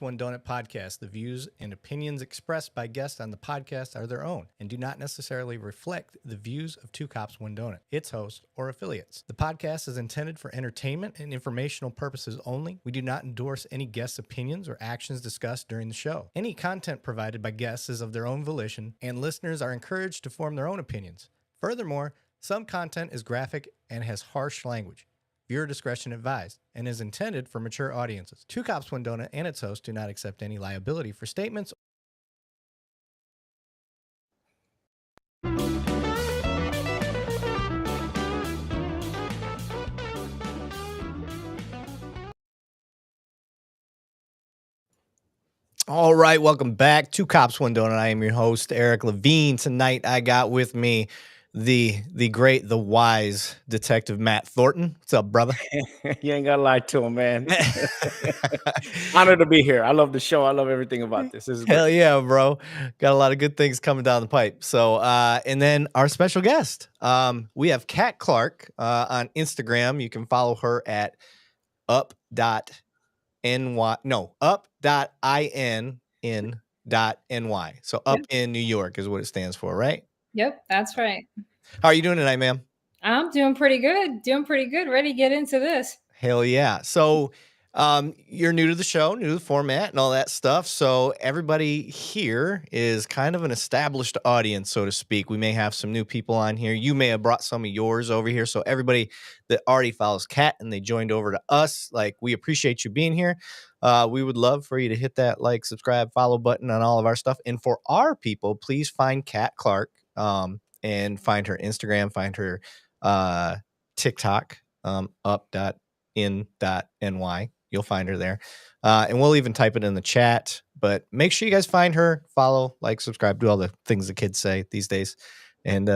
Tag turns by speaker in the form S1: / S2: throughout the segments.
S1: One Donut Podcast. The views and opinions expressed by guests on the podcast are their own and do not necessarily reflect the views of Two Cops One Donut, its host, or affiliates. The podcast is intended for entertainment and informational purposes only. We do not endorse any guests' opinions or actions discussed during the show. Any content provided by guests is of their own volition, and listeners are encouraged to form their own opinions. Furthermore, some content is graphic and has harsh language. Viewer discretion advised and is intended for mature audiences. Two Cops, One Donut and its host do not accept any liability for statements. All right, welcome back. Two Cops, One Donut. I am your host, Erik Lavigne. Tonight, I got with me the great, the wise Detective Matt Thornton. What's up, brother?
S2: You ain't gotta lie to him, man. Honored to be here. I love the show. I love everything about this. This is
S1: Hell
S2: great.
S1: yeah, bro. Got a lot of good things coming down the pipe. So, and then our special guest, we have Kat Clark on Instagram. You can follow her at up.in.ny. So up in New York is what it stands for, right?
S3: Yep, that's right.
S1: How are you doing tonight, ma'am?
S3: I'm doing pretty good. Ready to get into this.
S1: Hell yeah. So you're new to the show, new to the format and all that stuff. So everybody here is kind of an established audience, so to speak. We may have some new people on here. You may have brought some of yours over here. So everybody that already follows Kat and they joined over to us, like, we appreciate you being here. We would love for you to hit that like, subscribe, follow button on all of our stuff. And for our people, please find Kat Clark and find her Instagram, find her TikTok, up.in.ny. You'll find her there. And we'll even type it in the chat. But make sure you guys find her, follow, like, subscribe, do all the things the kids say these days, and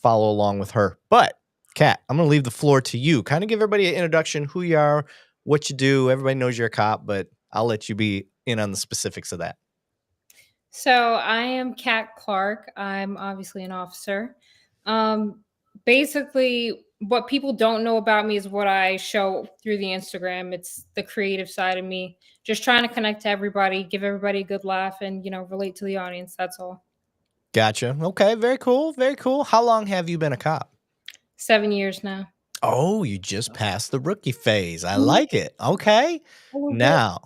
S1: follow along with her. But, Kat, I'm going to leave the floor to you. Kind of give everybody an introduction, who you are, what you do. Everybody knows you're a cop, but I'll let you be in on the specifics of that.
S3: So I am Kat Clark. I'm obviously an officer. Basically, what people don't know about me is what I show through the Instagram. It's the creative side of me, just trying to connect to everybody, give everybody a good laugh, and relate to the audience. That's all.
S1: Gotcha. Okay, very cool. Very cool. How long have you been a cop?
S3: 7 years now.
S1: Oh, you just passed the rookie phase. I like it. Okay. Now,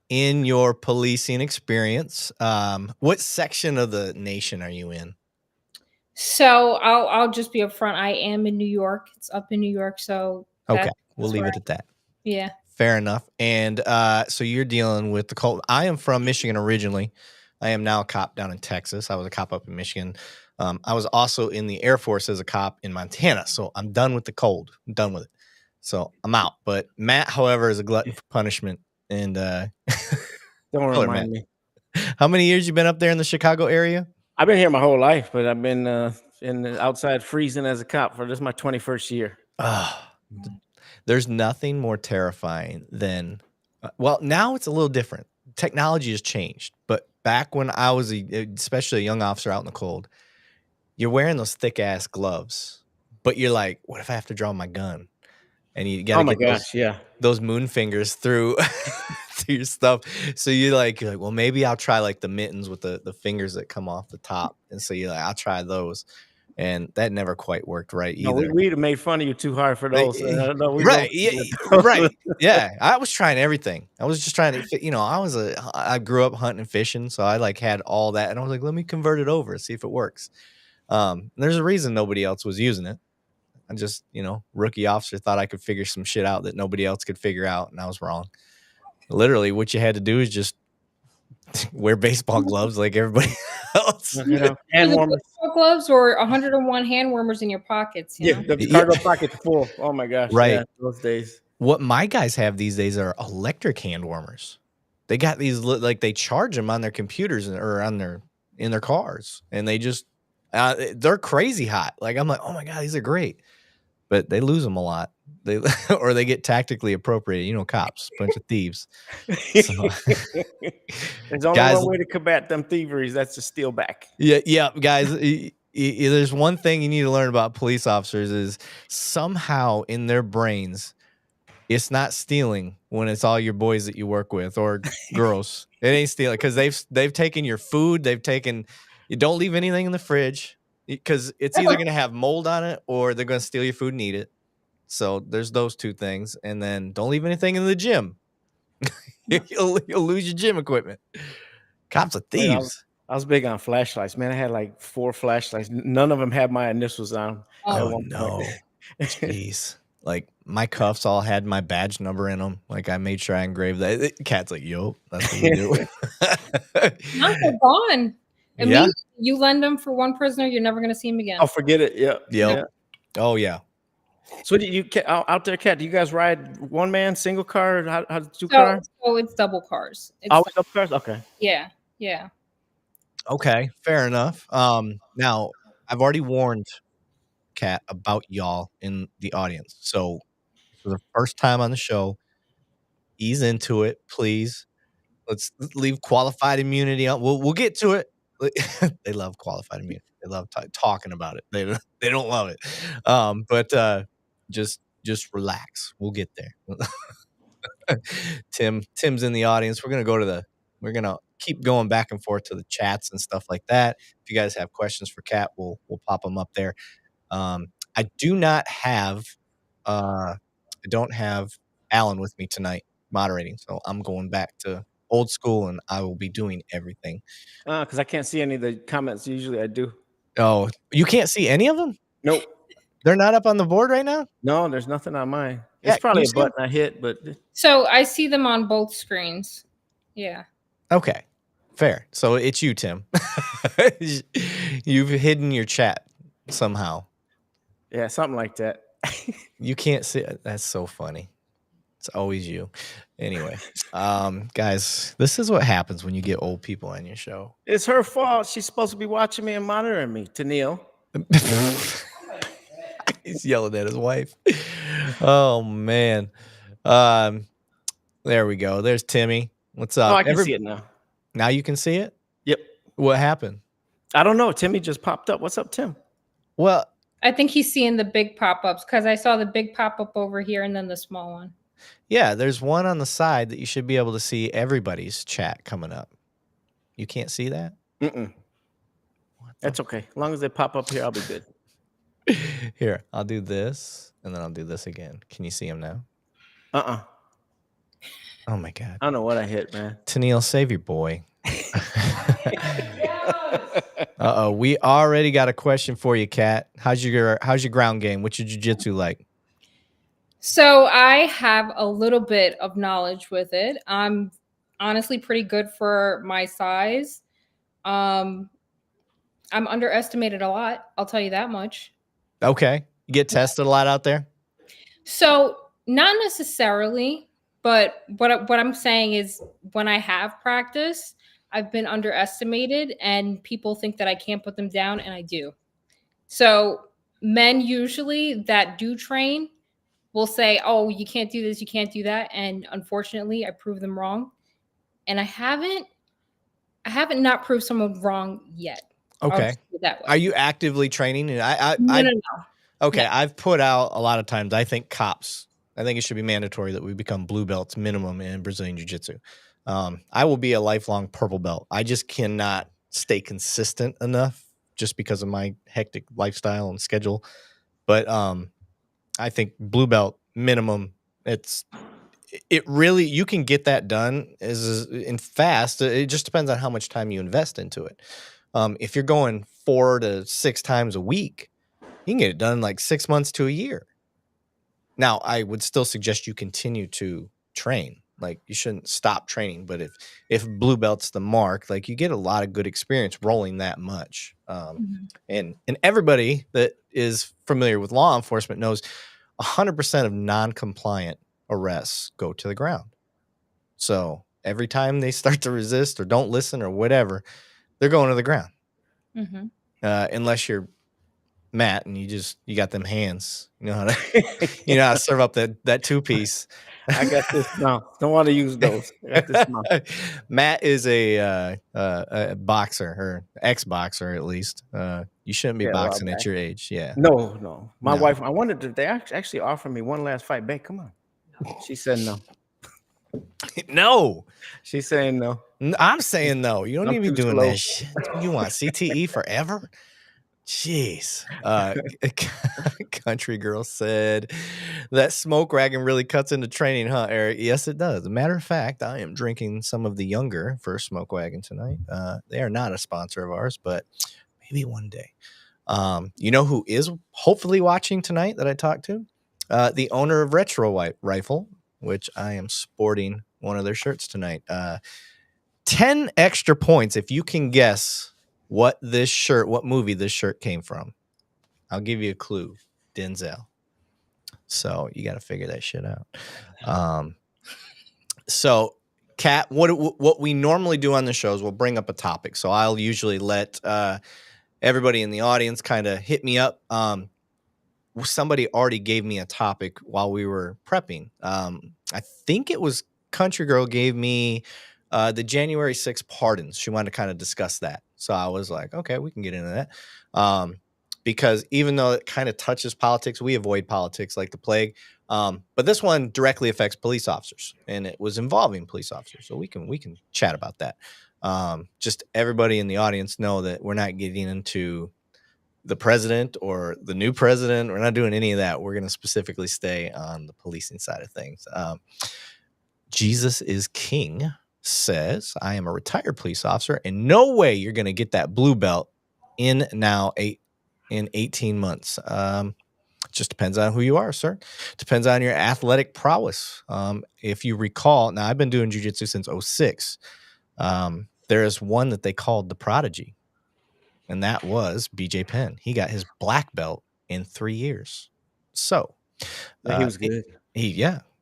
S1: in your policing experience, what section of the nation are you in?
S3: So I'll just be upfront. I am in New York. It's up in New York. So
S1: okay, we'll leave it at that.
S3: Yeah.
S1: Fair enough. And so you're dealing with the cold. I am from Michigan originally. I am now a cop down in Texas. I was a cop up in Michigan. I was also in the Air Force as a cop in Montana. So I'm done with the cold. I'm done with it. So I'm out. But Matt, however, is a glutton for punishment. And
S2: don't remind me.
S1: How many years you been up there in the Chicago area?
S2: I've been here my whole life, but I've been in the outside freezing as a cop for this is my 21st year.
S1: There's nothing more terrifying than, well, now it's a little different. Technology has changed, but back when I was especially a young officer out in the cold, you're wearing those thick ass gloves, but you're like, what if I have to draw my gun? And you got to get those moon fingers through to your stuff. So you're like, well, maybe I'll try like the mittens with the fingers that come off the top. And so you're like, I'll try those. And that never quite worked right either.
S2: No, we'd have made fun of you too hard for those.
S1: Right. Yeah. I was trying everything. I was just trying to, I grew up hunting and fishing. So I like had all that. And I was like, let me convert it over, see if it works. There's a reason nobody else was using it. I just, rookie officer thought I could figure some shit out that nobody else could figure out. And I was wrong. Literally, what you had to do is just wear baseball gloves like everybody else.
S2: Hand warmers.
S3: Baseball gloves or 101 hand warmers in your pockets.
S2: Yeah, the cargo pocket's full. Oh my gosh.
S1: Right.
S2: Yeah, those days.
S1: What my guys have these days are electric hand warmers. They got these, like, they charge them on their computers or in their cars. And they just, they're crazy hot. Like, I'm like, oh my God, these are great. But they lose them a lot. Or they get tactically appropriated. Cops, bunch of thieves. So,
S2: there's only one way to combat them thieveries. That's to steal back.
S1: Yeah, guys. There's one thing you need to learn about police officers is somehow in their brains, It's not stealing when it's all your boys that you work with or girls. It ain't stealing because they've taken your food. You don't leave anything in the fridge because it's either going to have mold on it or they're going to steal your food and eat it. So there's those two things. And then don't leave anything in the gym. You'll lose your gym equipment. Cops are thieves.
S2: I was big on flashlights, man. I had like 4 flashlights. None of them had my initials on.
S1: Oh no. Jeez. Like my cuffs all had my badge number in them. Like I made sure I engraved that. Cat's like, yo, that's what you do.
S3: No, they're gone. I mean, you lend them for one prisoner, you're never going to see him again.
S2: Oh, forget it. Yep.
S1: Yeah. Oh yeah.
S2: So do you out there, Cat? Do you guys ride one man, single car? How 2 cars?
S3: So it's double cars. It's
S2: always double cars. Okay.
S3: Yeah.
S1: Okay, fair enough. Now I've already warned Cat about y'all in the audience. So for the first time on the show, ease into it, please. Let's leave qualified immunity out. We'll get to it. They love qualified immunity. They love talking about it. They don't love it. But just relax. We'll get there. Tim's in the audience. We're gonna keep going back and forth to the chats and stuff like that. If you guys have questions for Kat, we'll pop them up there. I don't have Alan with me tonight moderating, so I'm going back to old school and I will be doing everything.
S2: Because I can't see any of the comments. Usually I do.
S1: Oh, you can't see any of them?
S2: Nope.
S1: They're not up on the board right now?
S2: No, there's nothing on mine. It's probably a button I hit, but
S3: so I see them on both screens. Yeah.
S1: Okay. Fair. So it's you, Tim. You've hidden your chat somehow.
S2: Yeah, something like that.
S1: You can't see it. That's so funny. It's always you. Anyway, guys, this is what happens when you get old people on your show.
S2: It's her fault. She's supposed to be watching me and monitoring me. To Neil.
S1: He's yelling at his wife. Oh man. There we go. There's Timmy. What's up?
S2: Oh, I can see it now.
S1: Now you can see it?
S2: Yep.
S1: What happened?
S2: I don't know. Timmy just popped up. What's up, Tim?
S1: Well,
S3: I think he's seeing the big pop-ups because I saw the big pop-up over here and then the small one.
S1: Yeah, there's one on the side that you should be able to see everybody's chat coming up. You can't see that?
S2: That's okay. As long as they pop up here, I'll be good.
S1: Here, I'll do this, and then I'll do this again. Can you see him now? Oh, my God.
S2: I don't know what I hit, man.
S1: Tennille, save your boy. Uh-oh, we already got a question for you, Kat. How's your ground game? What's your jiu-jitsu like?
S3: So I have a little bit of knowledge with it. I'm honestly pretty good for my size. I'm underestimated a lot. I'll tell you that much.
S1: Okay. You get tested a lot out there?
S3: So not necessarily, but what I'm saying is when I have practice, I've been underestimated and people think that I can't put them down, and I do. So men usually that do train will say, oh, you can't do this, you can't do that. And unfortunately, I prove them wrong. And I haven't not proved someone wrong yet.
S1: Okay.
S3: That way.
S1: Are you actively training? And
S3: No.
S1: Okay,
S3: No.
S1: I've put out a lot of times, I think it should be mandatory that we become blue belts minimum in Brazilian Jiu-Jitsu. I will be a lifelong purple belt. I just cannot stay consistent enough just because of my hectic lifestyle and schedule. But I think blue belt minimum, you can get that done in fast. It just depends on how much time you invest into it. If you're going 4 to 6 times a week, you can get it done in like 6 months to a year. Now, I would still suggest you continue to train. Like you shouldn't stop training, but if blue belt's the mark, like you get a lot of good experience rolling that much. And everybody that is familiar with law enforcement knows 100% of non-compliant arrests go to the ground. So every time they start to resist or don't listen or whatever, they're going to the ground. Unless you're Matt and you got them hands. You know how to serve up that 2-piece.
S2: I got this now. Don't want to use those. I got this now.
S1: Matt is a boxer or ex-boxer at least. You shouldn't be boxing at your age. Yeah.
S2: No. My wife. I wondered if they actually offered me one last fight. Babe, come on. She said no.
S1: No.
S2: She's saying no.
S1: I'm saying no. You don't
S2: I'm
S1: need to be
S2: too
S1: doing
S2: slow.
S1: that shit. You want CTE forever? Jeez. Country girl said that smoke wagon really cuts into training, huh, Eric? Yes, it does. As a matter of fact, I am drinking some of the younger First Smoke Wagon tonight. They are not a sponsor of ours, but maybe one day. You know who is hopefully watching tonight that I talked to? The owner of Retro Rifle, which I am sporting one of their shirts tonight. 10 extra points if you can guess what movie this shirt came from. I'll give you a clue. Denzel. So you got to figure that shit out. So Kat, what we normally do on the show is we'll bring up a topic. So I'll usually let everybody in the audience kind of hit me up. Somebody already gave me a topic while we were prepping. I think it was Country Girl gave me the January 6th pardons. She wanted to kind of discuss that. So I was like, okay, we can get into that. Because even though it kind of touches politics, we avoid politics like the plague. But this one directly affects police officers, and it was involving police officers. So we can chat about that. Just everybody in the audience know that we're not getting into the president or the new president. We're not doing any of that. We're going to specifically stay on the policing side of things. Jesus is King says, I am a retired police officer, and no way you're going to get that blue belt in 18 months. Just depends on who you are, sir. Depends on your athletic prowess. If you recall, now I've been doing jiu-jitsu since 2006. There is one that they called the Prodigy, and that was BJ Penn. He got his black belt in 3 years. So
S2: he was good.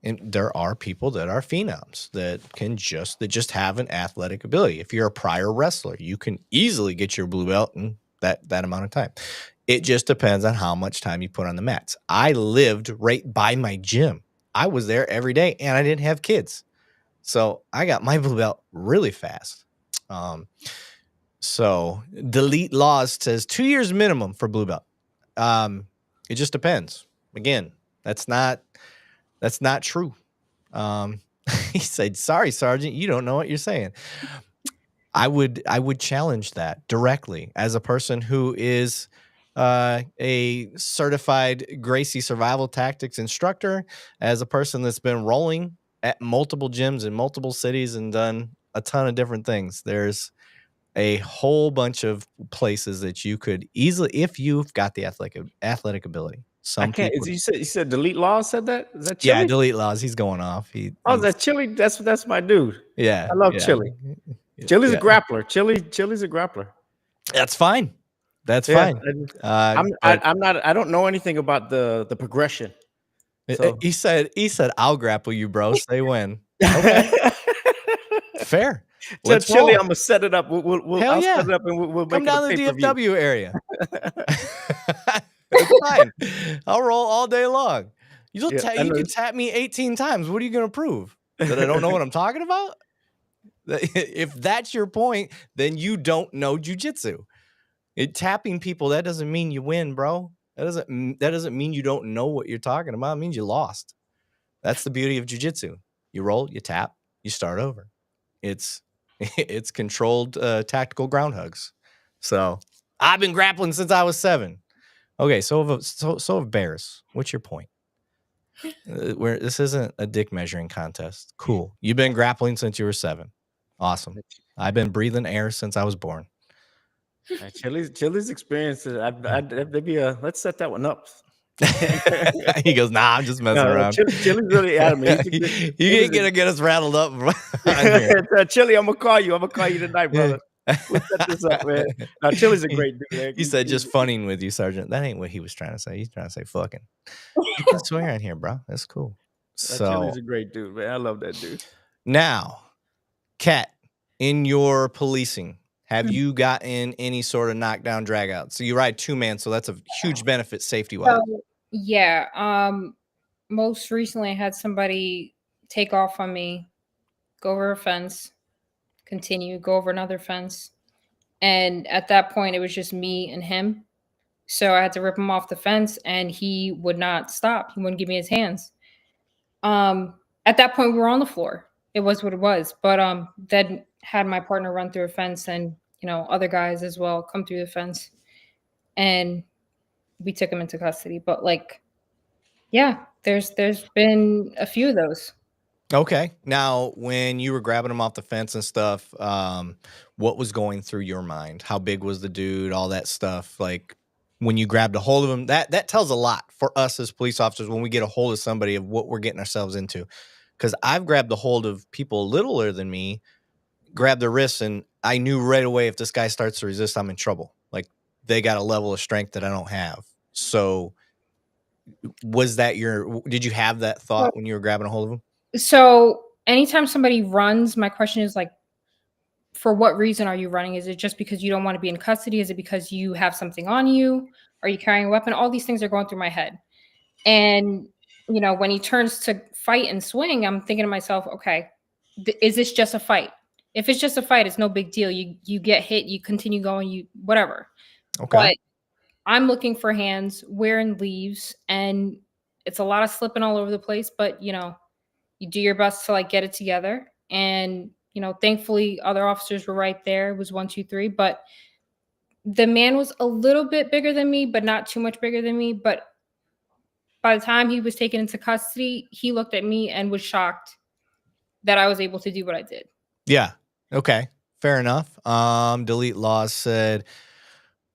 S1: And there are people that are phenoms that just have an athletic ability. If you're a prior wrestler, you can easily get your blue belt in that amount of time. It just depends on how much time you put on the mats. I lived right by my gym. I was there every day, and I didn't have kids. So I got my blue belt really fast. So Delete Laws says 2 years minimum for blue belt. It just depends. Again, that's not true. He said, sorry, Sergeant, you don't know what you're saying. I would challenge that directly as a person who is a certified Gracie survival tactics instructor, as a person that's been rolling at multiple gyms in multiple cities and done a ton of different things. There's a whole bunch of places that you could easily, if you've got the athletic ability.
S2: You said Delete Laws said that? Is that
S1: Yeah,
S2: Chili?
S1: Delete Laws. He's going off.
S2: That's Chili. That's my dude.
S1: Yeah,
S2: I love Chili. Chili's a grappler. Chili's a grappler.
S1: That's fine. That's fine.
S2: I don't know anything about the progression. So.
S1: He said, I'll grapple you, bro. Say when. Okay. Fair.
S2: Tell Chili, I'm gonna set it up. I'll set it up and we'll
S1: come
S2: make
S1: down
S2: it
S1: the DFW area. It's fine. I'll roll all day long. You can tap me 18 times. What are you gonna prove? That I don't know what I'm talking about? If that's your point, then you don't know jiu-jitsu. Tapping people, that doesn't mean you win, bro. That doesn't mean you don't know what you're talking about. It means you lost. That's the beauty of jiu-jitsu. You roll, you tap, you start over. It's controlled tactical ground hugs. So I've been grappling since I was 7. Okay, so have bears. What's your point? Where this isn't a dick measuring contest. Cool. You've been grappling since you were 7. Awesome. I've been breathing air since I was born.
S2: Chili's experiences. Let's set that one up.
S1: He goes, nah, I'm just messing around.
S2: Chili's really adamant.
S1: You ain't gonna get us rattled up.
S2: Chili, I'm gonna call you tonight, brother. We'll set this up, man. Now, Chili's a great dude, man.
S1: He said, just funning with you, Sergeant. That ain't what he was trying to say. He's trying to say fucking. You can swear on here, bro. That's cool. So
S2: Chili's a great dude, man. I love that dude.
S1: Now, Kat, in your policing, have you gotten any sort of knockdown drag out? So you ride 2-man, so that's a huge benefit safety wise.
S3: Yeah. Most recently I had somebody take off on me, go over a fence, continue, go over another fence. And at that point it was just me and him. So I had to rip him off the fence and he would not stop. He wouldn't give me his hands. At that point, we were on the floor. It was what it was. But then had my partner run through a fence, and other guys as well come through the fence, and we took him into custody. But like, yeah, there's been a few of those.
S1: Okay. Now, when you were grabbing him off the fence and stuff, what was going through your mind? How big was the dude? All that stuff. Like when you grabbed a hold of him, that tells a lot for us as police officers when we get a hold of somebody of what we're getting ourselves into. Because I've grabbed a hold of people littler than me, grabbed their wrists, and I knew right away if this guy starts to resist, I'm in trouble. Like they got a level of strength that I don't have. So did you have that thought when you were grabbing a hold of him?
S3: So anytime somebody runs, my question is like, for what reason are you running? Is it just because you don't want to be in custody? Is it because you have something on you? Are you carrying a weapon? All these things are going through my head. And, when he turns to fight and swing, I'm thinking to myself, okay, is this just a fight? If it's just a fight, it's no big deal. You get hit, you continue going, whatever.
S1: Okay.
S3: But I'm looking for hands, wearing leaves, and it's a lot of slipping all over the place. But, you do your best to like get it together. And, thankfully other officers were right there. It was 1, 2, 3. But the man was a little bit bigger than me, but not too much bigger than me. But by the time he was taken into custody, he looked at me and was shocked that I was able to do what I did.
S1: Yeah. Okay. Fair enough. Delete Laws said,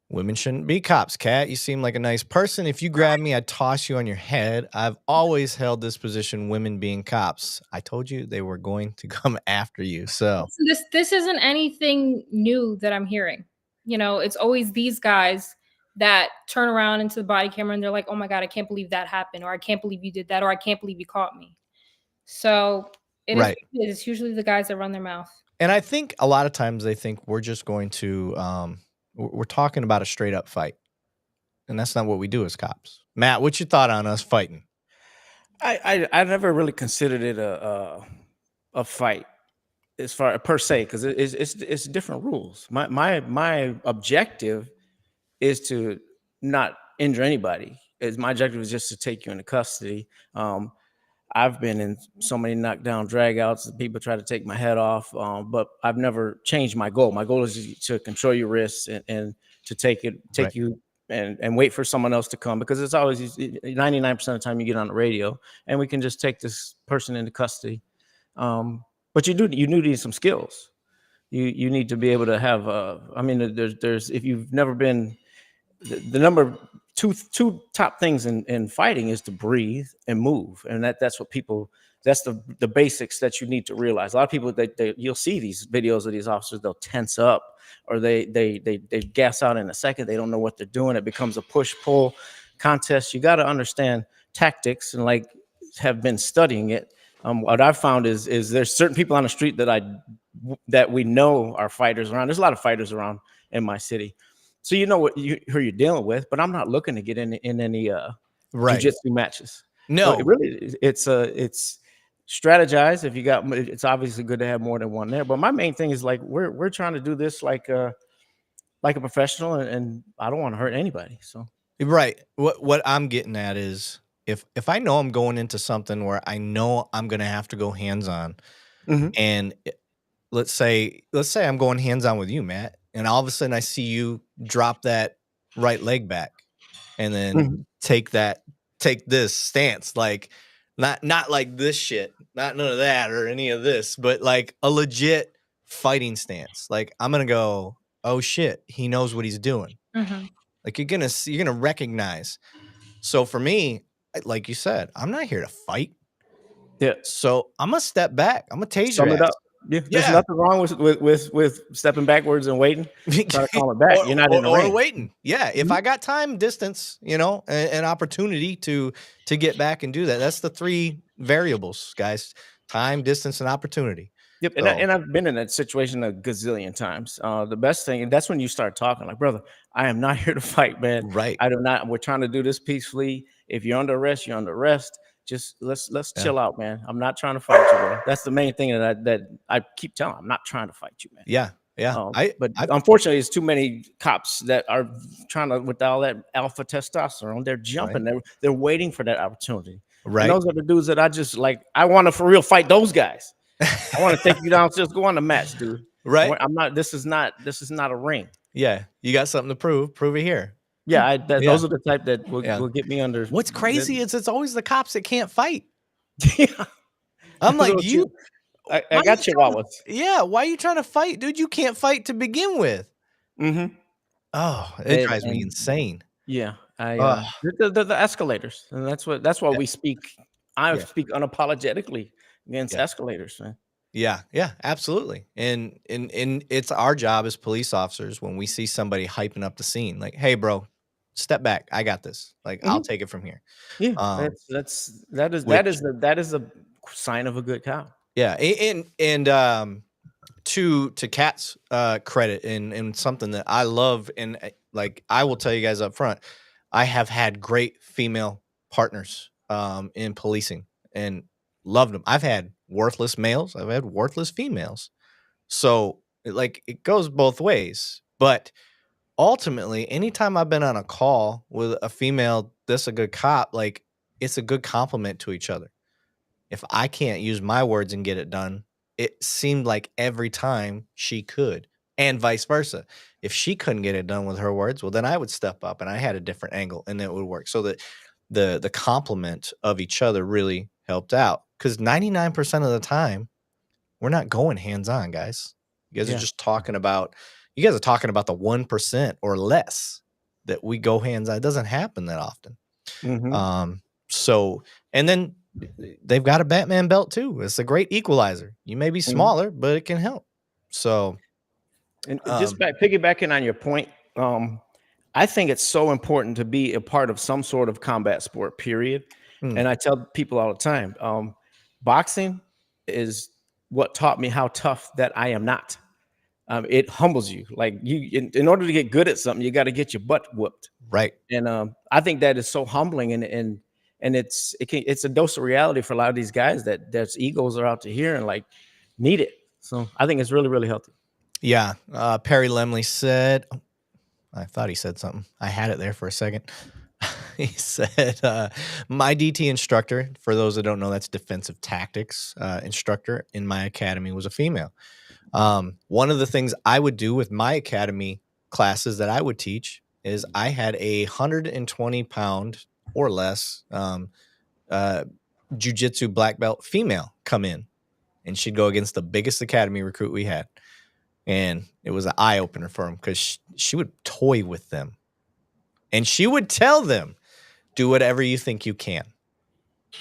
S1: women shouldn't be cops. Kat, you seem like a nice person. If you grab me, I'd toss you on your head. I've always held this position, women being cops. I told you they were going to come after you. So
S3: this isn't anything new that I'm hearing. It's always these guys that turn around into the body camera and they're like, oh my God, I can't believe that happened. Or I can't believe you did that. Or I can't believe you caught me. So it's usually the guys that run their mouth.
S1: And I think a lot of times they think we're just going to, we're talking about a straight up fight. And that's not what we do as cops. Matt, what's your thought on us fighting?
S2: I never really considered it a fight as far per se, because it's different rules. My objective is to not injure anybody. My objective is just to take you into custody. I've been in so many knockdown dragouts that people try to take my head off, but I've never changed my goal. My goal is to control your wrists and to take you and wait for someone else to come, because it's always 99% of the time you get on the radio and we can just take this person into custody. But you need some skills. You need to be able to have. There's if you've never been, the number two top things in fighting is to breathe and move, and that's what people. That's the basics that you need to realize. A lot of people, you'll see these videos of these officers, they'll tense up or they gas out in a second. They don't know what they're doing. It becomes a push-pull contest. You got to understand tactics and like have been studying it. What I've found is there's certain people on the street that we know are fighters around. There's a lot of fighters around in my city. So you know who you're dealing with, but I'm not looking to get in any jiu-jitsu matches.
S1: No,
S2: so it's strategize. If you got, it's obviously good to have more than one there. But my main thing is like we're trying to do this like a professional, and I don't want to hurt anybody. So
S1: right. What I'm getting at is if I know I'm going into something where I know I'm going to have to go hands-on, and let's say I'm going hands-on with you, Matt, and all of a sudden I see you drop that right leg back and then take this stance, like not like this shit, not none of that or any of this, but like a legit fighting stance. Like I'm going to go, oh shit, he knows what he's doing. Like you're going to recognize. So for me, like you said, I'm not here to fight.
S2: Yeah.
S1: So I'm going to step back. I'm going to tase your ass.
S2: It up. Yeah, there's nothing wrong with stepping backwards and waiting. Try to calm it back. You're not in the ring.
S1: Or waiting. Yeah, if I got time, distance, an opportunity to get back and do that. That's the three variables, guys: time, distance, and opportunity.
S2: Yep, so. And I've been in that situation a gazillion times. The best thing, and that's when you start talking like, brother, I am not here to fight, man.
S1: Right.
S2: I do not. We're trying to do this peacefully. If you're under arrest, you're under arrest. Just let's chill out, man. I'm not trying to fight you, bro. That's the main thing that I keep telling. I'm not trying to fight you, man.
S1: Yeah.
S2: But unfortunately, it's too many cops that are trying to, with all that alpha testosterone, they're jumping. Right. They're waiting for that opportunity.
S1: Right.
S2: And those are the dudes that I just like. I want to for real fight those guys. I want to take you down. Just go on the match, dude.
S1: Right.
S2: I'm not. This is not a ring.
S1: Yeah. You got something to prove. Prove it here.
S2: Yeah,
S1: Yeah.
S2: those are the type that will
S1: Yeah.
S2: get me under.
S1: What's crazy is it's always the cops that can't fight.
S2: Yeah.
S1: I'm like,
S2: Little
S1: you.
S2: I
S1: why
S2: got
S1: you
S2: chihuahuas.
S1: Yeah. Why are you trying to fight, dude? You can't fight to begin with.
S2: Mm-hmm.
S1: Oh, it drives me
S2: And
S1: insane.
S2: yeah,
S1: Ugh.
S2: the escalators, and that's why we speak. I
S1: Yeah.
S2: speak unapologetically against
S1: Yeah.
S2: escalators, man.
S1: Yeah, absolutely. And it's our job as police officers when we see somebody hyping up the scene, like, hey, bro, step back. I got this. Like, I'll take it from here.
S2: Yeah, that is a sign of a good cop.
S1: Yeah, and to Kat's credit and something that I love, and like I will tell you guys up front, I have had great female partners in policing and loved them. I've had worthless males, I've had worthless females. So it goes both ways. But ultimately, anytime I've been on a call with a female that's a good cop, like it's a good compliment to each other. If I can't use my words and get it done, it seemed like every time she could, and vice versa. If she couldn't get it done with her words, well, then I would step up and I had a different angle and it would work. So that the compliment of each other really helped out. Because 99% of the time, we're not going hands-on, guys. You guys are just talking about the 1% or less that we go hands-on. It doesn't happen that often. So, and then they've got a Batman belt too. It's a great equalizer. You may be smaller, but it can help. So,
S2: and just piggybacking on your point, I think it's so important to be a part of some sort of combat sport, period. And I tell people all the time, boxing is what taught me how tough that I am not. It humbles you. Like in order to get good at something, you got to get your butt whooped.
S1: Right.
S2: And I think that is so humbling, and it's a dose of reality for a lot of these guys that their egos are out to here and like need it. So I think it's really, really healthy.
S1: Yeah. Perry Lemley said, I thought he said something. I had it there for a second. He said, my DT instructor, for those that don't know, that's defensive tactics instructor in my academy, was a female. One of the things I would do with my academy classes that I would teach is I had a 120-pound or less jiu-jitsu black belt female come in, and she'd go against the biggest academy recruit we had. And it was an eye-opener for him because she would toy with them. And she would tell them, do whatever you think you can.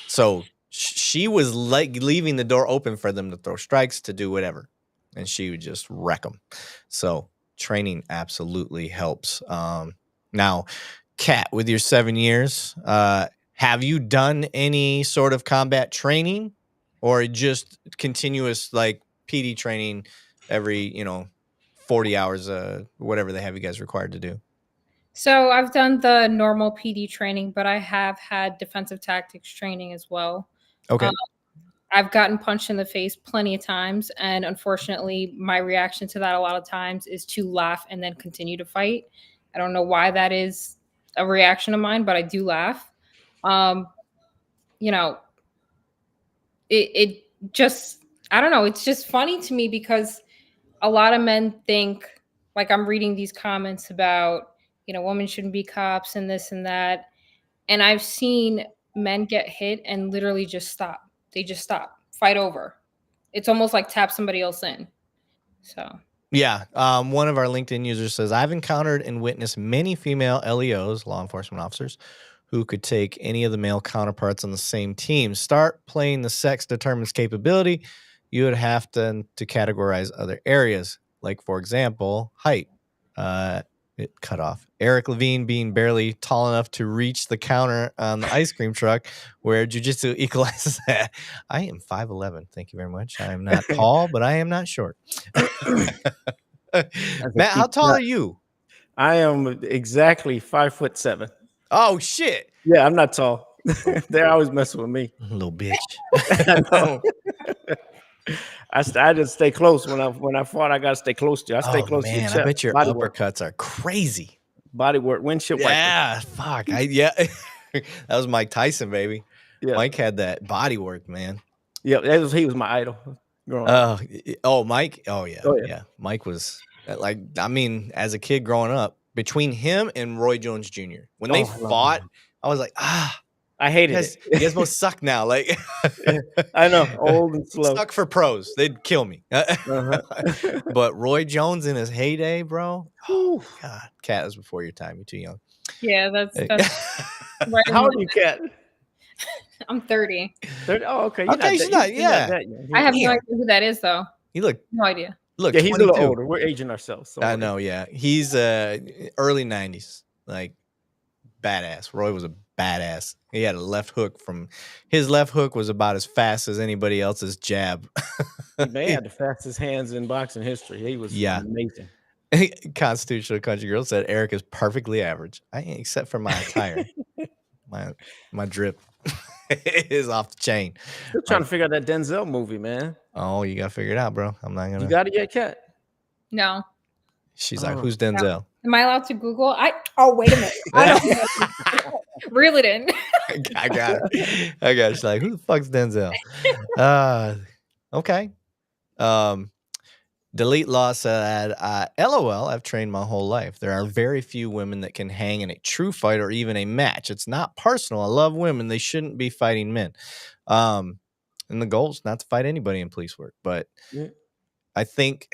S1: So she was like leaving the door open for them to throw strikes, to do whatever. And she would just wreck them. So training absolutely helps. Now, Kat, with your 7 years, have you done any sort of combat training or just continuous like PD training every, 40 hours, whatever they have you guys required to do?
S3: So I've done the normal PD training, but I have had defensive tactics training as well.
S1: Okay.
S3: I've gotten punched in the face plenty of times. And unfortunately, my reaction to that a lot of times is to laugh and then continue to fight. I don't know why that is a reaction of mine, but I do laugh. It just, I don't know. It's just funny to me because a lot of men think, like I'm reading these comments about, women shouldn't be cops and this and that. And I've seen men get hit and literally just stop. They just stop, fight over. It's almost like tap somebody else in. So.
S1: Yeah. One of our LinkedIn users says, I've encountered and witnessed many female LEOs, law enforcement officers, who could take any of the male counterparts on the same team. Start playing the sex determines capability. You would have to categorize other areas. Like, for example, height. It cut off. Erik Lavigne being barely tall enough to reach the counter on the ice cream truck where jiu-jitsu equalizes that. I am 5'11". Thank you very much. I am not tall, but I am not short. Matt, how tall are you?
S2: I am exactly 5'7".
S1: Oh, shit.
S2: Yeah, I'm not tall. They're always messing with me.
S1: Little bitch.
S2: I know. I just stay close when I fought. I gotta stay close to you. I stay close to your chest.
S1: I bet your
S2: body
S1: uppercuts are crazy.
S2: Body work, windshield wiper.
S1: Yeah, fuck. That was Mike Tyson, baby.
S2: Yeah.
S1: Mike had that body work, man.
S2: Yeah, he was my idol growing up.
S1: Mike. Oh yeah.
S2: Oh, yeah.
S1: Yeah. Mike was like, I mean, as a kid growing up, between him and Roy Jones Jr., when they
S2: Oh, I love
S1: fought,
S2: him.
S1: I was like,
S2: I hated
S1: you guys both suck now. Like,
S2: I know, old and slow.
S1: suck for pros. They'd kill me.
S2: Uh-huh.
S1: But Roy Jones in his heyday, bro.
S2: Ooh.
S1: God, Cat was before your time. You're too young.
S3: Yeah, that's right.
S2: How old are you, Cat?
S3: I'm 30.
S2: 30? Oh, okay.
S1: Okay, she's not.
S2: you're
S1: Yeah.
S2: that young.
S3: I have no
S1: Damn.
S3: idea who that is, though.
S1: You look.
S3: No idea.
S1: Look.
S2: Yeah, he's
S1: 22.
S2: a little older. We're aging ourselves. So
S1: I know. Yeah, he's early 90s. Like, badass. Roy was a badass. He had a left hook his left hook was about as fast as anybody else's jab.
S2: He may have the fastest hands in boxing history. He was amazing.
S1: Constitutional Country Girl said Erik is perfectly average. Except for my attire. my drip is off the chain.
S2: Still trying to figure out that Denzel movie, man.
S1: Oh, you gotta figure it out, bro. I'm not gonna.
S2: You got it yet, Cat?
S3: No.
S1: She's like, who's Denzel?
S3: No. Am I allowed to Google? Oh, wait a minute. I don't reel it in.
S1: I got it. She's like, who the fuck's Denzel? Okay. Delete Law said, LOL, I've trained my whole life. There are very few women that can hang in a true fight or even a match. It's not personal. I love women. They shouldn't be fighting men. And the goal is not to fight anybody in police work. But I think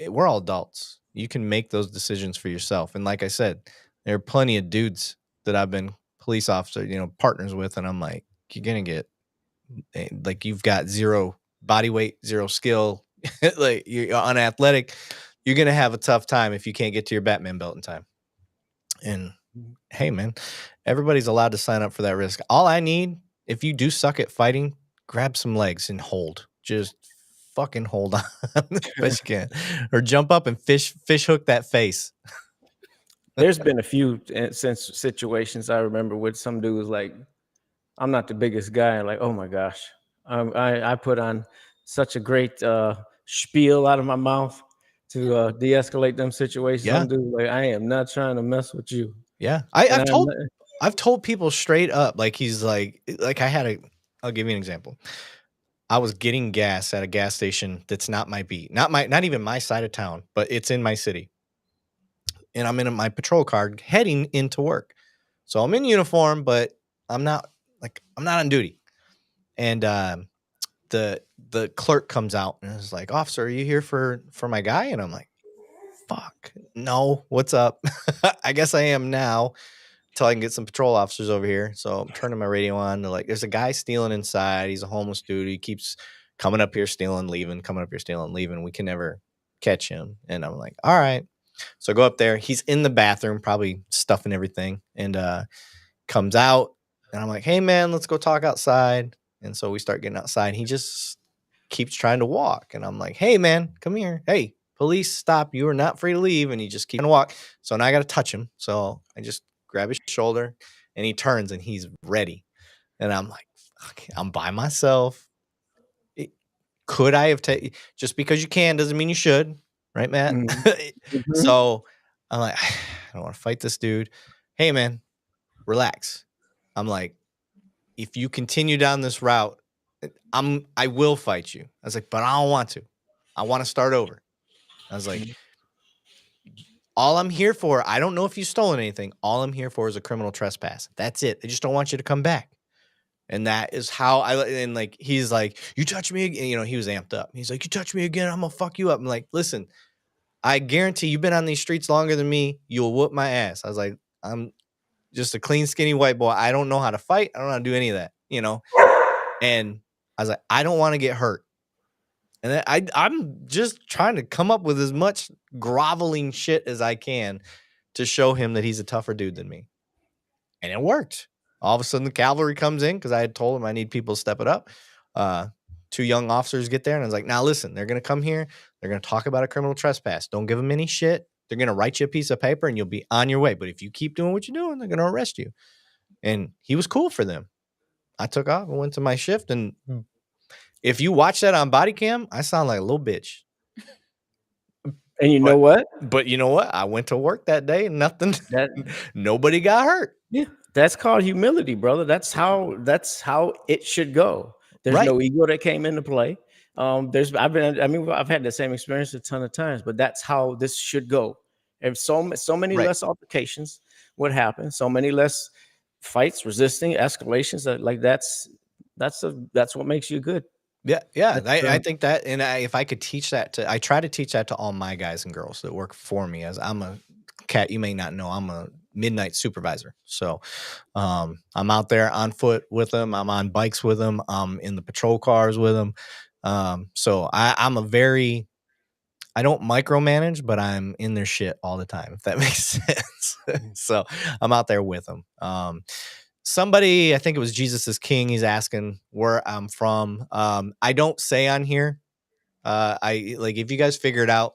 S1: we're all adults. You can make those decisions for yourself. And like I said, there are plenty of dudes that I've been police officer, partners with. And I'm like, you're going to get, like, you've got zero body weight, zero skill. Like, you're unathletic. You're going to have a tough time if you can't get to your Batman belt in time. And hey, man, everybody's allowed to sign up for that risk. All I need, if you do suck at fighting, grab some legs and hold. Just fucking hold on best you can, or jump up and fish hook that face.
S2: There's been a few situations I remember with some dudes like, I'm not the biggest guy. Like, oh my gosh, I put on such a great spiel out of my mouth to de-escalate them situations.
S1: Yeah.
S2: Some dudes like, I am not trying to mess with you.
S1: Yeah, I've told people straight up, like, he's like I'll give you an example. I was getting gas at a gas station that's not my beat, not even my side of town, but it's in my city. And I'm in my patrol car heading into work. So I'm in uniform, but I'm not on duty. And the clerk comes out and is like, "Officer, are you here for my guy?" And I'm like, "Fuck, no, what's up?" I guess I am now. Till I can get some patrol officers over here. So I'm turning my radio on. They're like, there's a guy stealing inside. He's a homeless dude. He keeps coming up here stealing, leaving, coming up here stealing, leaving. We can never catch him. And I'm like, all right. So I go up there. He's in the bathroom, probably stuffing everything, and comes out. And I'm like, hey, man, let's go talk outside. And so we start getting outside. He just keeps trying to walk. And I'm like, hey, man, come here. Hey, police, stop. You are not free to leave. And he just keeps trying to walk. So now I got to touch him. So I just grab his shoulder, and he turns and he's ready. And I'm like, okay, I'm by myself. Could I have taken, just because you can doesn't mean you should, right, Matt? Mm-hmm. So I'm like, I don't want to fight this dude. Hey, man, relax. I'm like, if you continue down this route, I will fight you. I was like, but I don't want to. I want to start over. I was like, all I'm here for, I don't know if you've stolen anything. All I'm here for is a criminal trespass. That's it. They just don't want you to come back. And that is how and like, he's like, you touch me again. He was amped up. He's like, you touch me again, I'm going to fuck you up. I'm like, listen, I guarantee you've been on these streets longer than me. You'll whoop my ass. I was like, I'm just a clean, skinny white boy. I don't know how to fight. I don't know how to do any of that, And I was like, I don't want to get hurt. And then I'm just trying to come up with as much groveling shit as I can to show him that he's a tougher dude than me. And it worked. All of a sudden, the cavalry comes in because I had told him I need people to step it up. 2 young officers get there, and I was like, now listen, they're going to come here. They're going to talk about a criminal trespass. Don't give them any shit. They're going to write you a piece of paper, and you'll be on your way. But if you keep doing what you're doing, they're going to arrest you. And he was cool for them. I took off and went to my shift, and if you watch that on body cam, I sound like a little bitch.
S2: And you know what?
S1: But you know what? I went to work that day and nobody got hurt.
S2: Yeah. That's called humility, brother. That's how it should go. There's no ego that came into play. I've had the same experience a ton of times, but that's how this should go. If so many less altercations would happen, so many less fights, resisting, escalations. That's what makes you good.
S1: Yeah. I think that, and if I could teach that I try to teach that to all my guys and girls that work for me. As I'm a cat, you may not know, I'm a midnight supervisor. So I'm out there on foot with them. I'm on bikes with them. I'm in the patrol cars with them. So I don't micromanage, but I'm in their shit all the time, if that makes sense. So I'm out there with them. Somebody, I think it was Jesus is King. He's asking where I'm from. I don't say on here. If you guys figure it out,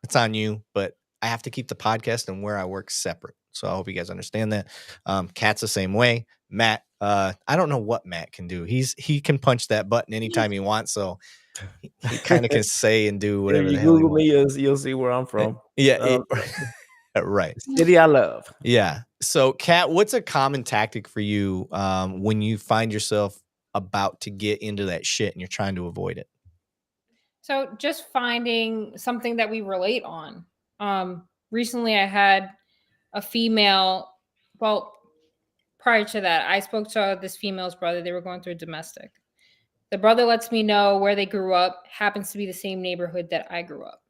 S1: it's on you, but I have to keep the podcast and where I work separate. So I hope you guys understand that. Cat's the same way. Matt, I don't know what Matt can do. He can punch that button anytime he wants. So he kind of can say and do whatever
S2: If you
S1: the hell he
S2: Google
S1: wants.
S2: me, you'll see where I'm from.
S1: Yeah. Right.
S2: City I love.
S1: Yeah. So, Kat, what's a common tactic for you when you find yourself about to get into that shit and you're trying to avoid it?
S3: So just finding something that we relate on. Recently I had a female, well, prior to that, I spoke to this female's brother. They were going through a domestic. The brother lets me know where they grew up, happens to be the same neighborhood that I grew up.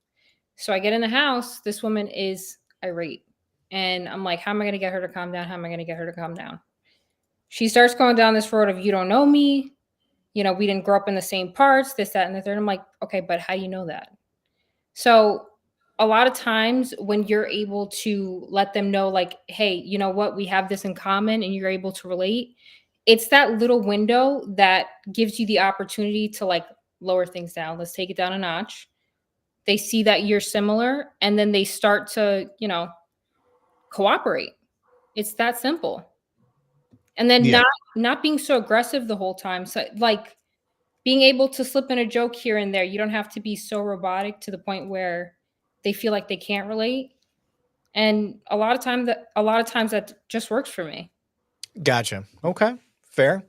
S3: So I get in the house, this woman is irate. And I'm like, how am I going to get her to calm down? How am I going to get her to calm down? She starts going down this road of, you don't know me. You know, we didn't grow up in the same parts, this, that, and the third. I'm like, okay, but how do you know that? So a lot of times when you're able to let them know, like, hey, you know what, we have this in common and you're able to relate, it's that little window that gives you the opportunity to like lower things down. Let's take it down a notch. They see that you're similar and then they start to, cooperate. It's that simple. And then not being so aggressive the whole time. So like being able to slip in a joke here and there. You don't have to be so robotic to the point where they feel like they can't relate. And a lot of times that just works for me.
S1: Gotcha. Okay. Fair.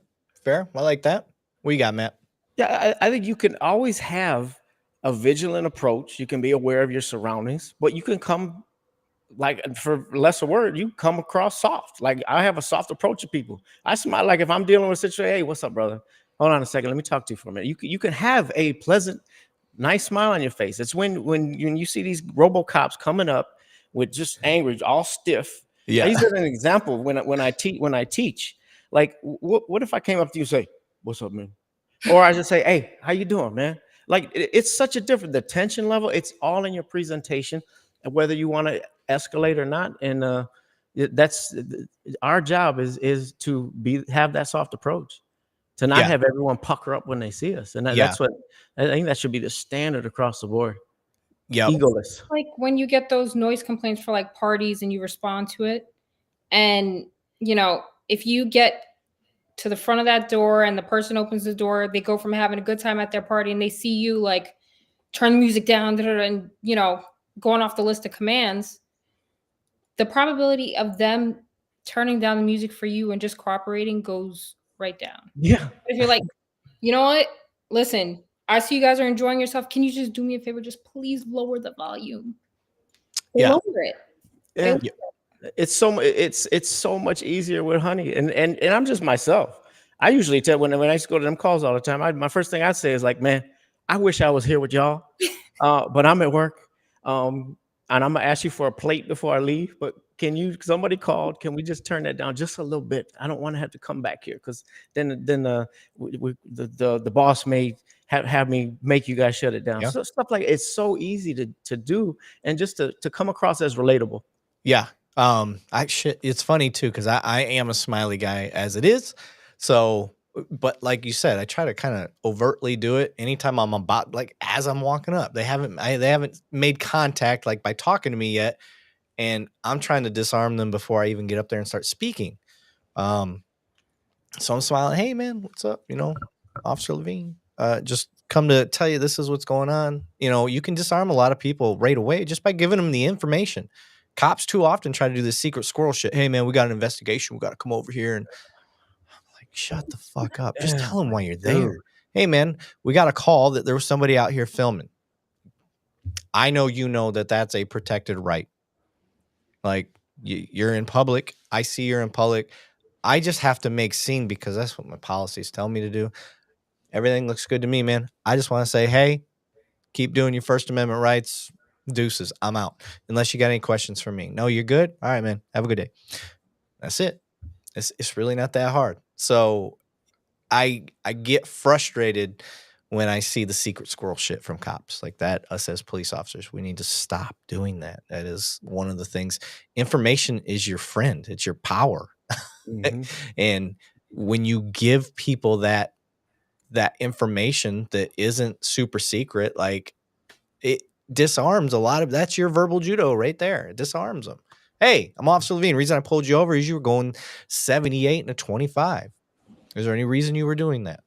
S1: I like that. What you got, Matt?
S2: Yeah, I think you can always have a vigilant approach. You can be aware of your surroundings, but you can come, like, for lesser word, you come across soft. Like, I have a soft approach to people. I smile. Like, if I'm dealing with a situation, hey, what's up, brother? Hold on a second. Let me talk to you for a minute. You can have a pleasant, nice smile on your face. It's when you see these RoboCops coming up with just angry, all stiff.
S1: Yeah.
S2: I use it as an example when I teach. Like, what if I came up to you and say, what's up, man? Or I just say, hey, how you doing, man? Like, it's such a different, the tension level, it's all in your presentation, and whether you want to escalate or not. And that's our job is to have that soft approach, to not have everyone pucker up when they see us. And that's what I think that should be the standard across the board.
S1: Yeah.
S2: Egoless.
S3: Like when you get those noise complaints for like parties and you respond to it, and if you get to the front of that door and the person opens the door, they go from having a good time at their party and they see you like turn the music down and going off the list of commands, the probability of them turning down the music for you and just cooperating goes right down.
S2: Yeah.
S3: If you're like, you know what, listen, I see you guys are enjoying yourself, can you just do me a favor, just please lower the volume? Lower it.
S2: Yeah. It's so much easier with honey, and I'm just myself. I usually tell when I used to go to them calls all the time, my first thing I'd say is like, man, I wish I was here with y'all, but I'm at work, and I'm gonna ask you for a plate before I leave. But somebody called, can we just turn that down just a little bit? I don't want to have to come back here because then the boss may have me make you guys shut it down. So stuff like it's so easy to do, and just to come across as relatable.
S1: Yeah. It's funny too, because I am a smiley guy as it is. So, but like you said, I try to kind of overtly do it anytime I'm about, like, as I'm walking up. They haven't made contact like by talking to me yet, and I'm trying to disarm them before I even get up there and start speaking. So I'm smiling, hey man, what's up? Officer Lavigne, just come to tell you this is what's going on. You can disarm a lot of people right away just by giving them the information. Cops too often try to do this secret squirrel shit. Hey man, we got an investigation. We got to come over here. And I'm like, shut the fuck up. Just tell them why you're there.
S2: Dude.
S1: Hey man, we got a call that there was somebody out here filming. I know you know that that's a protected right. Like you're in public. I see you're in public. I just have to make scene because that's what my policies tell me to do. Everything looks good to me, man. I just want to say, hey, keep doing your First Amendment rights. Deuces. I'm out. Unless you got any questions for me. No, you're good. All right, man. Have a good day. That's it. It's really not that hard. So I get frustrated when I see the secret squirrel shit from cops like that. Us as police officers, we need to stop doing that. That is one of the things. Information is your friend. It's your power. And when you give people that information that isn't super secret, like it disarms a lot of that's your verbal judo right there. It disarms them. Hey, I'm Officer Lavigne. The reason I pulled you over is you were going 78 and a 25. Is there any reason you were doing that?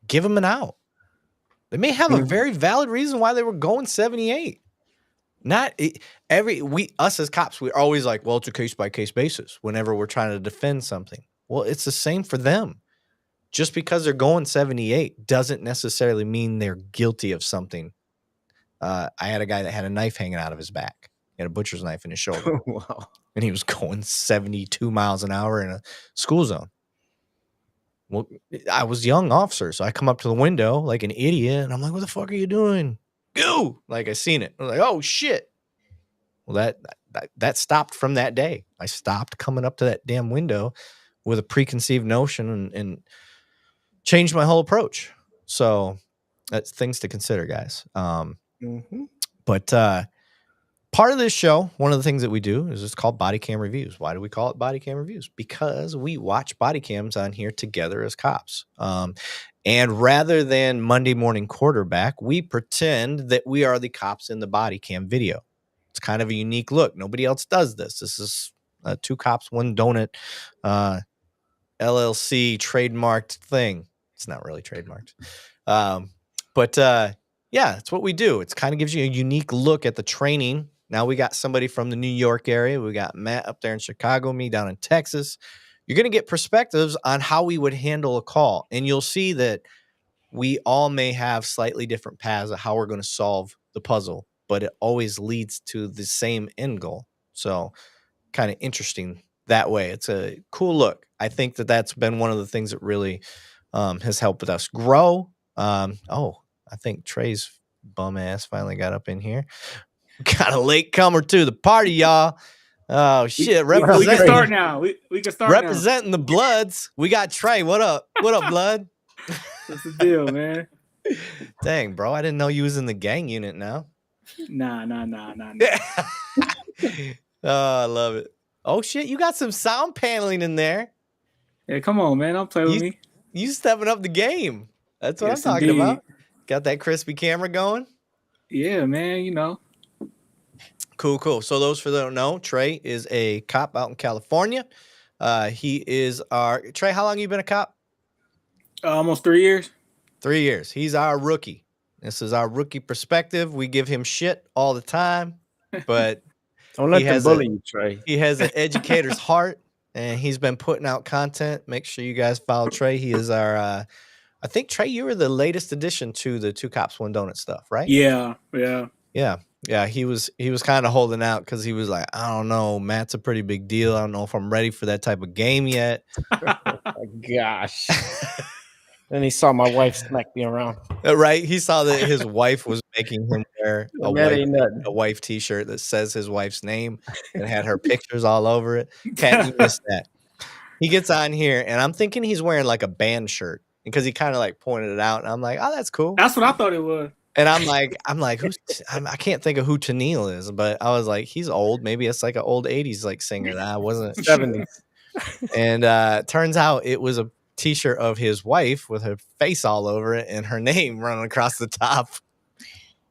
S1: Give them an out. They may have a very valid reason why they were going 78. Not us as cops, we're always like, well, it's a case by case basis whenever we're trying to defend something. Well, it's the same for them. Just because they're going 78 doesn't necessarily mean they're guilty of something. I had a guy that had a knife hanging out of his back. He had a butcher's knife in his shoulder.
S2: Wow.
S1: And he was going 72 miles an hour in a school zone. Well, I was a young officer, so I come up to the window like an idiot, and I'm like, what the fuck are you doing? Go! Like, I seen it. I was like, oh, shit. Well, that stopped from that day. I stopped coming up to that damn window with a preconceived notion and changed my whole approach. So that's things to consider, guys. But part of this show, one of the things that we do is it's called body cam reviews. Why do we call it body cam reviews? Because we watch body cams on here together as cops. And rather than Monday morning quarterback, we pretend that we are the cops in the body cam video. It's kind of a unique look. Nobody else does this. This is Two Cops, One Donut LLC trademarked thing. It's not really trademarked. But yeah, it's what we do. It's kind of gives you a unique look at the training. Now we got somebody from the New York area. We got Matt up there in Chicago, me down in Texas. You're going to get perspectives on how we would handle a call. And you'll see that we all may have slightly different paths of how we're going to solve the puzzle, but it always leads to the same end goal. So kind of interesting that way. It's a cool look. I think that that's been one of the things that really has helped with us grow. I think Trey's bum ass finally got up in here. Got a late comer to the party, y'all. Oh shit!
S4: We can start now. We can start
S1: representing the Bloods. We got Trey. What up? What up, Blood?
S4: What's the deal, man?
S1: Dang, bro! I didn't know you was in the gang unit now.
S4: Nah.
S1: Oh, I love it. Oh shit! You got some sound paneling in there.
S4: Yeah, come on, man! Don't play with me.
S1: You stepping up the game. That's what I'm talking about. Got that crispy camera going?
S4: Yeah, man. You know.
S1: Cool. So those for that don't know, Trey is a cop out in California. He is our Trey. How long you been a cop?
S4: Almost 3 years.
S1: 3 years. He's our rookie. This is our rookie perspective. We give him shit all the time, but
S2: don't let them bully you, Trey.
S1: He has an educator's heart, and he's been putting out content. Make sure you guys follow Trey. He is our. I think Trey, you were the latest addition to the Two Cops One Donut stuff, right?
S4: Yeah.
S1: He was kind of holding out because he was like, I don't know, Matt's a pretty big deal. I don't know if I'm ready for that type of game yet.
S2: Oh my gosh. Then he saw my wife smack me around.
S1: Right? He saw that his wife was making him wear a wife t-shirt that says his wife's name and had her pictures all over it. Can't you miss that? He gets on here and I'm thinking he's wearing like a band shirt because he kind of like pointed it out and I'm like, oh, that's cool.
S4: That's what I thought it was.
S1: And I'm like, I can't think of who Tennille is, but I was like, he's old. Maybe it's like an old 80s like singer that I wasn't 70s. And turns out it was a t-shirt of his wife with her face all over it and her name running across the top.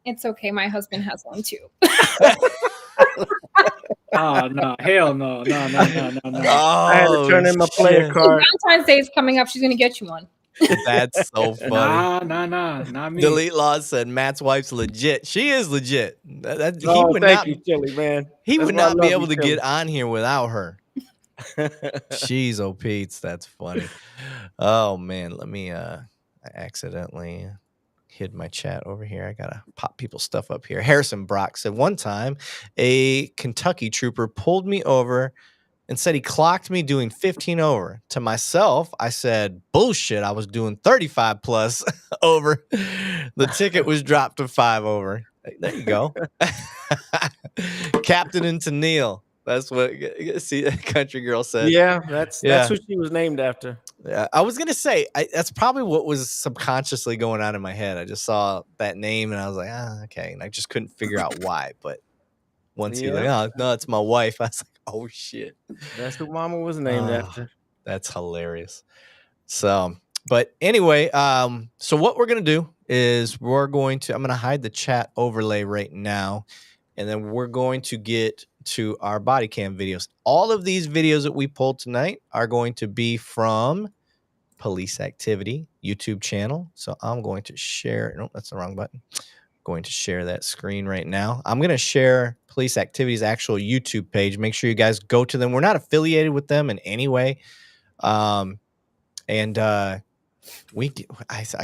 S3: It's okay. My husband has one too.
S4: Oh no! Hell no! No!
S1: Oh,
S2: I had to turn in my player card.
S3: Valentine's Day is coming up. She's gonna get you one.
S1: That's so funny.
S4: Not me.
S1: Delete Laws said Matt's wife's legit. She is legit. He
S2: Oh,
S1: would
S2: thank
S1: not.
S2: you, Chili, man.
S1: He
S2: That's
S1: would
S2: why I
S1: not be
S2: love
S1: able
S2: you,
S1: to
S2: Chili.
S1: get on here without her. Jeez, oh Pete's, that's funny. Oh man, let me. I accidentally hid my chat over here. I gotta pop people's stuff up here. Harrison Brock said one time a Kentucky trooper pulled me over and said he clocked me doing 15 over. To myself, I said, bullshit, I was doing 35 plus over. The ticket was dropped to 5 over. There you go. Captain into Neil. That's what see country girl said.
S2: Yeah, that's who she was named after.
S1: Yeah, I was gonna say that's probably what was subconsciously going on in my head. I just saw that name and I was like, okay, and I just couldn't figure out why. But once he's like, oh no, it's my wife, I was like, oh shit,
S2: that's who Mama was named after.
S1: That's hilarious. So, but anyway, so what we're gonna do is I'm gonna hide the chat overlay right now, and then we're going to get to our body cam videos. All of these videos that we pulled tonight are going to be from Police Activity YouTube channel. So I'm going to share. No, that's the wrong button. I'm going to share that screen right now. I'm going to share Police Activity's actual YouTube page. Make sure you guys go to them. We're not affiliated with them in any way. I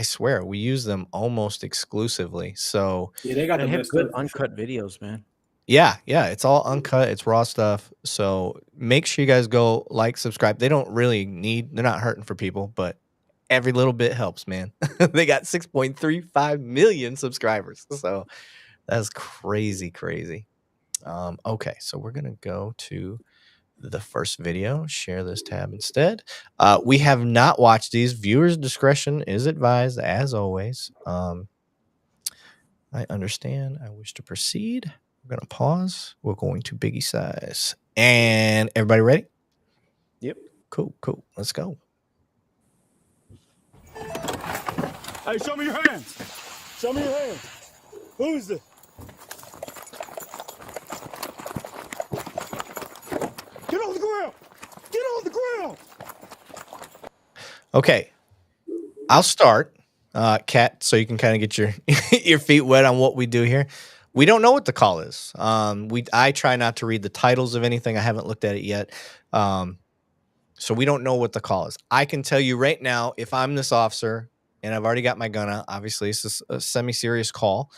S1: swear we use them almost exclusively. So
S4: yeah, they got
S2: they
S4: the
S2: have
S4: best
S2: good
S4: stuff.
S2: uncut videos, man.
S1: Yeah, it's all uncut. It's raw stuff. So make sure you guys go like, subscribe. They're not hurting for people, but every little bit helps, man. They got 6.35 million subscribers. So that's crazy. Okay, so we're going to go to the first video, share this tab instead. We have not watched these. Viewers' discretion is advised, as always. I understand. I wish to proceed. We're going to pause. We're going to Biggie size. And everybody ready?
S2: Yep.
S1: Cool. Let's go.
S5: Hey, show me your hands. Show me your hands. Who is it? Get on the ground. Get on the ground.
S1: Okay. I'll start, Kat, so you can kind of get your your feet wet on what we do here. We don't know what the call is. I try not to read the titles of anything. I haven't looked at it yet. So we don't know what the call is. I can tell you right now, if I'm this officer and I've already got my gun out, obviously it's a semi-serious call.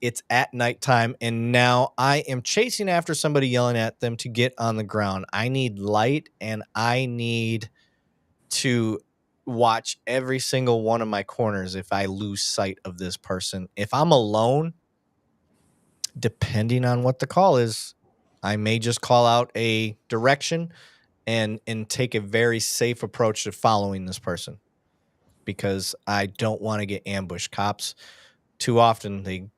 S1: It's at nighttime, and now I am chasing after somebody, yelling at them to get on the ground. I need light, and I need to watch every single one of my corners if I lose sight of this person. If I'm alone, depending on what the call is, I may just call out a direction and take a very safe approach to following this person, because I don't want to get ambushed. Cops, too often, they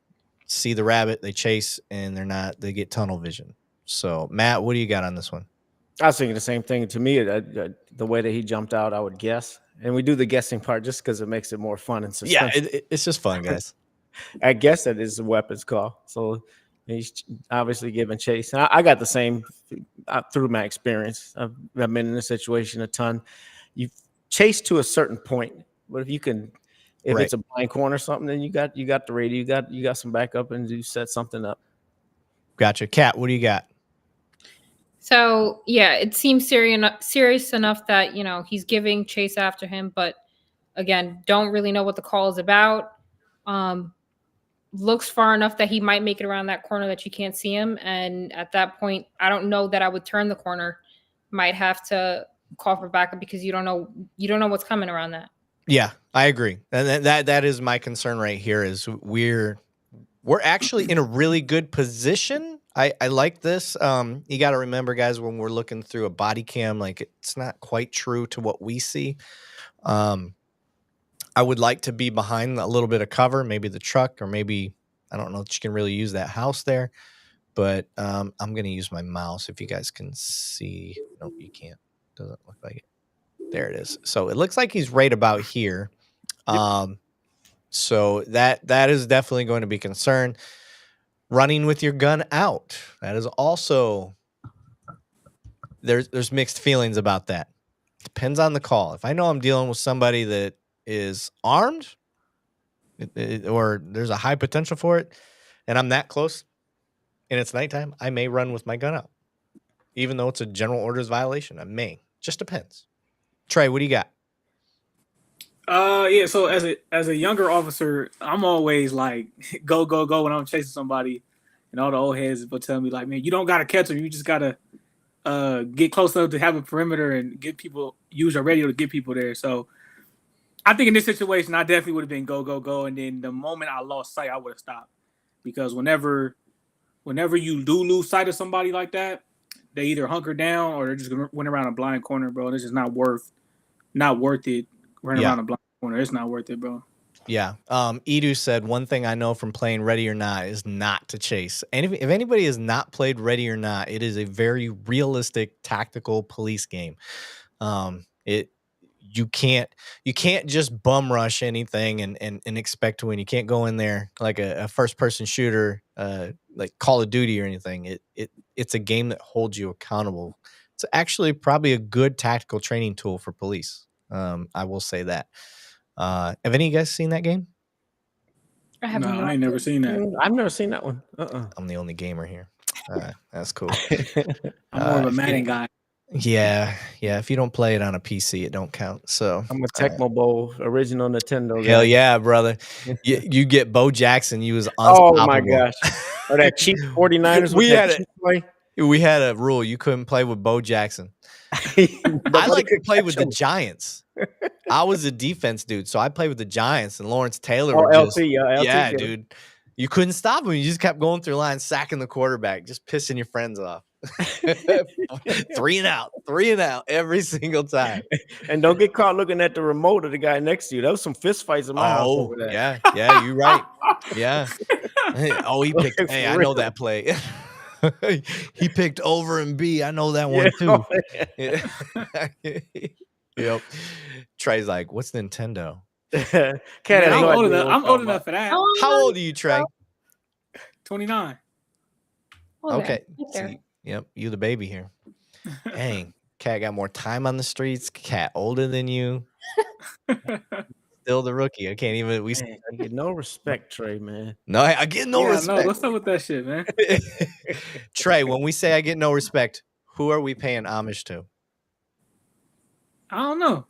S1: see the rabbit, they chase, and they get tunnel vision. So, Matt, what do you got on this one?
S2: I was thinking the same thing. To me, the way that he jumped out, I would guess. And we do the guessing part just because it makes it more fun and suspense.
S1: Yeah, it's just fun, guys.
S2: I guess that is a weapons call. So he's obviously giving chase. And I got the same through my experience. I've been in this situation a ton. You chase to a certain point, but if
S1: Right.
S2: it's a blind corner or something, then you got the radio, you got some backup, and you set something up.
S1: Gotcha. Kat, what do you got?
S3: So yeah, it seems serious enough that he's giving chase after him, but again, don't really know what the call is about. Looks far enough that he might make it around that corner that you can't see him, and at that point, I don't know that I would turn the corner. Might have to call for backup because you don't know what's coming around that.
S1: Yeah, I agree, and that is my concern right here. Is we're actually in a really good position. I like this. You got to remember, guys, when we're looking through a body cam, like it's not quite true to what we see. I would like to be behind a little bit of cover, maybe the truck, or maybe I don't know that you can really use that house there. But I'm going to use my mouse if you guys can see. Nope, you can't. Doesn't look like it. There it is. So it looks like he's right about here. Yep. So that is definitely going to be concerned. Running with your gun out. That is also, there's mixed feelings about that. Depends on the call. If I know I'm dealing with somebody that is armed, or there's a high potential for it, and I'm that close, and it's nighttime, I may run with my gun out, even though it's a general orders violation. I may. Just depends. Trey, what do you got?
S4: Yeah. So as a younger officer, I'm always like, go go go when I'm chasing somebody, and all the old heads will tell me like, man, you don't gotta catch them. You just gotta get close enough to have a perimeter and get people use your radio to get people there. So I think in this situation, I definitely would have been go go go, and then the moment I lost sight, I would have stopped, because whenever you do lose sight of somebody like that, they either hunker down or they're just gonna run around a blind corner, bro. This is not worth it. Running around a blind corner, it's not worth it, bro.
S1: Yeah. Edu said, one thing I know from playing Ready or Not is not to chase. And if anybody has not played Ready or Not, it is a very realistic tactical police game. You can't just bum rush anything and expect to win. You can't go in there like a first person shooter, like Call of Duty or anything. It's a game that holds you accountable. It's actually probably a good tactical training tool for police. I will say that. Have any of you guys seen that game?
S3: I have
S4: No, I ain't never seen that.
S2: I've never seen that one.
S1: I'm the only gamer here. That's cool.
S4: I'm more of a Madden guy.
S1: Yeah. If you don't play it on a PC, it don't count. So
S2: I'm a Tecmo Bowl original Nintendo.
S1: Hell yeah, brother. You get Bo Jackson. You was
S2: Oh
S1: unstoppable.
S2: my gosh. Or that cheap 49ers.
S1: We had a rule. You couldn't play with Bo Jackson. I like to play with the Giants. I was a defense dude, so I played with the Giants, and Lawrence Taylor would
S2: LT, LT,
S1: dude. You couldn't stop him. You just kept going through lines, sacking the quarterback, just pissing your friends off. 3 and out every single time.
S2: And don't get caught looking at the remote of the guy next to you. There was some fist fights in my house over that.
S1: Yeah, you're right. Yeah. Oh, he picked. Hey, I know that play. He picked over and B. I know that one too. Yep. Trey's like, what's Nintendo?
S4: I'm old enough for that.
S1: How old are you, Trey?
S4: 29.
S1: Okay. See, yep, you the baby here. Dang, Cat got more time on the streets. Cat older than you. Still the rookie. I can't even.
S2: I get no respect, Trey, man.
S1: No, I get no respect.
S4: No, what's up with that shit, man?
S1: Trey, when we say I get no respect, who are we paying homage to?
S4: I don't know.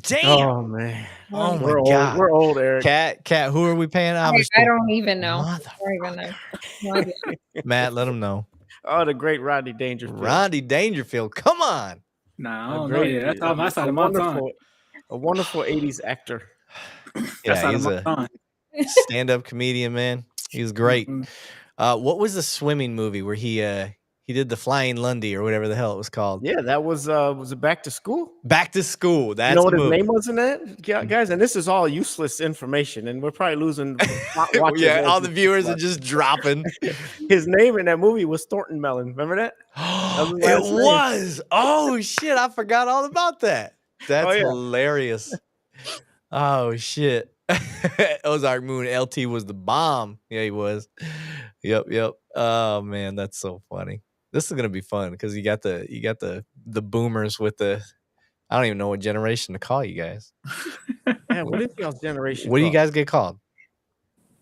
S1: Damn.
S2: Oh man.
S1: Oh my God.
S2: We're old, Eric.
S1: Cat, who are we paying homage to?
S3: I don't even know. I don't even know. No idea.
S1: Matt, let him know.
S2: Oh, the great Rodney Dangerfield.
S1: Rodney Dangerfield. Come on.
S4: Nah, I don't know yet. That's on my side of my time.
S2: A wonderful 80s actor.
S1: Yeah, he's a stand-up comedian, man. He was great. What was the swimming movie where he did the Flying Lundy or whatever the hell it was called?
S2: Yeah, that was it Back to School?
S1: Back to School. That's
S2: you know what his name was in that? Guys, and this is all useless information, and we're probably losing
S1: yeah, all the viewers are just dropping.
S2: His name in that movie was Thornton Melon. Remember that?
S1: It was. Oh shit, I forgot all about that. That's hilarious. Oh shit. Ozark Moon LT was the bomb. Yeah, he was. Yep. Oh man, that's so funny. This is gonna be fun because you got the boomers with the, I don't even know what generation to call you guys.
S2: Man, what is y'all's generation?
S1: What do you guys get called?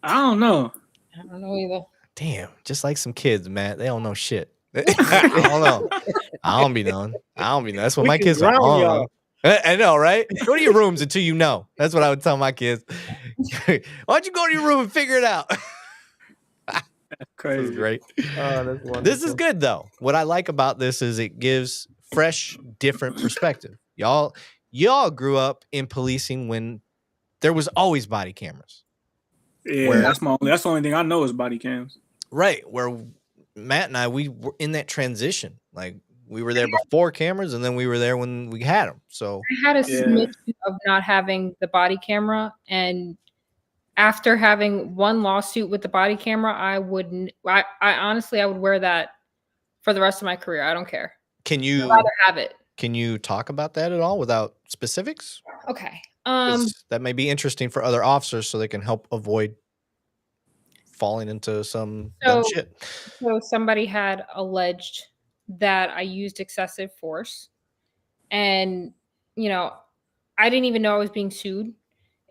S4: I don't know.
S3: I don't know either.
S1: Damn, just like some kids, man. They don't know shit. I don't know. I don't be knowing. That's what my kids are. I know, right? Go to your rooms until you know. That's what I would tell my kids. Why don't you go to your room and figure it out?
S4: Crazy.
S1: This is great.
S2: Oh, that's wonderful.
S1: This is good though. What I like about this is it gives fresh, different perspective. Y'all grew up in policing when there was always body cameras.
S4: Yeah, that's the only thing I know is body cams.
S1: Right. Where Matt and I, we were in that transition. Like we were there before cameras, and then we were there when we had them. So
S3: I had a smidge of not having the body camera, and after having one lawsuit with the body camera, I honestly I would wear that for the rest of my career. I don't care.
S1: Can you
S3: I'd rather have it?
S1: Can you talk about that at all without specifics?
S3: Okay.
S1: That may be interesting for other officers, so they can help avoid falling into some dumb shit.
S3: So somebody had alleged that I used excessive force, and I didn't even know I was being sued.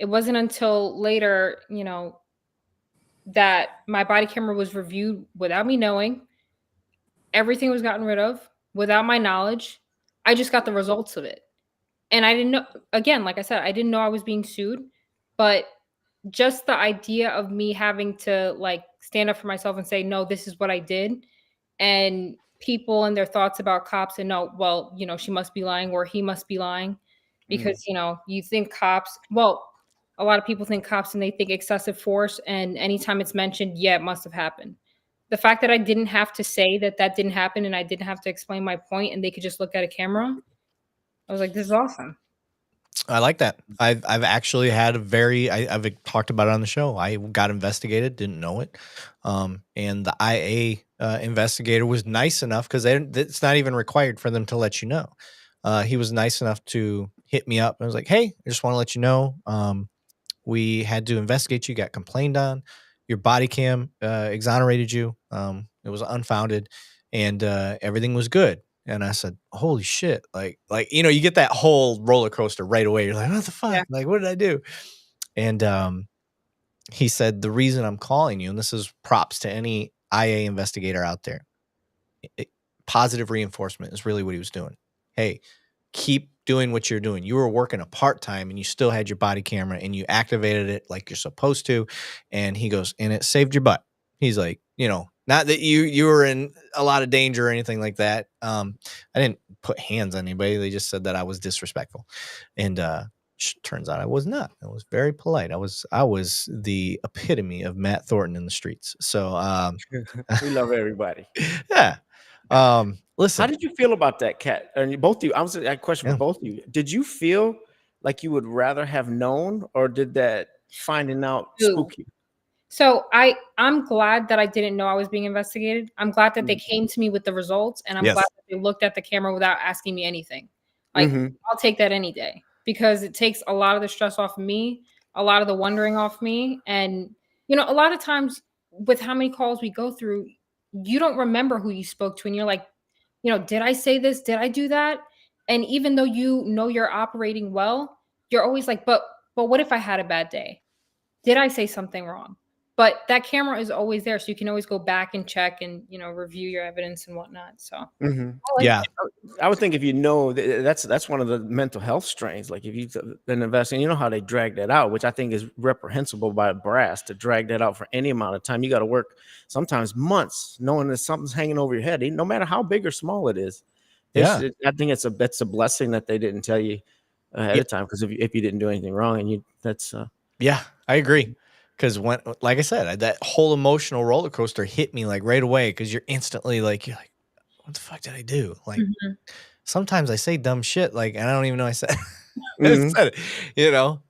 S3: It wasn't until later, you know, that my body camera was reviewed without me knowing. Everything was gotten rid of without my knowledge. I just got the results of it. And I didn't know, again, like I said, I didn't know I was being sued, but just the idea of me having to like stand up for myself and say, no, this is what I did. And people and their thoughts about cops and no, well, you know, she must be lying or he must be lying because, you know, you think cops, well, a lot of people think cops and they think excessive force. And anytime it's mentioned, yeah, it must have happened. The fact that I didn't have to say that that didn't happen and I didn't have to explain my point and they could just look at a camera, I was like, this is awesome.
S1: I like that. I've actually had I've talked about it on the show. I got investigated, didn't know it. And the IA investigator was nice enough because it's not even required for them to let you know. He was nice enough to hit me up and was like, hey, I just want to let you know, we had to investigate you, got complained on. Your body cam exonerated you. It was unfounded and everything was good. And I said, holy shit. Like, you know, you get that whole roller coaster right away. You're like, what the fuck?
S3: Yeah.
S1: Like, what did I do? And he said, the reason I'm calling you, and this is props to any IA investigator out there, positive reinforcement is really what he was doing. Hey, keep doing what you're doing. You were working a part-time and you still had your body camera and you activated it like you're supposed to. And he goes, and it saved your butt. He's like, you know, not that you were in a lot of danger or anything like that. I didn't put hands on anybody. They just said that I was disrespectful. And turns out I was not. I was very polite. I was the epitome of Matt Thornton in the streets. So
S2: We love everybody.
S1: yeah. Listen.
S2: How did you feel about that, Kat? And both of you, I was a question
S1: Yeah.
S2: for both of you. Did you feel like you would rather have known, or did that finding out spook you?
S3: So I'm glad that I didn't know I was being investigated. I'm glad that they came to me with the results, and I'm
S1: Yes.
S3: glad that they looked at the camera without asking me anything. Like I'll take that any day because it takes a lot of the stress off of me, a lot of the wondering off me, and you know, a lot of times with how many calls we go through, you don't remember who you spoke to, and you're like, you know, did I say this? Did I do that? And even though you know you're operating well, you're always like, but what if I had a bad day? Did I say something wrong? But that camera is always there, so you can always go back and check and, you know, review your evidence and whatnot. So I like
S1: Yeah.
S3: it.
S2: I would think if you know that's one of the mental health strains. Like if you've been investing, you know how they drag that out, which I think is reprehensible by brass to drag that out for any amount of time. You got to work sometimes months knowing that something's hanging over your head, no matter how big or small it is.
S1: Yeah.
S2: I think it's a blessing that they didn't tell you ahead of time, because if you didn't do anything wrong, and
S1: Yeah, I agree. Because when, like I said, that whole emotional roller coaster hit me like right away. Because you're instantly like, what the fuck did I do? Like sometimes I say dumb shit, like, and I don't even know I said, I said it. You know,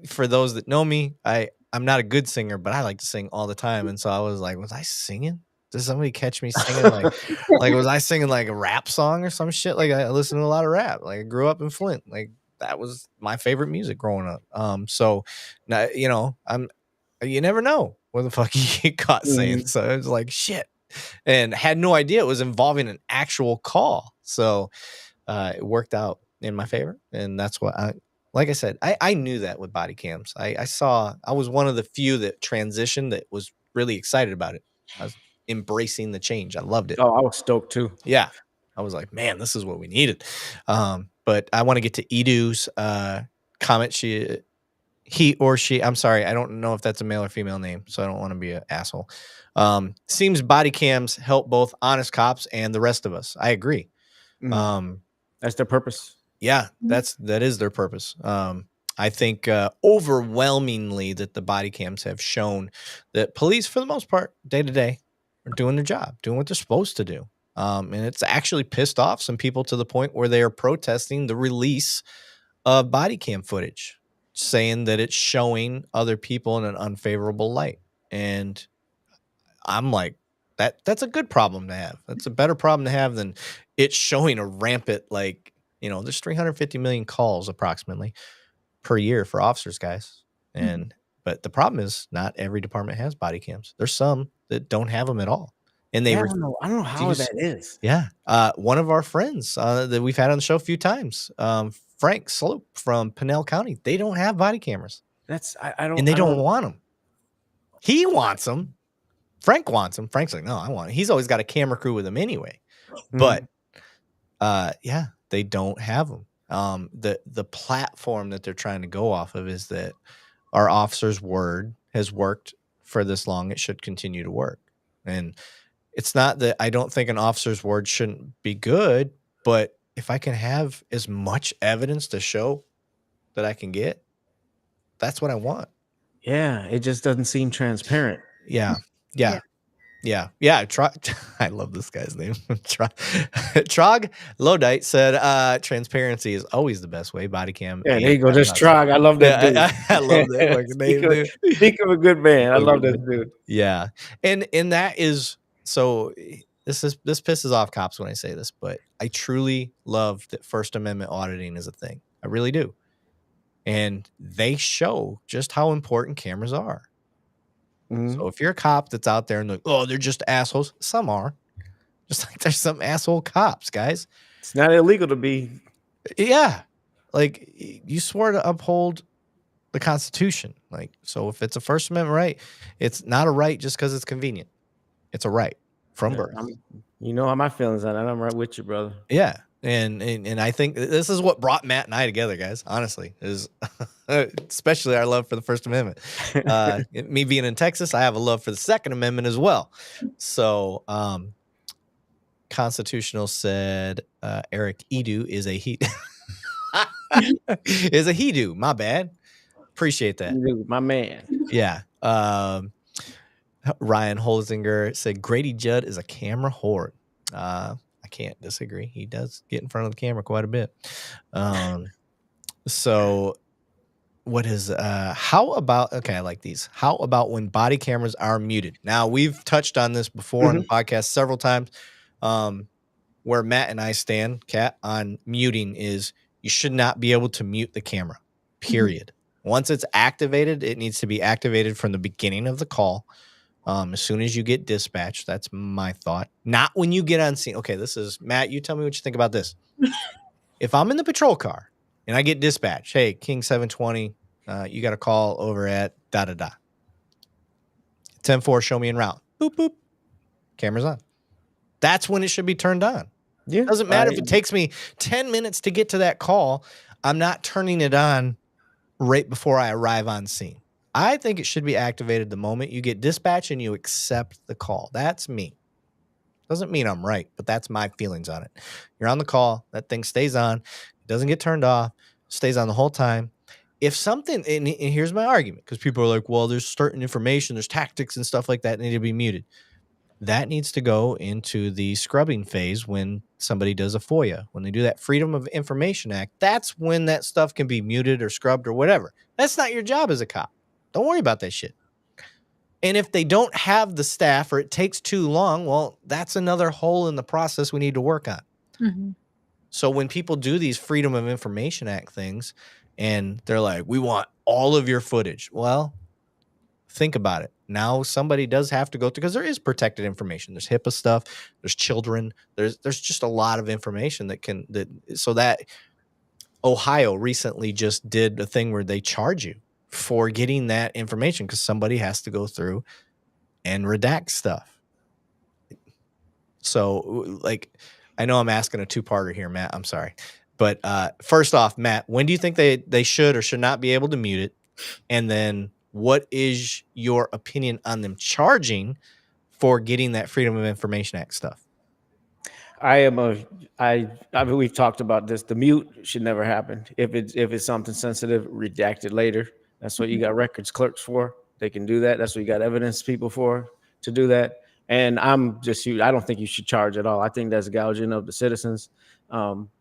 S1: for those that know me, I'm not a good singer, but I like to sing all the time. And so I was like, was I singing? Did somebody catch me singing like was I singing like a rap song or some shit? Like I listen to a lot of rap. Like I grew up in Flint. Like that was my favorite music growing up. So now, you know, you never know what the fuck you get caught saying. So it was like shit, and had no idea it was involving an actual call. So it worked out in my favor, and that's what like I said, I knew that with body cams. I was one of the few that transitioned that was really excited about it. I was embracing the change. I loved it.
S2: Oh, I was stoked too.
S1: Yeah. I was like, man, this is what we needed. But I want to get to Edu's comment. He or she, I'm sorry, I don't know if that's a male or female name, so I don't want to be an asshole. Seems body cams help both honest cops and the rest of us. I agree.
S2: That's their purpose.
S1: Yeah, that is their purpose. I think overwhelmingly that the body cams have shown that police, for the most part, day to day, are doing their job, doing what they're supposed to do. And it's actually pissed off some people to the point where they are protesting the release of body cam footage, saying that it's showing other people in an unfavorable light. And I'm like, that's a good problem to have. That's a better problem to have than it showing a rampant, like, you know, there's 350 million calls approximately per year for officers, guys. But the problem is not every department has body cams. There's some that don't have them at all. and they
S2: I don't know. I don't know how that is.
S1: Yeah. One of our friends that we've had on the show a few times, Frank Slope from Pinell County, they don't have body cameras.
S2: I don't.
S1: And they
S2: I
S1: don't want them. He wants them. Frank wants them. Frank's like, no, I want it. He's always got a camera crew with him anyway. But yeah, they don't have them. The platform that they're trying to go off of is that our officer's word has worked for this long. It should continue to work. And it's not that I don't think an officer's word shouldn't be good, but if I can have as much evidence to show that I can get, that's what I want.
S2: Yeah, it just doesn't seem transparent.
S1: Yeah. I love this guy's name. Trog Lodite said, transparency is always the best way. Body cam.
S2: Yeah, there you go. That's Trog. I love that dude.
S1: I love that fucking name, dude.
S2: Speak of a good man. I love this dude.
S1: Yeah. And that is, so this pisses off cops when I say this, but I truly love that First Amendment auditing is a thing. I really do. And they show just how important cameras are. So if you're a cop that's out there and like, oh, they're just assholes, some are. Just like there's some asshole cops, guys.
S2: It's not illegal to be.
S1: Yeah. Like you swore to uphold the Constitution. Like, so if it's a First Amendment right, it's not a right just because it's convenient. It's a right from birth.
S2: You know how my feelings are, and I'm right with you, brother.
S1: Yeah. And I think this is what brought Matt and I together, guys. Honestly, is especially our love for the First Amendment. Me being in Texas, I have a love for the Second Amendment as well. So, Constitutional said Erik Edu is a he is a he do. My bad. Appreciate that,
S2: my man.
S1: Yeah. Ryan Holzinger said Grady Judd is a camera whore. I can't disagree. He does get in front of the camera quite a bit. So what is how about, okay, I like these. How about when body cameras are muted? Now we've touched on this before on the podcast several times. Where Matt and I stand, Kat, on muting is you should not be able to mute the camera, period. Once it's activated, it needs to be activated from the beginning of the call. As soon as you get dispatched, that's my thought. Not when you get on scene. Okay, this is Matt. You tell me what you think about this. If I'm in the patrol car and I get dispatched, hey, King 720, you got a call over at da-da-da. 10-4, show me en route. Boop, boop. Camera's on. That's when it should be turned on. Yeah, it doesn't matter if it takes me 10 minutes to get to that call. I'm not turning it on right before I arrive on scene. I think it should be activated the moment you get dispatched and you accept the call. That's me. Doesn't mean I'm right, but that's my feelings on it. You're on the call. That thing stays on. It doesn't get turned off. Stays on the whole time. If something, and here's my argument, because people are like, well, there's certain information, there's tactics and stuff like that need to be muted. That needs to go into the scrubbing phase when somebody does a FOIA. When they do that Freedom of Information Act, that's when that stuff can be muted or scrubbed or whatever. That's not your job as a cop. Don't worry about that shit. And if they don't have the staff or it takes too long, well, that's another hole in the process we need to work on. So when people do these Freedom of Information Act things and they're like, we want all of your footage. Well, think about it. Now somebody does have to go through, because there is protected information. There's HIPAA stuff. There's children. There's just a lot of information so that Ohio recently just did a thing where they charge you for getting that information because somebody has to go through and redact stuff. So, like, I know I'm asking a two-parter here, Matt. I'm sorry. But first off, Matt, when do you think they should or should not be able to mute it? And then what is your opinion on them charging for getting that Freedom of Information Act stuff?
S2: I mean, we've talked about this. The mute should never happen. If it's something sensitive, redact it later. That's what you got records clerks for. They can do that. That's what you got evidence people for, to do that. And I don't think you should charge at all. I think that's gouging of the citizens.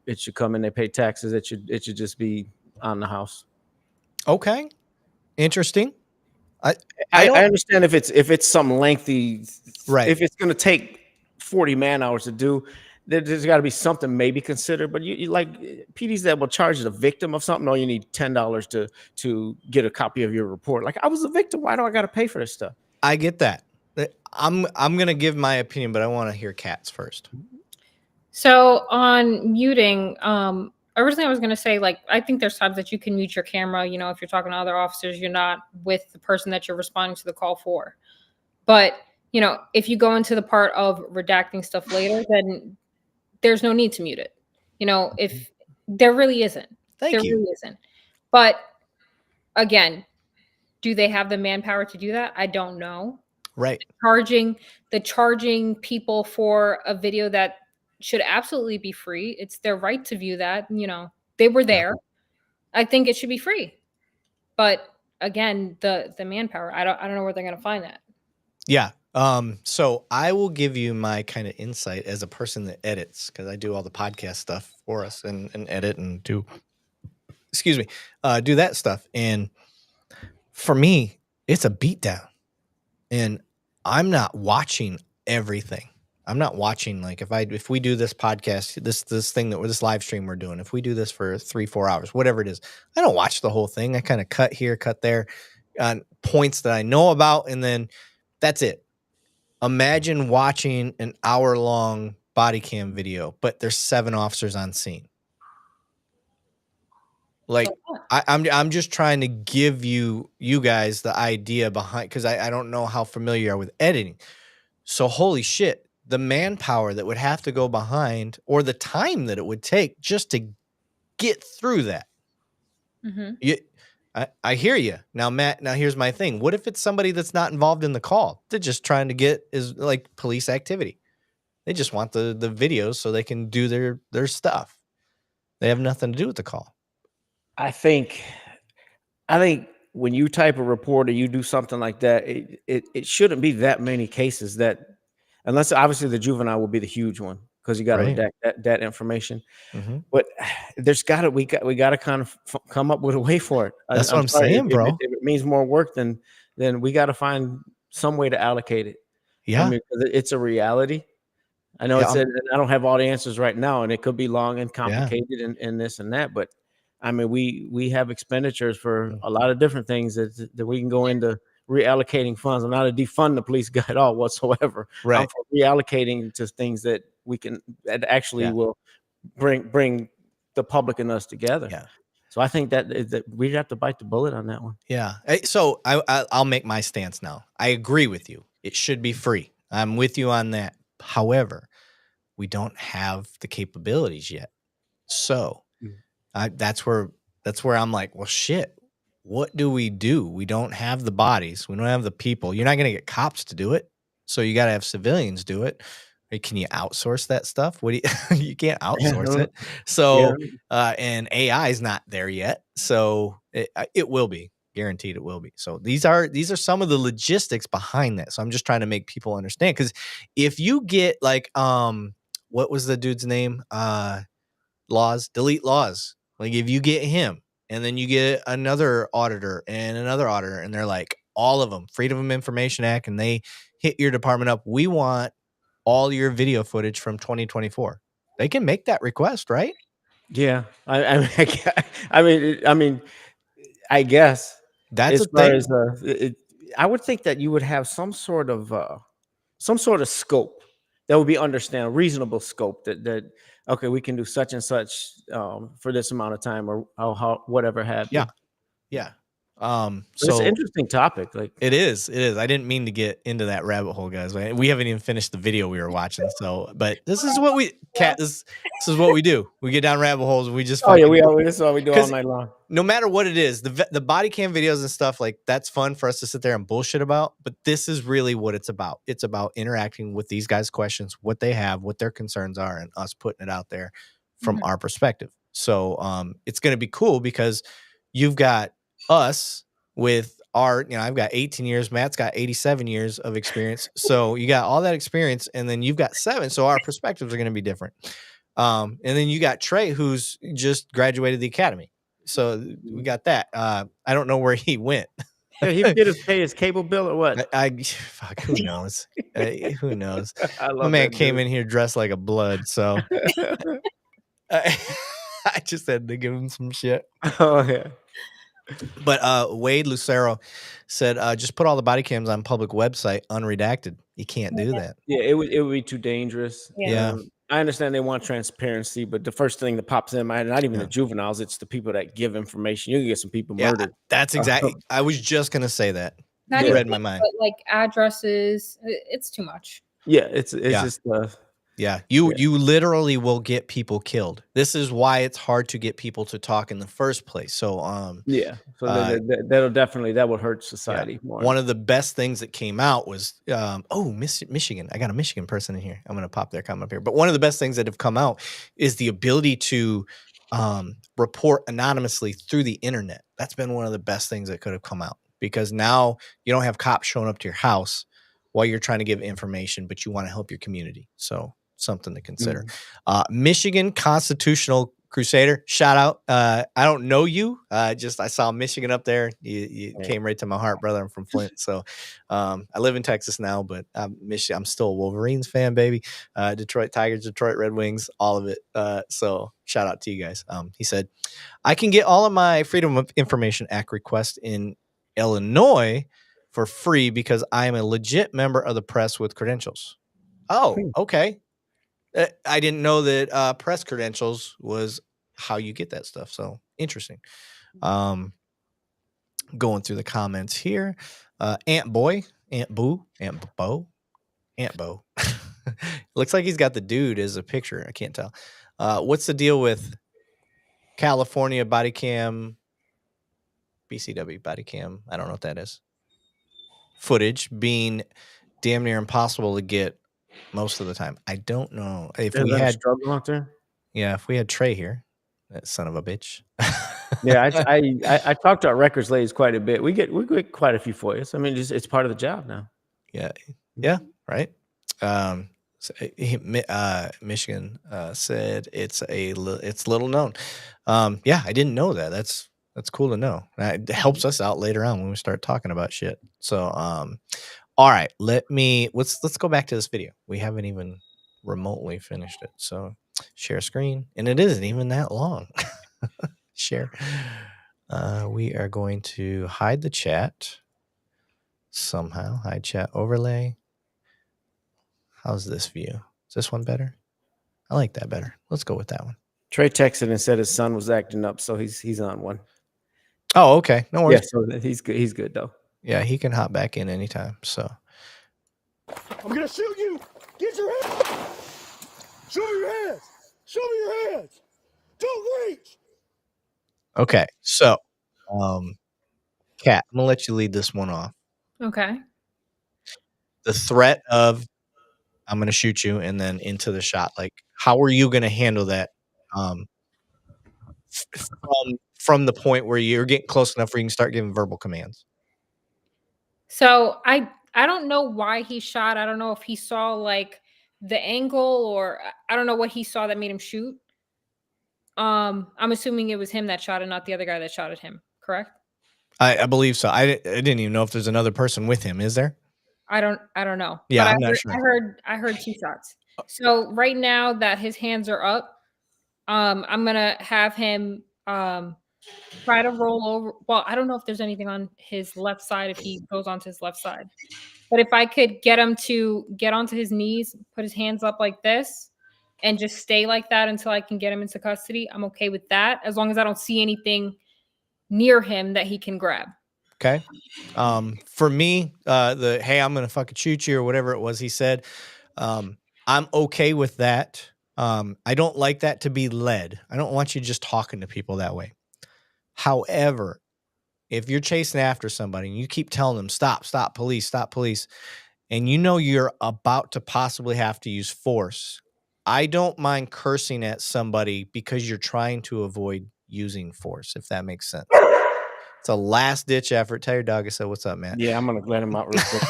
S2: It should come in, they pay taxes. It should just be on the house. Okay.
S1: Interesting.
S2: I understand if it's some lengthy, right? If it's going to take 40 man hours to do, there's got to be something maybe considered. But you like PDs that will charge the victim of something. Oh, you need $10 to get a copy of your report. Like, I was a victim. Why do I got to pay for this stuff?
S1: I get that. I'm gonna give my opinion, but I want to hear Kat's first.
S3: So on muting, originally I was gonna say, like, I think there's times that you can mute your camera. You know, if you're talking to other officers, you're not with the person that you're responding to the call for. But you know, if you go into the part of redacting stuff later, then there's no need to mute it. You know, if there really isn't,
S1: Thank
S3: there
S1: you.
S3: really isn't. But again, do they have the manpower to do that? I don't know.
S1: Right.
S3: Charging people for a video that should absolutely be free. It's their right to view that. You know, they were there. I think it should be free. But again, the manpower, I don't know where they're gonna find that.
S1: Yeah. So I will give you my kind of insight as a person that edits, because I do all the podcast stuff for us and edit and do that stuff. And for me, it's a beatdown. And I'm not watching everything. I'm not watching, like, if we do this podcast, this thing this live stream we're doing, if we do this for 3-4 hours, whatever it is, I don't watch the whole thing. I kind of cut here, cut there on points that I know about, and then that's it. Imagine watching an hour-long body cam video, but there's 7 officers on scene. Like, I'm just trying to give you guys the idea behind, because I don't know how familiar you are with editing. So holy shit, the manpower that would have to go behind, or the time that it would take just to get through that. I hear you. Now, Matt, here's my thing. What if it's somebody that's not involved in the call? They're just trying to get like police activity. They just want the videos so they can do their stuff. They have nothing to do with the call.
S2: I think when you type a report or you do something like that, it shouldn't be that many cases that, unless obviously the juvenile will be the huge one, because you got to redact that information.
S1: Mm-hmm.
S2: But we got to kind of come up with a way for it.
S1: That's what I'm saying, bro.
S2: If it means more work, then we got to find some way to allocate it.
S1: Yeah,
S2: I mean, it's a reality. I know I don't have all the answers right now, and it could be long and complicated and this and that, but I mean, we have expenditures for a lot of different things that we can go into reallocating funds. I'm not to defund the police guy at all whatsoever.
S1: Right.
S2: I'm for reallocating to things that actually will bring the public and us together.
S1: Yeah.
S2: So I think that we'd have to bite the bullet on that one.
S1: Yeah. So I'll make my stance now. I agree with you. It should be free. I'm with you on that. However, we don't have the capabilities yet. So that's where I'm like, well, shit, what do? We don't have the bodies. We don't have the people. You're not going to get cops to do it. So you got to have civilians do it. Can you outsource that stuff? What do you can't outsource it. So, and AI is not there yet. So it will be guaranteed. It will be. So these are some of the logistics behind that. So I'm just trying to make people understand. Cause if you get like, what was the dude's name? Delete Laws. Like if you get him and then you get another auditor, and they're like, all of them, Freedom of Information Act, and they hit your department up. We want all your video footage from 2024. They can make that request, right?
S2: Yeah. I mean, I guess
S1: that's a thing.
S2: I would think that you would have some sort of scope that would be reasonable scope that okay, we can do such and such for this amount of time, or whatever have you.
S1: Yeah.
S2: So it's an interesting topic. Like
S1: it is. I didn't mean to get into that rabbit hole, guys. We haven't even finished the video we were watching. So, but this is what this is what we do. We get down rabbit holes. And we just
S2: this is what we do all night long.
S1: No matter what it is, the body cam videos and stuff, like that's fun for us to sit there and bullshit about. But this is really what it's about. It's about interacting with these guys' questions, what they have, what their concerns are, and us putting it out there from our perspective. So, it's going to be cool because you've got us with our, I've got 18 years, Matt's got 87 years of experience. So you got all that experience, and then you've got 7. So our perspectives are going to be different. And then you got Trey, who's just graduated the academy. So we got that. I don't know where he went.
S2: Yeah, he did pay his cable bill or what?
S1: Fuck, who knows? Who knows?
S2: My
S1: man came in here dressed like a blood. So I just had to give him some shit.
S2: Oh yeah.
S1: But Wade Lucero said, just put all the body cams on public website, unredacted. You can't do that.
S2: Yeah, it would be too dangerous.
S3: Yeah.
S2: I understand they want transparency, but the first thing that pops in my head, not even the juveniles, it's the people that give information. You can get some people murdered.
S1: That's exactly. I was just gonna say that.
S3: Not
S1: You
S3: even
S1: read my mind.
S3: But like addresses, it's too much.
S2: Yeah, it's just
S1: you literally will get people killed. This is why it's hard to get people to talk in the first place. So
S2: that would hurt society more.
S1: One of the best things that came out was Michigan. I got a Michigan person in here. I'm gonna pop their comment up here. But one of the best things that have come out is the ability to report anonymously through the internet. That's been one of the best things that could have come out, because now you don't have cops showing up to your house while you're trying to give information, but you want to help your community. So something to consider. Michigan Constitutional Crusader, shout out. I don't know you. I saw Michigan up there. You came right to my heart, brother. I'm from Flint. So I live in Texas now, but I'm still a Wolverines fan, baby. Detroit Tigers, Detroit Red Wings, all of it. So shout out to you guys. He said, I can get all of my Freedom of Information Act requests in Illinois for free because I am a legit member of the press with credentials. Oh, okay. I didn't know that press credentials was how you get that stuff. So interesting. Going through the comments here. Aunt Bo. Looks like he's got the dude as a picture. I can't tell. What's the deal with California body cam, BCW body cam? I don't know what that is. Footage being damn near impossible to get most of the time. I don't know if we had
S2: struggle out there.
S1: Yeah, if we had Trey here, that son of a bitch.
S2: Yeah, I talked to our records ladies quite a bit. We get quite a few FOIAs. I mean, it's part of the job now.
S1: Yeah, right. Michigan said it's little known. Yeah, I didn't know that. That's cool to know. It helps us out later on when we start talking about shit. So, all right, let's go back to this video. We haven't even remotely finished it. So, share screen, and it isn't even that long. Share. We are going to hide the chat somehow. Hide chat overlay. How's this view? Is this one better? I like that better. Let's go with that one.
S2: Trey texted and said his son was acting up, so he's on one.
S1: Oh, okay. No worries.
S2: Yeah, so he's good. He's good though.
S1: Yeah, he can hop back in anytime. So
S5: I'm gonna shoot you. Get your hands. Show me your hands. Show me your hands. Don't reach.
S1: okay. So Kat, I'm gonna let you lead this one off.
S3: Okay.
S1: The threat of I'm gonna shoot you and then into the shot. Like, how are you gonna handle that? From the point where you're getting close enough where you can start giving verbal commands.
S3: So I don't know why he shot. I don't know if he saw like the angle, or I don't know what he saw that made him shoot. I'm assuming it was him that shot and not the other guy that shot at him, correct?
S1: I believe so. I didn't even know if there's another person with him. Is there?
S3: I don't know.
S1: Yeah,
S3: but
S1: I'm not sure.
S3: I heard 2 shots. So right now that his hands are up, I'm gonna have him try to roll over. Well, I don't know if there's anything on his left side if he goes onto his left side. But if I could get him to get onto his knees, put his hands up like this, and just stay like that until I can get him into custody, I'm okay with that, as long as I don't see anything near him that he can grab.
S1: Okay. For me, hey, I'm gonna fucking shoot you or whatever it was he said. I'm okay with that. I don't like that to be led. I don't want you just talking to people that way. However, if you're chasing after somebody and you keep telling them, stop, police, and you know you're about to possibly have to use force, I don't mind cursing at somebody because you're trying to avoid using force, if that makes sense. It's a last-ditch effort. Tell your dog I said, what's up, man?
S2: Yeah, I'm going to let him out real quick.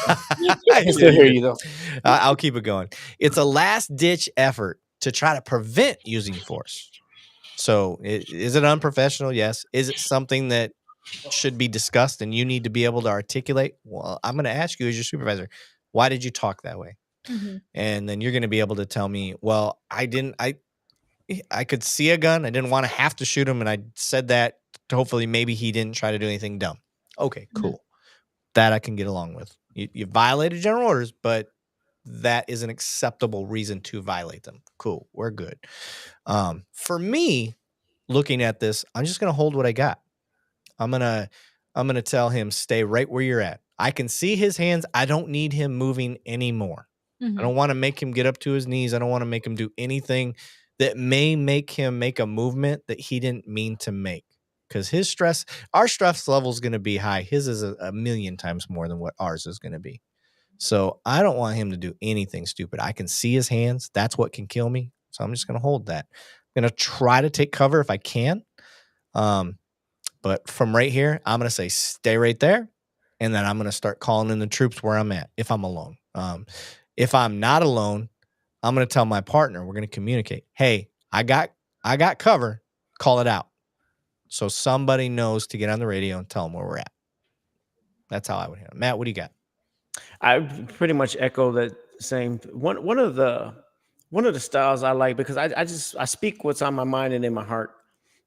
S2: I can still hear you, though.
S1: I'll keep it going. It's a last-ditch effort to try to prevent using force. So is it unprofessional? Yes. Is it something that should be discussed and you need to be able to articulate? Well, I'm going to ask you as your supervisor, why did you talk that way? Mm-hmm. And then you're going to be able to tell me, well, I could see a gun. I didn't want to have to shoot him. And I said that hopefully maybe he didn't try to do anything dumb. Okay, cool. That I can get along with. You violated general orders, but that is an acceptable reason to violate them. Cool, we're good. For me, looking at this, I'm just gonna hold what I got. I'm gonna tell him stay right where you're at. I can see his hands. I don't need him moving anymore. I don't want to make him get up to his knees. I don't want to make him do anything that may make him make a movement that he didn't mean to make. Because our stress level is going to be high. His is a million times more than what ours is going to be. So I don't want him to do anything stupid. I can see his hands. That's what can kill me. So I'm just going to hold that. I'm going to try to take cover if I can. But from right here, I'm going to say stay right there. And then I'm going to start calling in the troops where I'm at if I'm alone. If I'm not alone, I'm going to tell my partner, we're going to communicate. Hey, I got cover. Call it out. So somebody knows to get on the radio and tell them where we're at. That's how I would handle it. Matt, what do you got?
S2: I pretty much echo that same. One of the styles I like, because I speak what's on my mind and in my heart.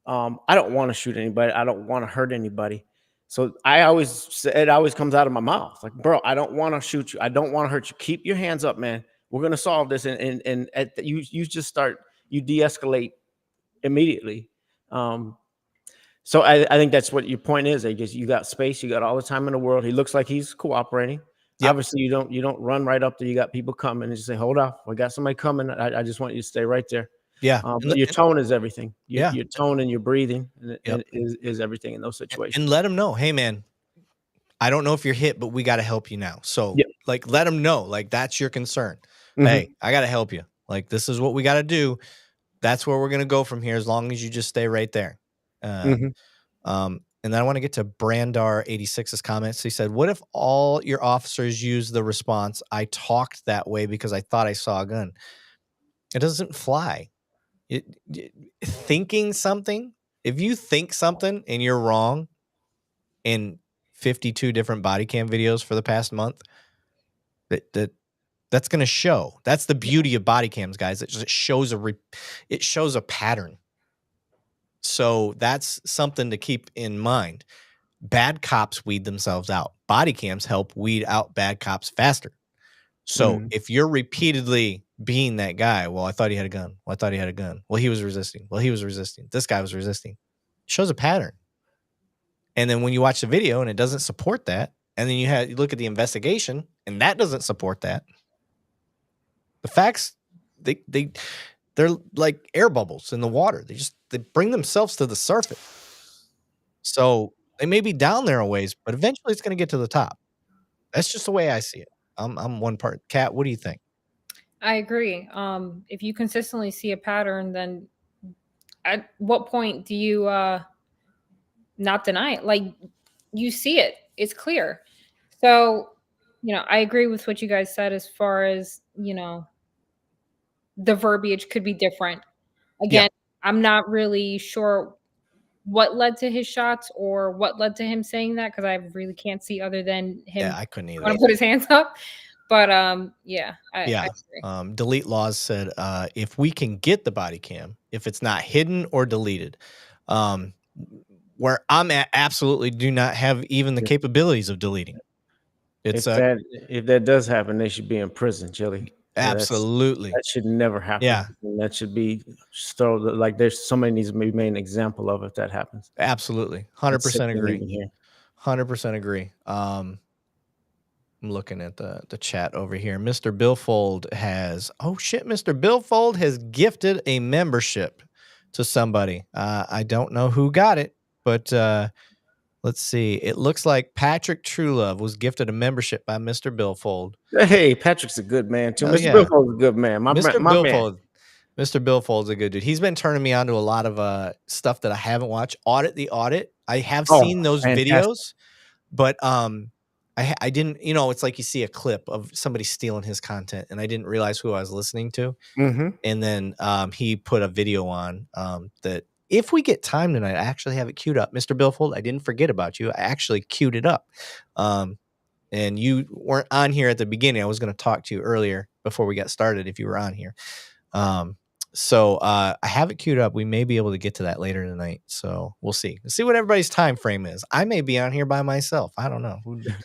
S2: I don't want to shoot anybody. I don't want to hurt anybody. So it always comes out of my mouth. Like, bro, I don't want to shoot you. I don't want to hurt you. Keep your hands up, man. We're going to solve this. And you just you de-escalate immediately. So I think that's what your point is. You got space. You got all the time in the world. He looks like he's cooperating. Yep. Obviously, you don't run right up there. You got people coming and just say, hold up. We got somebody coming. I just want you to stay right there.
S1: Yeah.
S2: Your tone is everything. Your tone and your breathing is everything in those situations.
S1: And let them know, hey, man, I don't know if you're hit, but we got to help you now. So like, let them know, like, that's your concern. Mm-hmm. Hey, I got to help you. Like, this is what we got to do. That's where we're going to go from here, as long as you just stay right there. And then I want to get to Brandar 86's comments. He said, what if all your officers use the response, I talked that way because I thought I saw a gun? It doesn't fly. Thinking something, if you think something and you're wrong in 52 different body cam videos for the past month, that's going to show. That's the beauty of body cams, guys. It shows a pattern. So that's something to keep in mind. Bad cops weed themselves out. Body cams help weed out bad cops faster. So if you're repeatedly being that guy, well, I thought he had a gun. Well, I thought he had a gun. Well, he was resisting. Well, he was resisting. This guy was resisting. It shows a pattern. And then when you watch the video and it doesn't support that, and then you look at the investigation and that doesn't support that, the facts, they're like air bubbles in the water. They bring themselves to the surface. So they may be down there a ways, but eventually it's going to get to the top. That's just the way I see it. I'm one part. Kat, what do you think?
S3: I agree. If you consistently see a pattern, then at what point do you not deny it? Like, you see it. It's clear. So, I agree with what you guys said as far as, the verbiage could be different. Again, I'm not really sure what led to his shots or what led to him saying that, because I really can't see other than him.
S1: Yeah, I couldn't either.
S3: Want to put his hands up. But I agree.
S1: Delete Laws said, if we can get the body cam, if it's not hidden or deleted, where I'm at, absolutely do not have even the capabilities of deleting.
S2: If that does happen, they should be in prison, Chili.
S1: Absolutely.
S2: That should never happen. Yeah. And that should be like there's somebody needs to be made an example of if that happens.
S1: Absolutely. 100% agree. 100% agree. I'm looking at the chat over here. Mr. Billfold has, Mr. Billfold has gifted a membership to somebody. I don't know who got it, but let's see. It looks like Patrick Truelove was gifted a membership by Mr. Billfold.
S2: Hey, Patrick's a good man too. Mr. Billfold's a good man.
S1: Mr. Billfold's a good dude. He's been turning me on to a lot of stuff that I haven't watched. Audit the Audit. I have seen those videos, but I didn't. It's like you see a clip of somebody stealing his content, and I didn't realize who I was listening to. And then he put a video on that. If we get time tonight, I actually have it queued up. Mr. Billfold, I didn't forget about you. I actually queued it up. And you weren't on here at the beginning. I was going to talk to you earlier before we got started if you were on here. So I have it queued up. We may be able to get to that later tonight. So we'll see. We'll see what everybody's time frame is. I may be on here by myself. I don't know.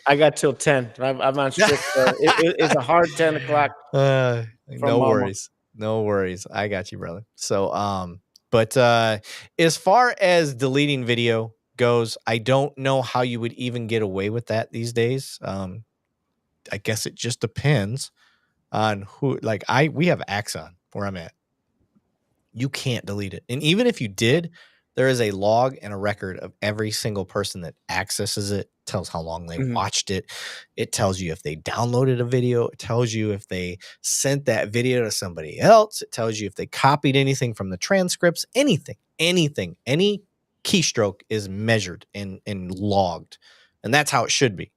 S2: I got till 10. I'm on strict. It's a hard 10 o'clock from
S1: No
S2: mama.
S1: worries. No worries. I got you, brother. So but as far as deleting video goes, I don't know how you would even get away with that these days. I guess it just depends on who. Like we have Axon where I'm at. You can't delete it. And even if you did, there is a log and a record of every single person that accesses it, tells how long they watched it. It tells you if they downloaded a video. It tells you if they sent that video to somebody else. It tells you if they copied anything from the transcripts, anything, any keystroke is measured and logged. And that's how it should be.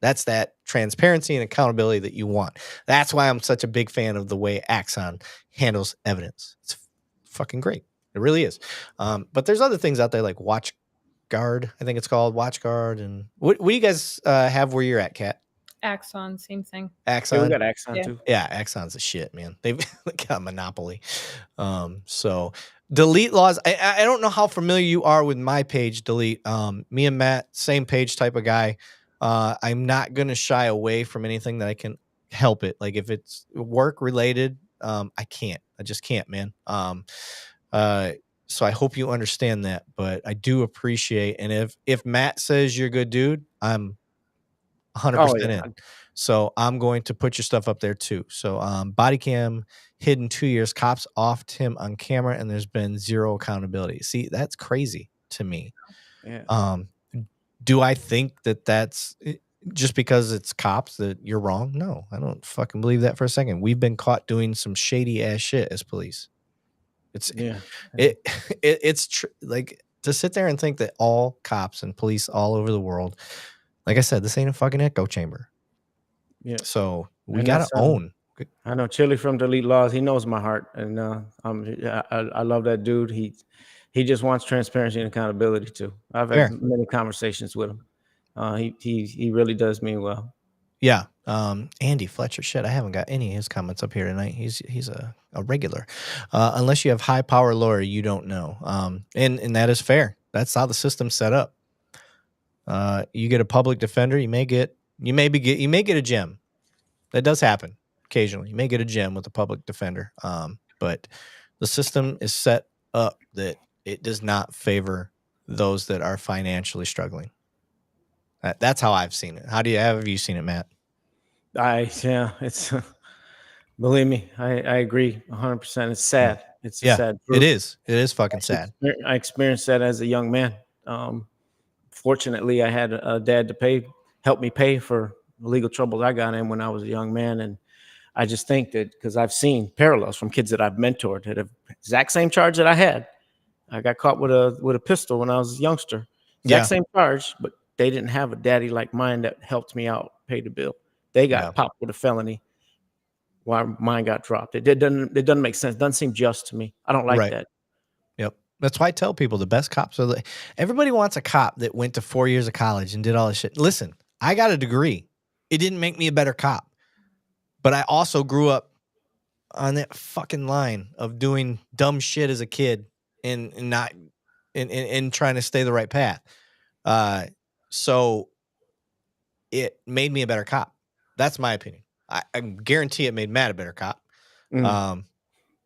S1: That's that transparency and accountability that you want. That's why I'm such a big fan of the way Axon handles evidence. It's fucking great. It really is. But there's other things out there like WatchGuard, I think it's called WatchGuard. And what do you guys have where you're at, Kat?
S3: Axon, same thing.
S1: Axon.
S2: Yeah, we got Axon
S3: Yeah.
S2: too.
S1: Yeah, Axon's a shit, man. They've got a monopoly. So delete laws. I don't know how familiar you are with my page, delete. Me and Matt, same page type of guy. I'm not gonna shy away from anything that I can help it. Like if it's work related, I can't. I just can't, man. So I hope you understand that, but I do appreciate. And if Matt says you're a good dude, I'm 100% in. So I'm going to put your stuff up there too. So body cam hidden 2 years, cops offed him on camera, and there's been zero accountability. See, that's crazy to me.
S2: Yeah.
S1: Do I think that that's just because it's cops that you're wrong? No, I don't fucking believe that for a second. We've been caught doing some shady ass shit as police. It's like to sit there and think that all cops and police all over the world, like I said, this ain't a fucking echo chamber.
S2: Yeah.
S1: So we
S2: And
S1: gotta own.
S2: I know Chili from Delete Laws. He knows my heart, and I love that dude. He just wants transparency and accountability too. I've had many conversations with him. He really does mean well.
S1: Yeah. Andy Fletcher, shit, I haven't got any of his comments up here tonight. He's a regular. Unless you have high power lawyer, you don't know. And that is fair. That's how the system's set up. You get a public defender, you may get a gem. That does happen occasionally. You may get a gem with a public defender. But the system is set up that it does not favor those that are financially struggling. That's how I've seen it. Have you seen it, Matt?
S2: It's believe me, I agree 100%. It's sad. It's a sad truth.
S1: It is fucking sad.
S2: I experienced that as a young man. Fortunately, I had a dad to help me pay for the legal troubles I got in when I was a young man. And I just think that because I've seen parallels from kids that I've mentored that have exact same charge that I had. I got caught with a pistol when I was a youngster. Exact same charge, but they didn't have a daddy like mine that helped me out, pay the bill. They got popped with a felony while mine got dropped. It doesn't make sense. It doesn't seem just to me. I don't like that.
S1: Yep. That's why I tell people the best cops are everybody wants a cop that went to 4 years of college and did all this shit. Listen, I got a degree. It didn't make me a better cop. But I also grew up on that fucking line of doing dumb shit as a kid and not and trying to stay the right path. So it made me a better cop. That's my opinion. I guarantee it made Matt a better cop.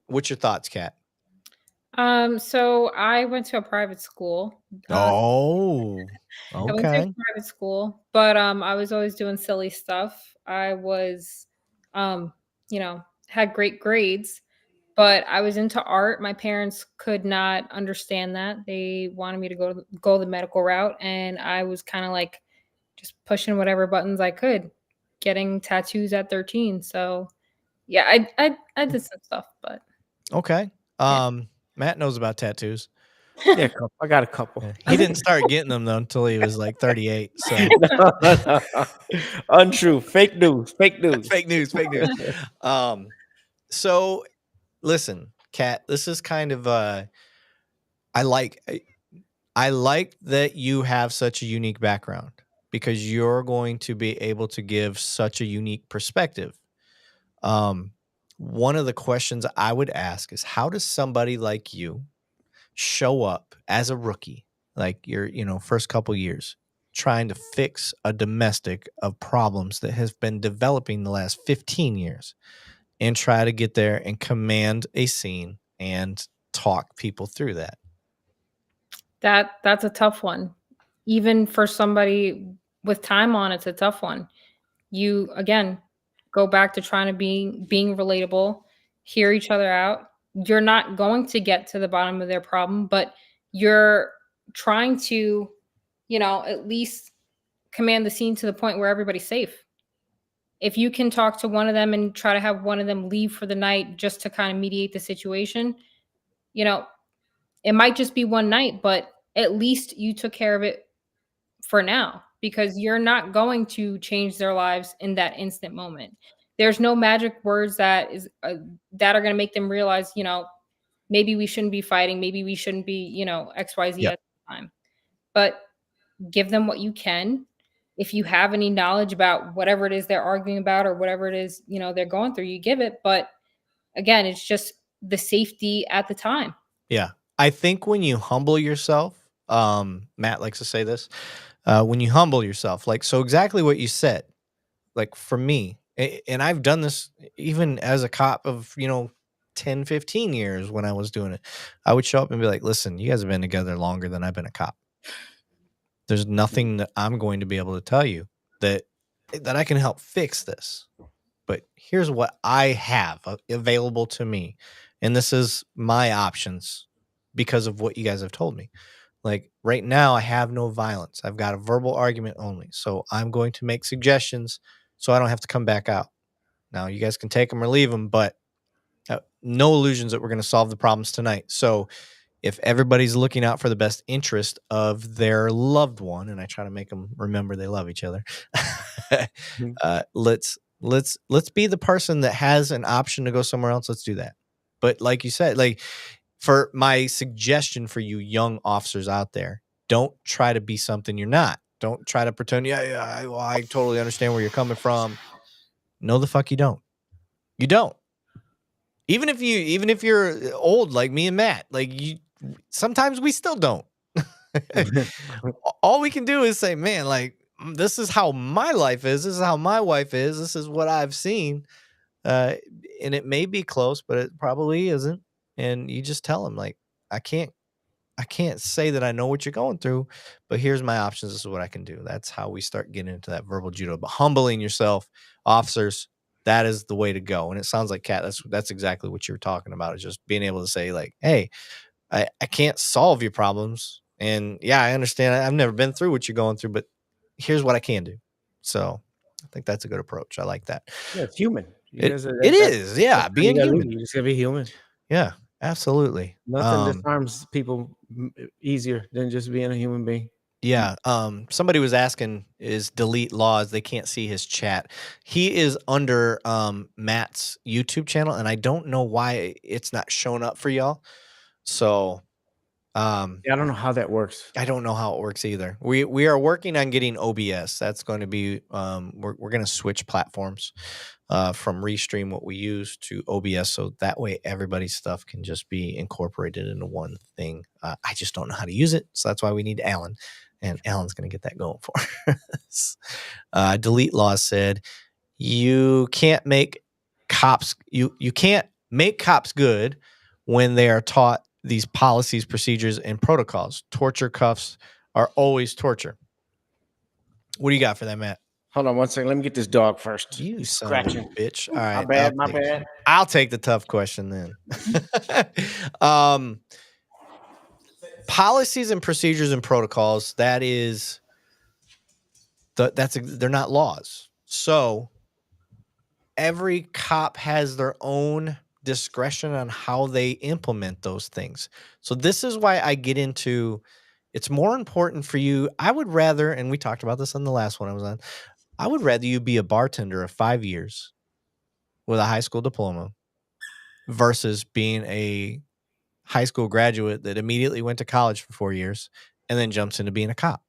S1: What's your thoughts, Kat?
S3: So I went to a private school.
S1: Okay.
S3: I went to a private school, but I was always doing silly stuff. I was, had great grades, but I was into art. My parents could not understand that. They wanted me to go the medical route, and I was kind of like just pushing whatever buttons I could, getting tattoos at 13. So yeah, I did some stuff, but
S1: okay. Matt knows about tattoos.
S2: Yeah, I got a couple.
S1: He didn't start getting them though until he was like 38. So
S2: untrue, fake news.
S1: Fake news. So listen, Kat, this is kind of I like that you have such a unique background because you're going to be able to give such a unique perspective. one of the questions I would ask is, how does somebody like you show up as a rookie, like your, first couple years, trying to fix a domestic of problems that has been developing the last 15 years, and try to get there and command a scene and talk people through that?
S3: That's a tough one. Even for somebody with time on, it's a tough one. You again go back to trying to being relatable, hear each other out. You're not going to get to the bottom of their problem, but you're trying to, at least command the scene to the point where everybody's safe. If you can talk to one of them and try to have one of them leave for the night just to kind of mediate the situation, you know, it might just be one night, but at least you took care of it for now, because you're not going to change their lives in that instant moment. There's no magic words that are going to make them realize, maybe we shouldn't be fighting, maybe we shouldn't be, XYZ
S1: Yep.
S3: at the time. But give them what you can. If you have any knowledge about whatever it is they're arguing about or whatever it is, they're going through, you give it. But again, it's just the safety at the time.
S1: Yeah. I think when you humble yourself, Matt likes to say this, when you humble yourself, like, so exactly what you said, like for me, and I've done this even as a cop of, 10, 15 years when I was doing it, I would show up and be like, listen, you guys have been together longer than I've been a cop. There's nothing that I'm going to be able to tell you that I can help fix this. But here's what I have available to me. And this is my options because of what you guys have told me. Like right now, I have no violence. I've got a verbal argument only. So I'm going to make suggestions so I don't have to come back out. Now, you guys can take them or leave them, but no illusions that we're going to solve the problems tonight. So if everybody's looking out for the best interest of their loved one, and I try to make them remember they love each other, let's be the person that has an option to go somewhere else. Let's do that. But like you said, like, for my suggestion for you young officers out there, don't try to be something you're not. Don't try to pretend, I totally understand where you're coming from. No, the fuck you don't. You don't. Even if you're old like me and Matt, like sometimes we still don't. All we can do is say, man, like, this is how my life is. This is how my wife is. This is what I've seen. And it may be close, but it probably isn't. And you just tell them, like, I can't say that I know what you're going through, but here's my options. This is what I can do. That's how we start getting into that verbal judo. But humbling yourself, officers, that is the way to go. And it sounds like, Kat, that's exactly what you were talking about, is just being able to say, like, hey, I can't solve your problems. And yeah, I understand. I've never been through what you're going through, but here's what I can do. So I think that's a good approach. I like that.
S2: Yeah, it's human.
S1: It is. Yeah. Being human.
S2: You just gotta be human.
S1: Yeah, absolutely.
S2: Nothing disarms people easier than just being a human being.
S1: Yeah. Somebody was asking, is Delete Laws? They can't see his chat. He is under Matt's YouTube channel, and I don't know why it's not showing up for y'all. So
S2: Yeah, I don't know how that works.
S1: I don't know how it works either. We are working on getting OBS. That's going to be we're going to switch platforms from Restream, what we use, to OBS, so that way everybody's stuff can just be incorporated into one thing. I just don't know how to use it, so that's why we need Alan, and Alan's going to get that going for us. Delete Law said, you can't make cops you can't make cops good when they are taught these policies, procedures, and protocols. Torture cuffs are always torture. What do you got for that, Matt?
S2: Hold on one second. Let me get this dog first.
S1: You
S2: He's
S1: son of a
S2: scratching.
S1: bitch. All right.
S2: My bad.
S1: I'll take the tough question then. Policies and procedures and protocols, they're not laws. So every cop has their own discretion on how they implement those things. So this is why I get into, it's more important for you. I would rather, and we talked about this on the last one I was on, I would rather you be a bartender of 5 years with a high school diploma versus being a high school graduate that immediately went to college for 4 years and then jumps into being a cop.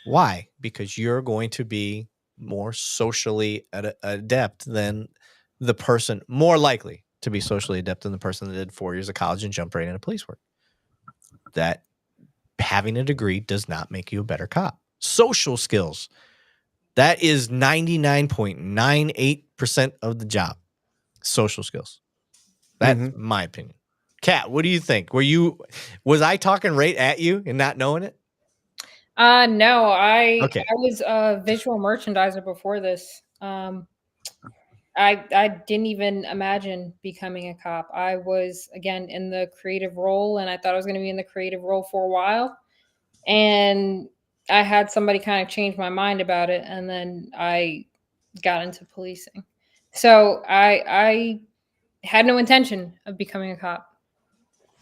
S1: Why? Because you're going to be more socially adept than the person more likely to be socially adept than the person that did 4 years of college and jumped right into police work. That having a degree does not make you a better cop. Social skills, that is 99.98% of the job. Social skills. That's my opinion. Kat, what do you think? Was I talking right at you and not knowing it?
S3: No, I
S1: Okay.
S3: was a visual merchandiser before this. I didn't even imagine becoming a cop. I was, again, in the creative role, and I thought I was going to be in the creative role for a while. And I had somebody kind of change my mind about it, and then I got into policing. So I had no intention of becoming a cop.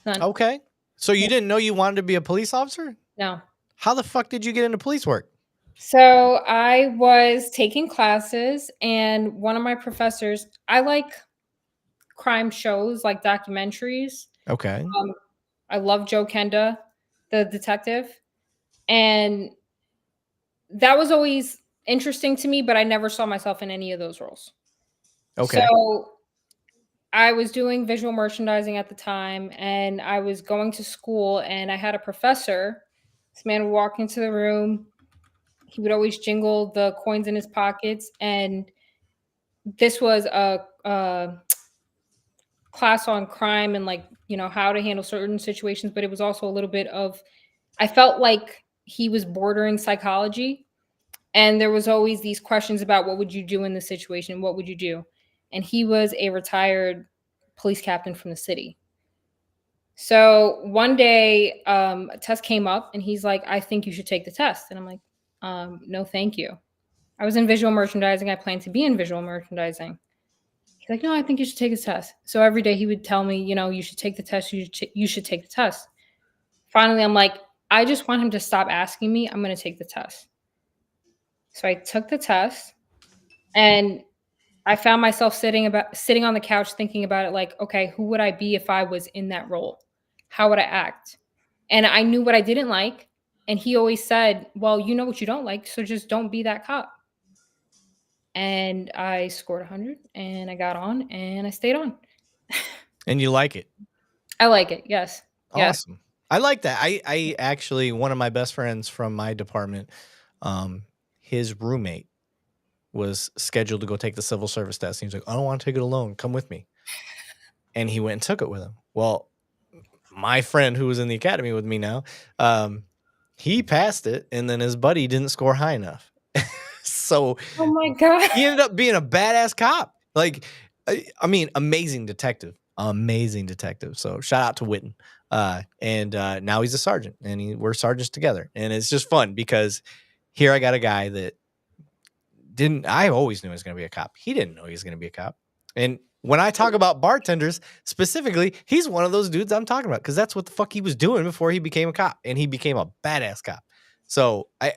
S3: None.
S1: Okay. So you didn't know you wanted to be a police officer?
S3: No.
S1: How the fuck did you get into police work?
S3: So I was taking classes, and one of my professors, I like crime shows, like documentaries.
S1: Okay.
S3: I love Joe Kenda, the detective. And that was always interesting to me, but I never saw myself in any of those roles.
S1: Okay.
S3: So I was doing visual merchandising at the time, and I was going to school, and I had a professor. This man would walk into the room. He would always jingle the coins in his pockets, and this was a class on crime and, like, you know, how to handle certain situations, but it was also a little bit of, I felt like he was bordering psychology, and there was always these questions about what would you do in this situation? What would you do? And he was a retired police captain from the city. So one day, a test came up, and he's like, I think you should take the test. And I'm like, no, thank you. I was in visual merchandising. I planned to be in visual merchandising. He's like, no, I think you should take a test. So every day he would tell me, you know, you should take the test. You should take the test. Finally, I'm like, I just want him to stop asking me. I'm going to take the test. So I took the test, and I found myself sitting on the couch thinking about it, like, okay, who would I be if I was in that role? How would I act? And I knew what I didn't like. And he always said, well, you know what you don't like, so just don't be that cop. And I scored 100, and I got on, and I stayed on.
S1: And you like it?
S3: I like it. Yes. Yes.
S1: Awesome. I like that. I actually, one of my best friends from my department, his roommate was scheduled to go take the civil service test. He was like, I don't want to take it alone. Come with me. And he went and took it with him. Well, my friend who was in the academy with me now, he passed it, and then his buddy didn't score high enough. So
S3: Oh my God.
S1: he ended up being a badass cop. Like, I mean, amazing detective. So shout out to Witten. And now he's a sergeant, and we're sergeants together. And it's just fun because here I got a guy that I always knew he was going to be a cop. He didn't know he was going to be a cop. And when I talk about bartenders specifically, he's one of those dudes I'm talking about, because that's what the fuck he was doing before he became a cop, and he became a badass cop. So I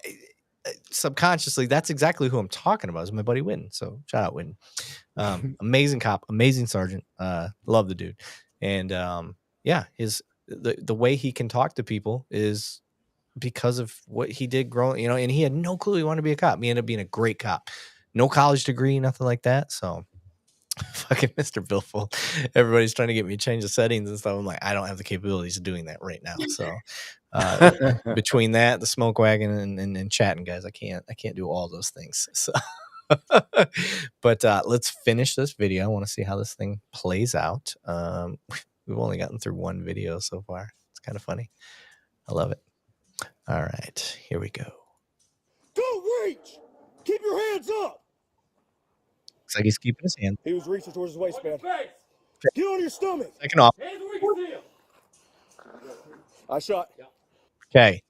S1: subconsciously, that's exactly who I'm talking about, is my buddy Witten. So shout out Witten. Amazing cop, amazing sergeant. Love the dude. And yeah, the way he can talk to people is because of what he did growing, you know, and he had no clue he wanted to be a cop. He ended up being a great cop. No college degree, nothing like that. So fucking Mr. Billful. Everybody's trying to get me to change the settings and stuff. I'm like, I don't have the capabilities of doing that right now. So between that, the smoke wagon, and chatting, guys, I can't do all those things. So but let's finish this video. I want to see how this thing plays out. We've only gotten through one video so far. It's kind of funny. I love it. All right, here we go.
S5: Don't reach! Keep your hands up!
S1: Looks like he's keeping his hand.
S5: He was reaching towards his waistband. Get on your stomach!
S1: Second off.
S5: I shot.
S1: Okay.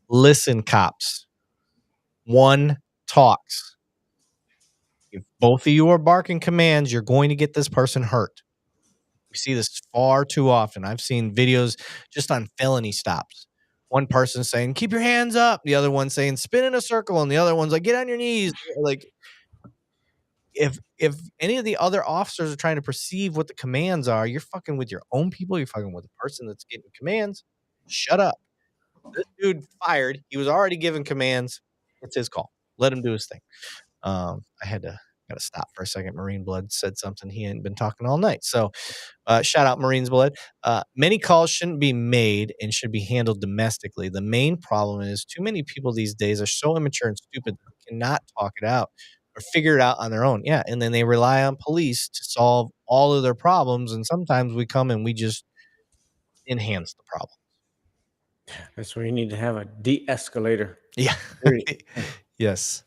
S1: Listen, cops. One talks. If both of you are barking commands, you're going to get this person hurt. We see this far too often. I've seen videos just on felony stops. One person saying, keep your hands up. The other one saying, spin in a circle. And the other one's like, get on your knees. Like, if any of the other officers are trying to perceive what the commands are, you're fucking with your own people. You're fucking with the person that's getting commands. Shut up. This dude fired. He was already given commands. It's his call. Let him do his thing. I had to Got to stop for a second. Marine Blood said something. He hadn't been talking all night. So shout out Marine's Blood. Many calls shouldn't be made and should be handled domestically. The main problem is too many people these days are so immature and stupid they cannot talk it out or figure it out on their own. Yeah. And then they rely on police to solve all of their problems. And sometimes we come and we just enhance the problem.
S2: That's where you need to have a de-escalator.
S1: Yeah. Yes.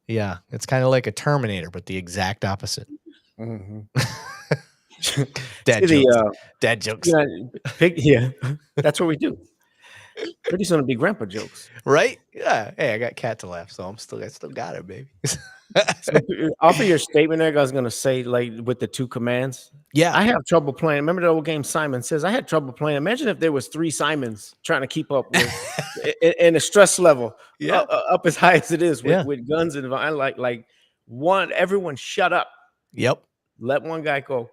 S1: Yeah. It's kind of like a Terminator, but the exact opposite.
S2: Mm-hmm.
S1: Dad jokes. Dad jokes.
S2: Yeah, that's what we do. Pretty soon it'll be grandpa jokes.
S1: Right? Yeah. Hey, I got Cat to laugh, so I still got it, baby.
S2: So off of your statement there, I was gonna say, like, with the 2 commands.
S1: Yeah.
S2: I have trouble playing. Remember the old game Simon Says? I had trouble playing. Imagine if there was 3 Simons trying to keep up with and the stress level up as high as it is with guns and like one, everyone shut up.
S1: Yep.
S2: Let one guy go.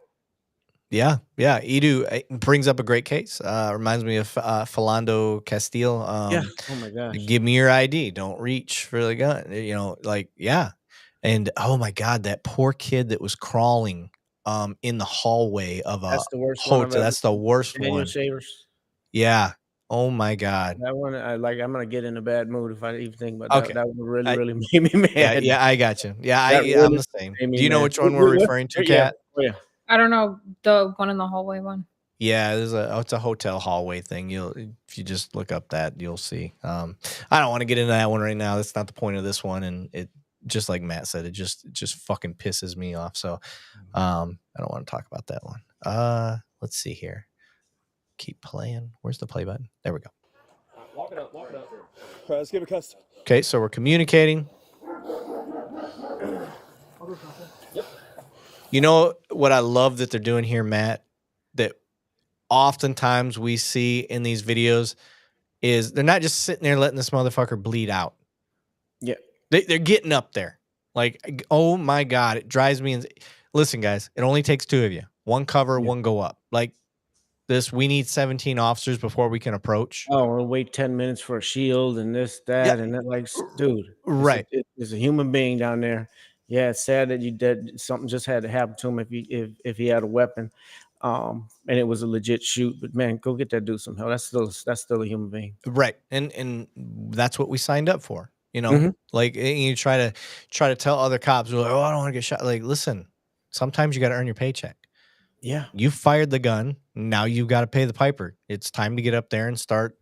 S1: Yeah. Yeah. Edu brings up a great case. Reminds me of Philando Castile.
S2: Yeah. Oh my gosh.
S1: Give me your ID. Don't reach for the gun. You know, like, yeah. And oh my God, that poor kid that was crawling in the hallway of a
S2: That's the worst
S1: hotel.
S2: one.
S1: That's the worst
S2: Daniel
S1: one.
S2: Shavers.
S1: Yeah. Oh my God.
S2: That one, I'm gonna get in a bad mood if I even think about that.
S1: Okay.
S2: That one really made me mad.
S1: Yeah, I got you. Yeah, I'm the same. Do you know which one we're referring to, Kat?
S2: Yeah.
S3: I don't know, the one in the hallway one.
S1: Yeah, it's a hotel hallway thing. If you just look up that, you'll see. I don't want to get into that one right now. That's not the point of this one. And it, just like Matt said, it just fucking pisses me off. So I don't want to talk about that one. Let's see here. Keep playing. Where's the play button? There we go.
S5: Lock it up. All right, let's give it custody.
S1: Okay, so we're communicating.
S5: Yep.
S1: You know what I love that they're doing here, Matt, that oftentimes we see in these videos is they're not just sitting there letting this motherfucker bleed out.
S2: Yeah.
S1: They're getting up there. Like, oh my God, it drives me. Listen, guys, it only takes 2 of you. One cover, one go up. Like this, we need 17 officers before we can approach.
S2: Oh, we'll wait 10 minutes for a shield and this, that, and that. Like, dude,
S1: right?
S2: It's a human being down there. Yeah, it's sad that something just had to happen to him if he had a weapon, and it was a legit shoot. But man, go get that dude some help. That's still a human being,
S1: right? And that's what we signed up for. You know, like you try to tell other cops, like, oh, I don't want to get shot. Like, listen, sometimes you got to earn your paycheck.
S2: Yeah,
S1: you fired the gun. Now you've got to pay the piper. It's time to get up there and start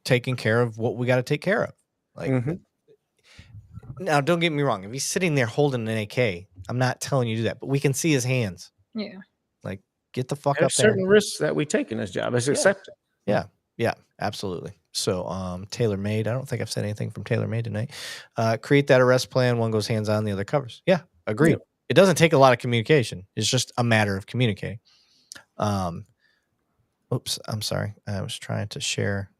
S1: taking care of what we got to take care of. Like. Now, don't get me wrong. If he's sitting there holding an AK, I'm not telling you to do that, but we can see his hands.
S3: Yeah.
S1: Like, get the fuck
S2: There's
S1: up there.
S2: certain risks that we take in this job. It's accepted.
S1: Yeah, absolutely. So, tailor-made. I don't think I've said anything from tailor-made tonight. Create that arrest plan. One goes hands-on, the other covers. Yeah, agreed. Yeah. It doesn't take a lot of communication. It's just a matter of communicating. Oops, I'm sorry. I was trying to share.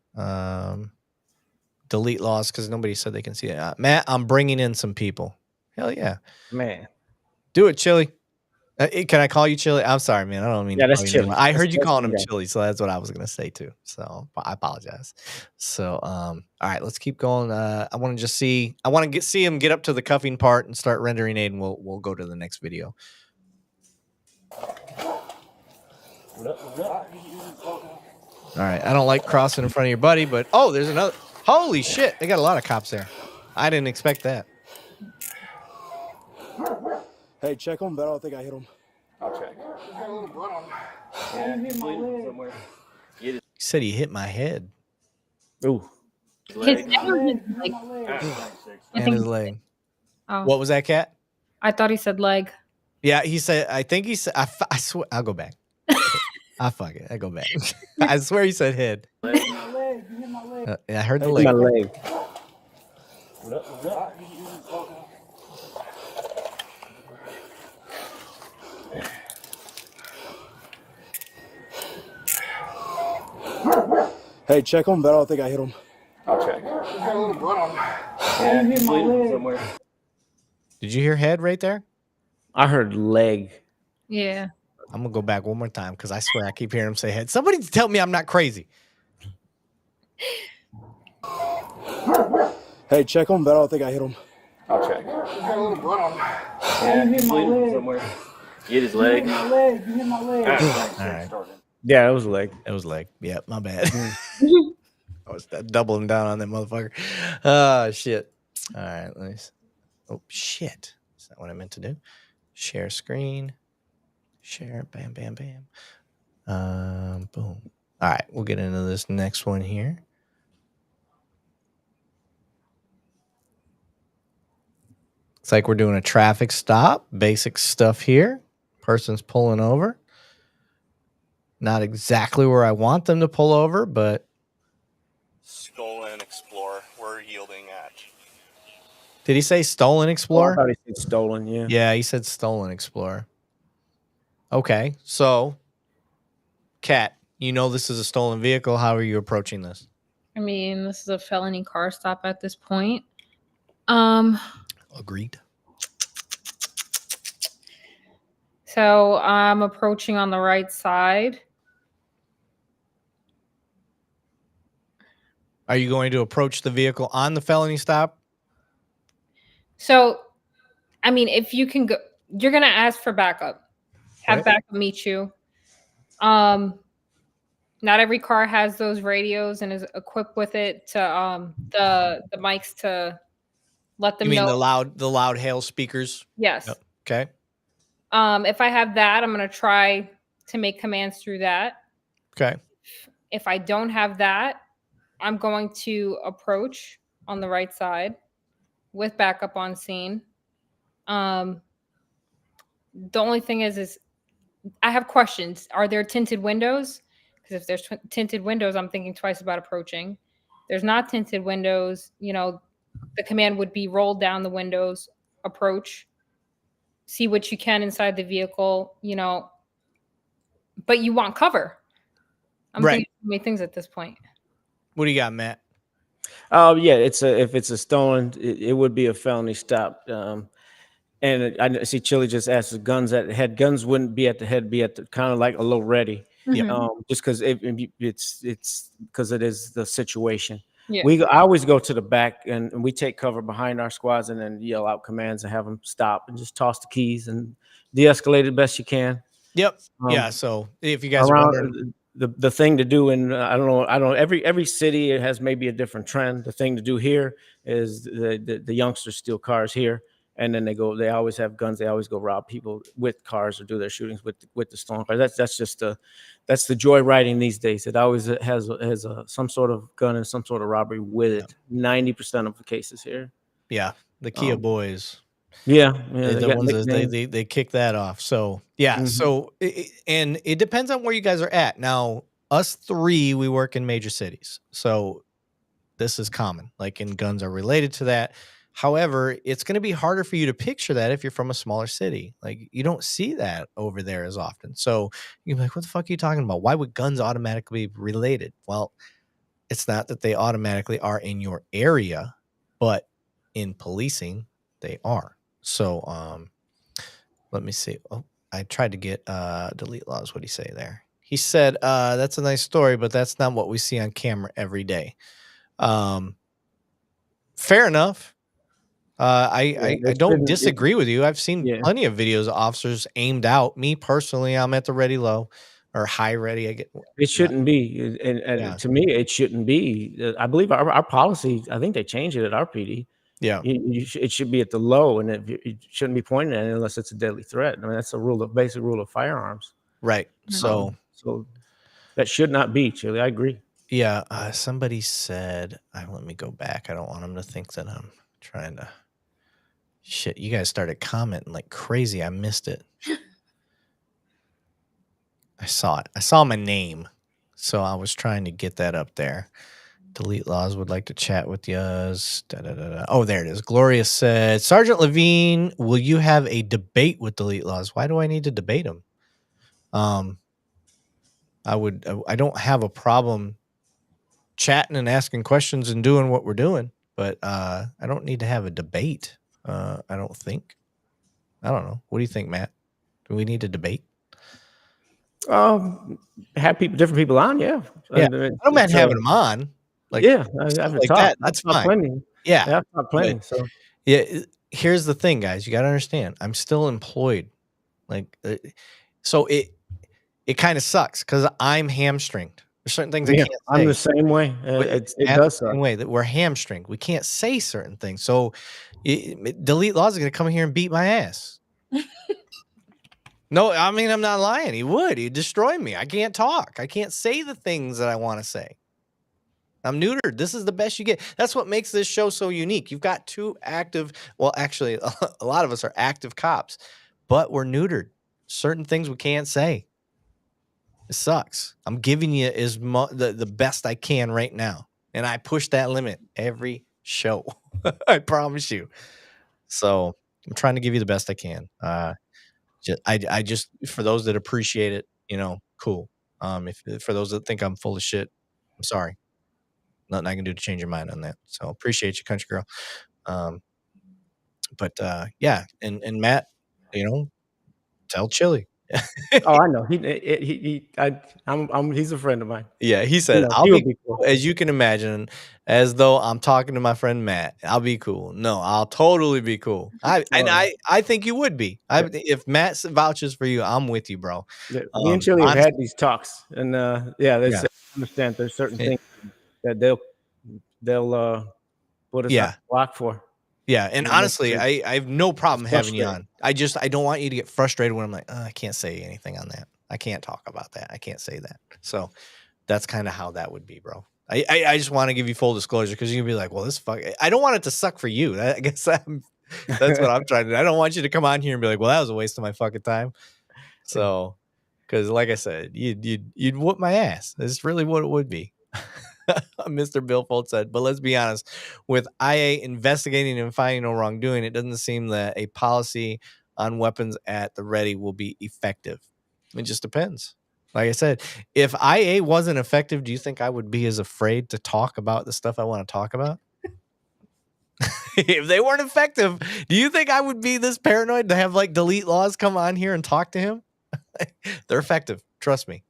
S1: Delete laws because nobody said they can see it. Matt, I'm bringing in some people. Hell yeah,
S2: man.
S1: Do it, Chili. Can I call you Chili? I'm sorry, man. I don't mean.
S2: Yeah, that's Chili.
S1: I heard you calling him Chili, so that's what I was gonna say too. So I apologize. So all right, let's keep going. I want to just see. I want to see him get up to the cuffing part and start rendering aid, and we'll go to the next video. All right, I don't like crossing in front of your buddy, but there's another. Holy shit, they got a lot of cops there. I didn't expect that.
S5: Hey, check him, but I don't think I hit him.
S2: I'll check.
S1: He said he hit my head.
S2: Ooh.
S3: His head or his leg?
S1: And his leg.
S3: Oh.
S1: What was that, Cat?
S3: I thought he said leg.
S1: Yeah, he said, I think he said, I swear, I'll go back. I fuck it. I go back. I swear he said head. I heard the leg.
S2: My leg.
S5: Hey, check him, but I don't think I hit him.
S2: I'll check.
S1: Did you hear head right there?
S2: I heard leg.
S3: Yeah.
S1: I'm gonna go back one more time because I swear I keep hearing him say head. Somebody tell me I'm not crazy.
S5: Hey, check him, but I don't think I hit him.
S2: I'll check.
S6: Yeah, he's bleeding somewhere. You hit his leg.
S5: You hit my leg.
S1: All right.
S2: Yeah, it was a leg.
S1: It was leg. Yeah, my bad.
S2: Mm.
S1: I was doubling down on that motherfucker. Oh, shit. All right. Let me. Oh, shit. Is that what I meant to do? Share screen. Share. Bam, bam, bam. Boom. All right. We'll get into this next one here. It's like we're doing a traffic stop. Basic stuff here. Person's pulling over. Not exactly where I want them to pull over, but
S7: Stolen Explorer. We're yielding at.
S1: did he say stolen
S2: Oh, I
S1: Explorer?
S2: thought he said stolen. Yeah.
S1: Yeah, he said stolen Explorer. Okay, so Kat, you know this is a stolen vehicle. How are you approaching this?
S3: I mean, this is a felony car stop at this point.
S1: Agreed.
S3: So I'm approaching on the right side.
S1: Are you going to approach the vehicle on the felony stop?
S3: So, I mean, if you can go, you're gonna ask for backup. Have
S1: Right.
S3: backup meet you. Not every car has those radios and is equipped with it to the mics to let them
S1: You mean
S3: know.
S1: the loud hail speakers?
S3: Yes.
S1: Yep. Okay.
S3: If I have that, I'm gonna try to make commands through that.
S1: Okay.
S3: If I don't have that, I'm going to approach on the right side with backup on scene. The only thing is I have questions. Are there tinted windows? Because if there's tinted windows, I'm thinking twice about approaching. There's not tinted windows. The command would be roll down the windows, approach, see what you can inside the vehicle, but you want cover. I'm
S1: Right.
S3: thinking too many things at this point.
S1: What do you got, Matt?
S2: Yeah, if it's a stolen, it would be a felony stop. And I see Chili just asked the guns at the head. Guns wouldn't be at the head, be at the kind of like a little ready.
S1: Yeah.
S2: Just because it's because it is the situation.
S3: Yeah.
S2: I always go to the back and we take cover behind our squads and then yell out commands and have them stop and just toss the keys and de-escalate it best you can.
S1: Yep. Yeah. So if you guys are wondering,
S2: the thing to do, and I don't know, every city has maybe a different trend. The thing to do here is the youngsters steal cars here. And then they always have guns. They always go rob people with cars or do their shootings with the stolen cars. That's just that's the joy riding these days. It always has some sort of gun and some sort of robbery with it. 90% of the cases here.
S1: yeah, the Kia boys.
S2: Yeah,
S1: They're the ones that they kick that off. So yeah.
S2: Mhm.
S1: So and it depends on where you guys are at. Now, us three, we work in major cities, so this is common. Like, and guns are related to that. However, it's going to be harder for you to picture that if you're from a smaller city. Like, you don't see that over there as often. So you're like, what the fuck are you talking about? Why would guns automatically be related? Well, it's not that they automatically are in your area, but in policing, they are. So let me see. Oh, I tried to get delete laws. What did he say there? He said, that's a nice story, but that's not what we see on camera every day. Fair enough. I don't disagree with you. I've seen plenty of videos of officers aimed out. Me personally, I'm at the ready low or high ready.
S2: It shouldn't be, and to me, it shouldn't be. I believe our policy. I think they changed it at our PD.
S1: Yeah,
S2: it should be at the low, and it shouldn't be pointed at it unless it's a deadly threat. I mean, that's a basic rule of firearms.
S1: Right. So
S2: that should not be, Chili. I agree.
S1: Yeah. Somebody said, let me go back. I don't want them to think that I'm trying to. Shit, you guys started commenting like crazy. I missed it. I saw it. I saw my name. So I was trying to get that up there. Delete laws would like to chat with you. Oh, there it is. Gloria said, Sergeant Lavigne, will you have a debate with delete laws? Why do I need to debate them? I don't have a problem chatting and asking questions and doing what we're doing, but I don't need to have a debate. I don't think. I don't know. What do you think, Matt? Do we need to debate?
S2: Have different people on, yeah.
S1: Yeah, I don't mind having them on. Like,
S2: yeah,
S1: like that. That's fine.
S2: Plenty.
S1: Yeah,
S2: I've talked plenty. So
S1: yeah, here's the thing, guys. You got to understand. I'm still employed. Like, so it kind of sucks because I'm hamstringed. There's certain things I can't say.
S2: I'm the same way. It does suck.
S1: Same way that we're hamstringed. We can't say certain things. So delete laws are going to come here and beat my ass. No, I mean, I'm not lying. He would. He'd destroy me. I can't talk. I can't say the things that I want to say. I'm neutered. This is the best you get. That's what makes this show so unique. You've got two active, well, actually, a lot of us are active cops, but we're neutered. Certain things we can't say. It sucks. I'm giving you the best I can right now. And I push that limit every show. I promise you. So I'm trying to give you the best I can. I just, for those that appreciate it, cool. For those that think I'm full of shit, I'm sorry. Nothing I can do to change your mind on that. So appreciate you, country girl. But yeah, and Matt, tell Chili.
S2: Oh, I know. He's a friend of mine.
S1: Yeah, he said, I'll be cool. As you can imagine, as though I'm talking to my friend Matt. I'll be cool. No, I'll totally be cool. I think you would be. If Matt vouches for you, I'm with you, bro.
S2: Yeah, me and Chili have had these talks, and I understand there's certain things that they'll put us on block for.
S1: Yeah, and honestly, I have no problem having you on. I don't want you to get frustrated when I'm like, I can't say anything on that. I can't talk about that. I can't say that. So that's kind of how that would be, bro. I just want to give you full disclosure because you'll be like, well, this fuck. I don't want it to suck for you. I guess that's what I'm trying to do. I don't want you to come on here and be like, well, that was a waste of my fucking time. So, because like I said, you'd whoop my ass. That's really what it would be. Mr. Bill Folt said, but let's be honest, with IA investigating and finding no wrongdoing, it doesn't seem that a policy on weapons at the ready will be effective. It just depends. Like I said, if IA wasn't effective, do you think I would be as afraid to talk about the stuff I want to talk about? If they weren't effective, do you think I would be this paranoid to have like delete laws come on here and talk to him? They're effective. Trust me.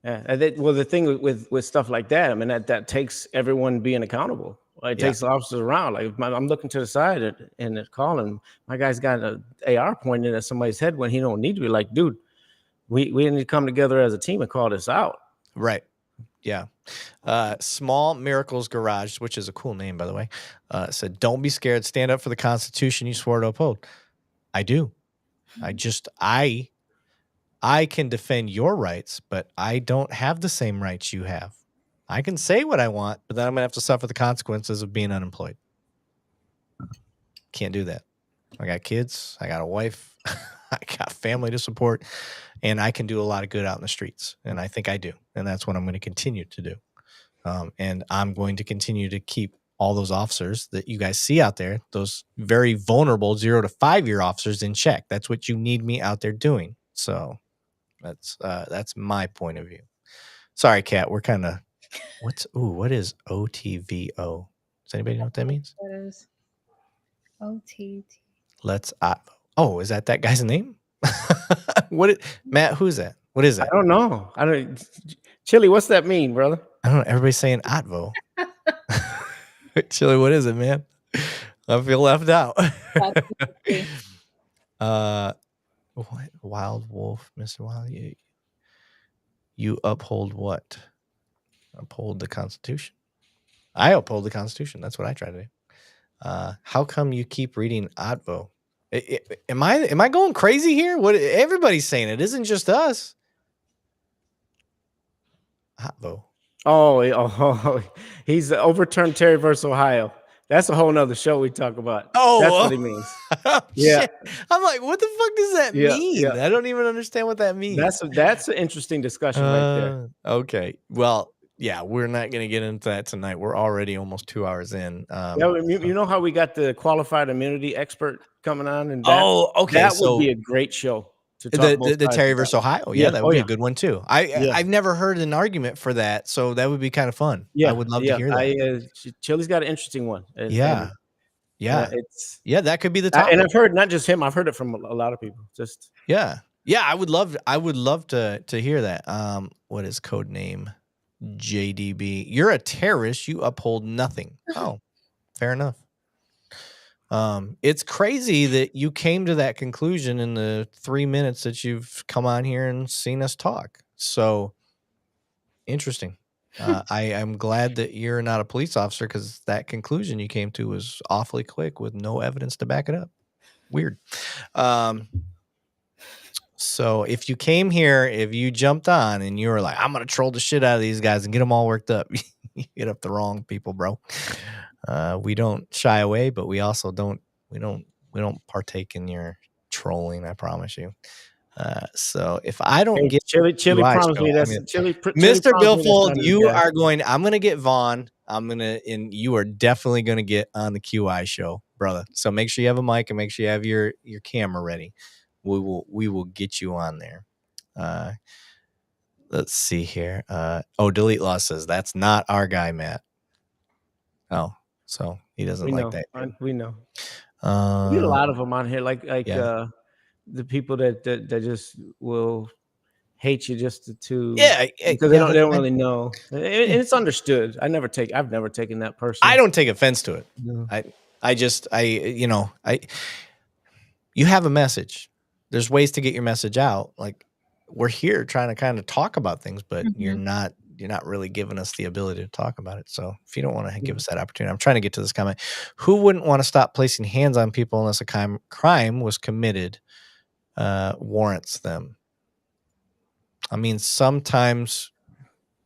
S2: Yeah. The thing with stuff like that, I mean, that takes everyone being accountable. It takes the officers around. Like if I'm looking to the side and it's calling, my guy's got an AR pointed at somebody's head when he don't need to be. Like, dude, we need to come together as a team and call this out.
S1: Right. Yeah. Small Miracles Garage, which is a cool name, by the way, said, don't be scared. Stand up for the Constitution you swore to uphold. I do. I can defend your rights, but I don't have the same rights you have. I can say what I want, but then I'm going to have to suffer the consequences of being unemployed. Can't do that. I got kids. I got a wife. I got family to support, and I can do a lot of good out in the streets, and I think I do, and that's what I'm going to continue to do. And I'm going to continue to keep all those officers that you guys see out there, those very vulnerable 0 to 5 year officers, in check. That's what you need me out there doing. So that's my point of view. Sorry, Kat. We're kind of what is OTVO? Does anybody know what that means?
S3: What is OTT?
S1: Let's is that guy's name? Matt, who's that? What is that?
S2: I don't know. Chili, what's that mean, brother?
S1: I don't know. Everybody's saying Atvo. Chili, what is it, man? I feel left out. What? Wild Wolf, Mr. Wild. You uphold what? Uphold the Constitution. I uphold the Constitution. That's what I try to do. How come you keep reading Atvo? Am I going crazy here? What? Everybody's saying it. Isn't just us. Atvo.
S2: Oh, he's overturned Terry versus Ohio. That's a whole nother show we talk about.
S1: Oh,
S2: that's what he means.
S1: Yeah, shit. I'm like, what the fuck does that mean?
S2: Yeah.
S1: I don't even understand what that means.
S2: That's an interesting discussion right there.
S1: Okay, well, yeah, we're not going to get into that tonight. We're already almost 2 hours in.
S2: You know how we got the qualified immunity expert coming on, and
S1: okay,
S2: that would be a great show.
S1: The Terry versus Ohio. Yeah, that would be a good one too. I've never heard an argument for that, so that would be kind of fun. I would love to hear that.
S2: Chili's got an interesting one.
S1: Yeah, that could be the topic.
S2: And I've heard not just him, I've heard it from a lot of people.
S1: I would love to hear that. What is code name? JDB. You're a terrorist. You uphold nothing. Oh, fair enough. It's crazy that you came to that conclusion in the 3 minutes that you've come on here and seen us talk. So interesting. I am glad that you're not a police officer, because that conclusion you came to was awfully quick with no evidence to back it up. Weird. So if you came here, if you jumped on and you were like, I'm going to troll the shit out of these guys and get them all worked up, you hit up the wrong people, bro. We don't shy away, but we also don't partake in your trolling. I promise you. So if I don't get
S2: Chili
S1: UI
S2: promised
S1: show,
S2: me
S1: I
S2: that's
S1: mean,
S2: Chili.
S1: Mr.
S2: promised me that's
S1: Billfold,
S2: not his
S1: you
S2: guy.
S1: are going. I'm going to get Vaughn. And you are definitely going to get on the QI show, brother. So make sure you have a mic and make sure you have your camera ready. We will get you on there. Let's see here. Delete Law says that's not our guy, Matt. Oh, so he doesn't
S2: We
S1: like
S2: know.
S1: that.
S2: We know. We get a lot of them on here, like
S1: yeah.
S2: The people that just will hate you just to
S1: yeah,
S2: because they don't really know, and it's understood. I've never taken that personally.
S1: I don't take offense to it.
S2: No.
S1: You have a message. There's ways to get your message out. Like, we're here trying to kind of talk about things, but you're not really giving us the ability to talk about it. So if you don't want to give us that opportunity, I'm trying to get to this comment. Who wouldn't want to stop placing hands on people unless a crime was committed warrants them? I mean, sometimes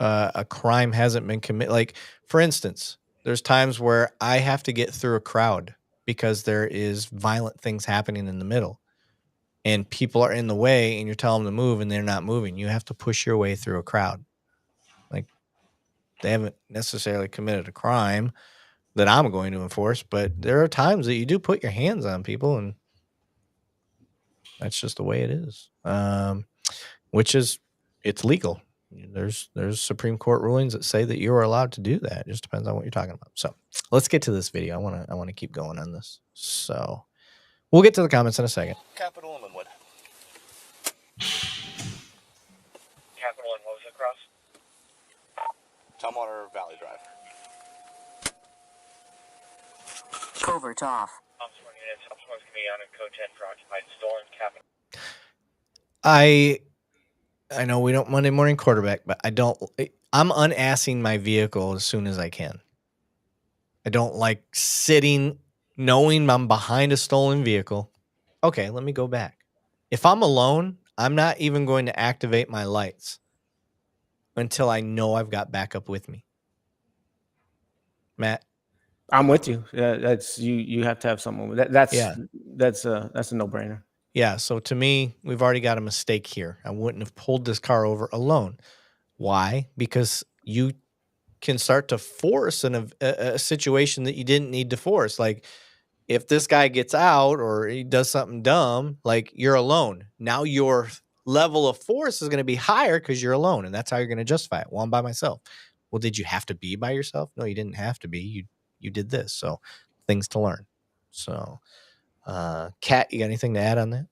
S1: a crime hasn't been committed. Like, for instance, there's times where I have to get through a crowd because there is violent things happening in the middle. And people are in the way and you're telling them to move and they're not moving. You have to push your way through a crowd. Like, they haven't necessarily committed a crime that I'm going to enforce, but there are times that you do put your hands on people, and that's just the way it is. Which is, it's legal. There's Supreme Court rulings that say that you are allowed to do that. It just depends on what you're talking about. So let's get to this video. I want to keep going on this. So we'll get to the comments in a second.
S7: Capital and Linwood.
S6: Capital and what was it across?
S7: Tumwater Valley Drive.
S8: Covert off.
S6: Optimal units, Optimal can be on in code 10 for occupied stolen capital.
S1: I know we don't Monday morning quarterback, but I'm unassing my vehicle as soon as I can. I don't like sitting knowing I'm behind a stolen vehicle. Okay, let me go back. If I'm alone, I'm not even going to activate my lights until I know I've got backup with me. Matt?
S2: I'm with you. That's you have to have someone. That's a no-brainer.
S1: Yeah, so to me, we've already got a mistake here. I wouldn't have pulled this car over alone. Why? Because you can start to force a situation that you didn't need to force. Like, if this guy gets out or he does something dumb, like, you're alone. Now your level of force is going to be higher because you're alone, and that's how you're going to justify it. Well, I'm by myself. Well, did you have to be by yourself? No, you didn't have to be. You did this. So things to learn. So Kat, you got anything to add on that?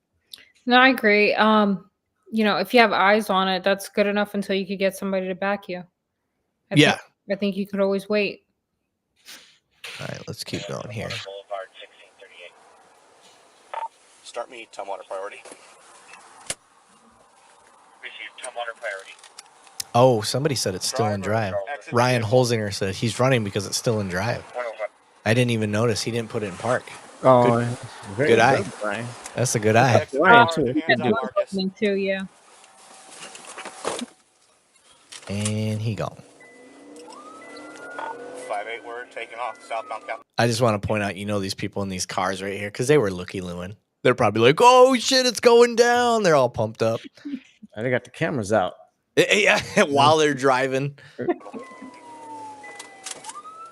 S3: No, I agree. If you have eyes on it, that's good enough until you could get somebody to back you. I think you could always wait.
S1: All right, let's keep going here.
S6: Boulevard 1638.
S7: Start me Tumwater priority.
S6: Received Tumwater priority.
S1: Oh, somebody said it's still in drive. Ryan Holzinger said he's running because it's still in drive. I didn't even notice. He didn't put it in park.
S2: Oh,
S1: good eye.
S2: Ryan.
S1: That's a good eye.
S2: Ryan too.
S3: Too, yeah.
S1: And he gone.
S7: 5-8, we're taking off southbound Capital.
S1: I just want to point out, these people in these cars right here, because they were looky-looing. They're probably like, oh, shit, it's going down. They're all pumped up.
S2: They got the cameras out.
S1: Yeah, while they're driving.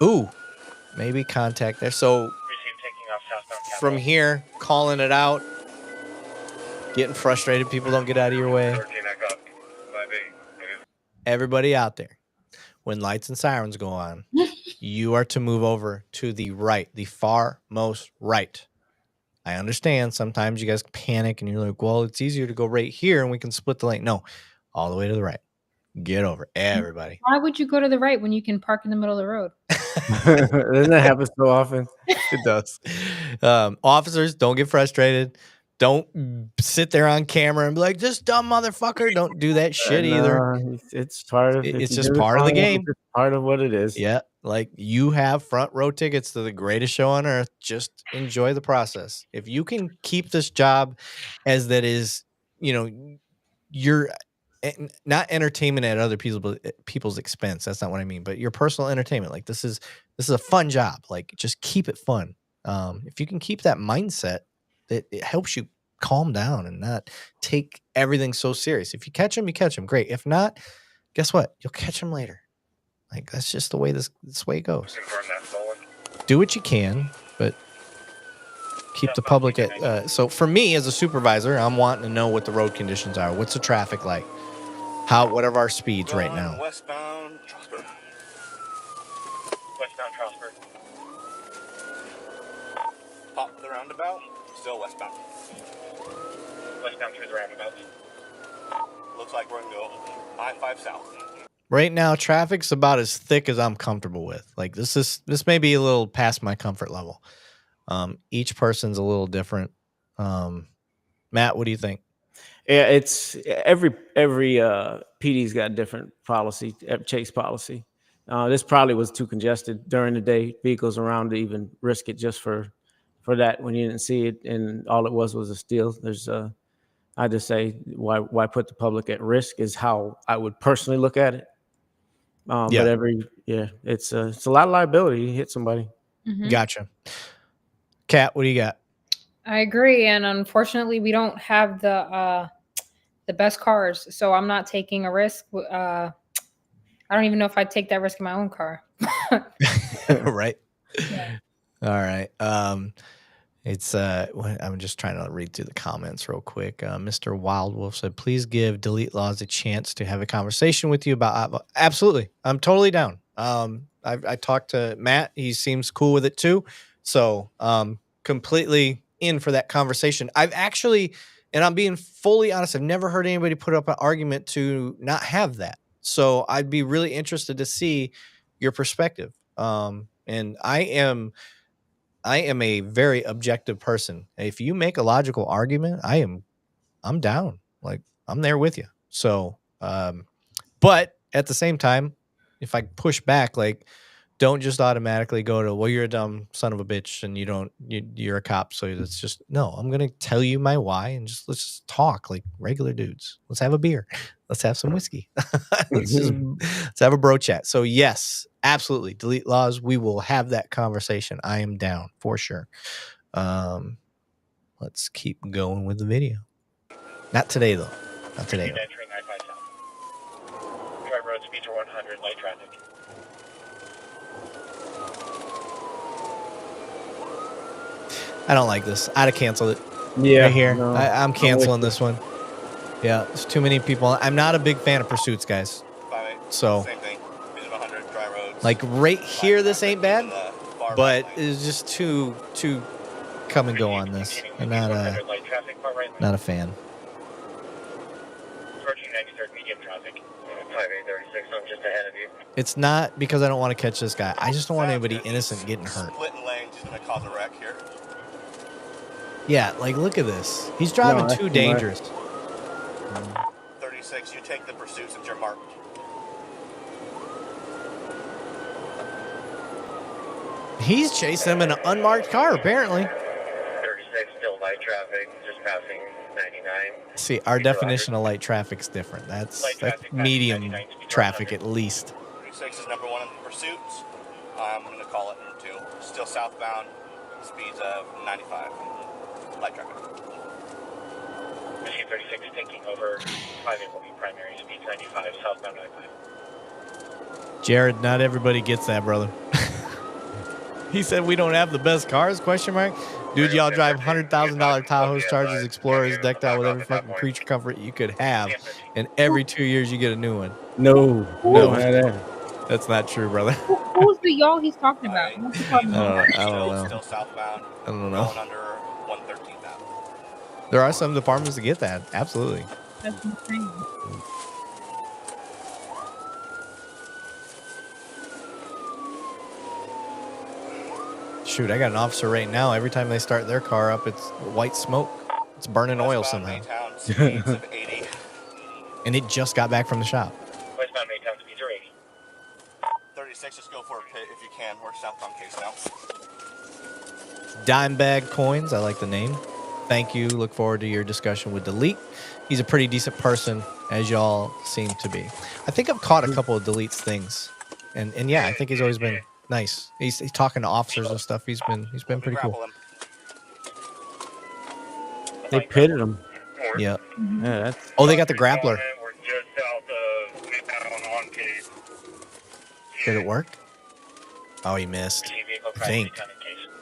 S1: Ooh, maybe contact there. So from here, calling it out, getting frustrated. People don't get out of your way. Everybody out there, when lights and sirens go on, you are to move over to the right, the far most right. I understand sometimes you guys panic and you're like, well, it's easier to go right here and we can split the lane. No, all the way to the right. Get over it, everybody.
S3: Why would you go to the right when you can park in the middle of the road?
S2: Doesn't that happen so often?
S1: It does. Officers, don't get frustrated. Don't sit there on camera and be like, "This dumb motherfucker." Don't do that shit either.
S2: No, it's part of.
S1: It's just part of the game.
S2: It's part of what it is.
S1: Yeah, like you have front row tickets to the greatest show on earth. Just enjoy the process. If you can keep this job as that is, you're not entertainment at other people's expense. That's not what I mean. But your personal entertainment. Like this is a fun job. Like just keep it fun. If you can keep that mindset, it helps you calm down and not take everything so serious. If you catch them, you catch them. Great. If not, guess what? You'll catch them later. Like that's just the way this way it goes.
S6: Confirm that stolen.
S1: Do what you can, but keep the public at. So for me as a supervisor, I'm wanting to know what the road conditions are. What's the traffic like? What are our speeds right now?
S7: Westbound Strasburg.
S6: Westbound Strasburg.
S7: Pop the roundabout. Still westbound.
S6: Westbound through the roundabout.
S7: Looks like we're gonna go I-5 south.
S1: Right now, traffic's about as thick as I'm comfortable with. Like this may be a little past my comfort level. Each person's a little different. Matt, what do you think?
S2: Yeah, it's every PD's got a different policy, chase policy. This probably was too congested during the day. Vehicles around to even risk it just for that when you didn't see it, and all it was a steal. There's I just say why put the public at risk is how I would personally look at it. But it's a lot of liability. You hit somebody.
S3: Mhm.
S1: Gotcha. Kat, what do you got?
S3: I agree, and unfortunately, we don't have the best cars, so I'm not taking a risk. I don't even know if I'd take that risk in my own car.
S1: Right.
S3: Yeah.
S1: All right. It's I'm just trying to read through the comments real quick. Mr. Wild Wolf said, "Please give Delete Laws a chance to have a conversation with you about." Absolutely, I'm totally down. I talked to Matt; he seems cool with it too. So, completely in for that conversation. I've actually, and I'm being fully honest, I've never heard anybody put up an argument to not have that. So, I'd be really interested to see your perspective. And I am a very objective person. If you make a logical argument, I'm down. Like I'm there with you. So, but at the same time, if I push back, like don't just automatically go to, well, you're a dumb son of a bitch and you're a cop. So it's just, no, I'm going to tell you my why and let's just talk like regular dudes. Let's have a beer. Let's have some whiskey. let's have a bro chat. So yes, absolutely. Delete Laws. We will have that conversation. I am down for sure. Let's keep going with the video. Not today though. Not today. Though.
S6: Entering I-5 south. Drive road speeds are 100, light traffic.
S1: I don't like this. I'd have canceled it.
S2: Yeah,
S1: Right here.
S2: no,
S1: I'm canceling this one. Yeah, there's too many people. I'm not a big fan of pursuits, guys.
S7: 5-8.
S1: So,
S7: Same thing. Speeds of 100, dry roads.
S1: like right here, this ain't bad, but
S7: right
S1: it's just too come and go on this. I'm not
S6: Light traffic, far right lane.
S1: a fan.
S6: Approaching 93rd medium traffic. 5836, I'm just ahead of you.
S1: It's not because I don't want to catch this guy. I just don't want anybody innocent getting hurt.
S7: Splitting lanes is going to cause a wreck here.
S1: Yeah, like look at this. He's driving
S2: No,
S1: too
S2: that's
S1: dangerous.
S7: 36, you take the pursuit since you're marked.
S1: He's chasing him in an unmarked car, apparently.
S6: 36, still light traffic, just passing 99.
S1: See, our definition of light traffic's different. That's medium traffic at least.
S7: 36 is number one in the pursuits. I'm going to call it number two. Still southbound, speeds of 95. Light traffic.
S6: Machine 36 taking over 5-8 will be primary, speeds 95, southbound I-5.
S1: Jared, not everybody gets that, brother. He said we don't have the best cars, question mark. Dude, y'all drive $100,000 Tahoes, Chargers, Explorers, decked out with every fucking creature comfort you could have. And every 2 years you get a new one.
S2: No.
S1: That's not true, brother.
S3: Who's the y'all he's talking about? What's he talking about?
S1: I don't know.
S7: Still southbound.
S1: I don't know.
S7: Going under 113,000.
S1: There are some departments that get that. Absolutely.
S3: That's insane.
S1: Shoot, I got an officer right now. Every time they start their car up, it's white smoke. It's burning oil somehow.
S7: Maytown, speeds of 80.
S1: And it just got back from the shop.
S6: Westbound Maytown speeds are 80.
S7: 36, just go for a pit if you can. We're southbound case now.
S1: Dime Bag Coins, I like the name. Thank you. Look forward to your discussion with Delete. He's a pretty decent person, as y'all seem to be. I think I've caught a couple of Delete's things. And yeah, I think he's always been nice. He's talking to officers and stuff. He's been pretty cool.
S7: Grapple him.
S2: They pitted him.
S1: Yeah.
S2: Yeah, that's
S1: Oh, they got the grappler.
S6: We're just south of Maytown on case.
S1: Did it work? Oh, he missed. I think. Do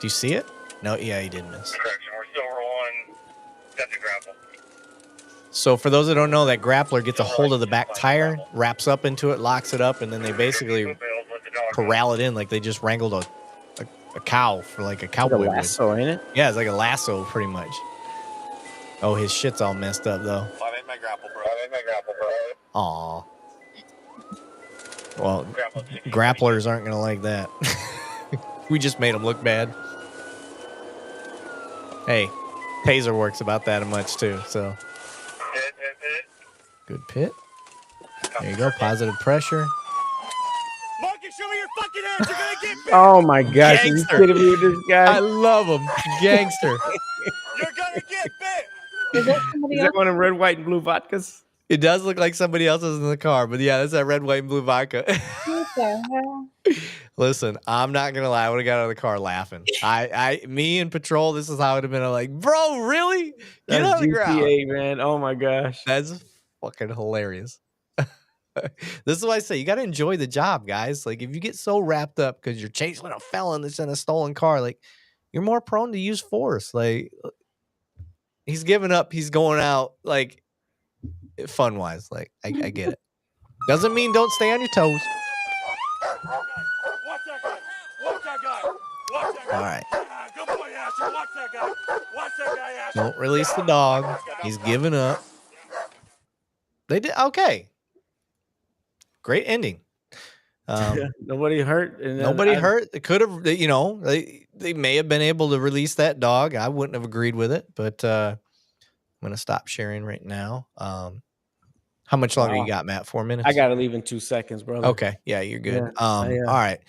S1: you see it? No, yeah, he did miss.
S6: Correction, we're still rolling. Got the grapple.
S1: So for those that don't know, that grappler gets a hold of the back tire, wraps up into it, locks it up, and then they basically corral it in like they just wrangled a cow for like a cowboy
S2: a
S1: would.
S2: lasso, ain't it?
S1: Yeah, it's like a lasso pretty much. Oh, his shit's all messed up though.
S7: Oh, I made my grapple, bro.
S1: Aw. Well, grapplers aren't gonna like that. We just made them look bad. Hey, taser works about that much too. So good pit. There you go. Positive pressure.
S5: Marcus, show me your fucking hands. You're gonna get bit.
S2: Oh my gosh, are you
S1: Gangster.
S2: kidding me with this
S1: I
S2: guy?
S1: love him, gangster.
S5: You're gonna get bit.
S3: Is that somebody
S2: Is
S3: else?
S2: that one of red, white, and blue vodkas?
S1: It does look like somebody else is in the car, but yeah, that's that red, white, and blue vodka.
S3: What the hell?
S1: Listen, I'm not gonna lie. I would have got out of the car laughing. Me and Patrol. This is how it would have been. I'm like, bro, really? Get
S2: That's
S1: out of the ground.
S2: GTA, man. Oh my gosh.
S1: That's fucking hilarious. This is why I say you got to enjoy the job, guys. Like, if you get so wrapped up because you're chasing a felon that's in a stolen car, like, you're more prone to use force. Like, he's giving up. He's going out, like, fun wise. Like, I get it. Doesn't mean don't stay on your toes.
S5: Watch that guy. Watch that guy. Watch that guy.
S1: All right.
S5: Ah, good boy, Asher. Watch that guy. Watch that guy, Asher.
S1: Don't release the dog. He's giving up. They did okay. Great ending.
S2: Nobody hurt. And then
S1: Nobody hurt. It could have, they may have been able to release that dog. I wouldn't have agreed with it, but I'm going to stop sharing right now. How much longer you got, Matt? 4 minutes?
S2: I got to leave in 2 seconds, brother.
S1: Okay. Yeah, you're good.
S2: Yeah,
S1: All right.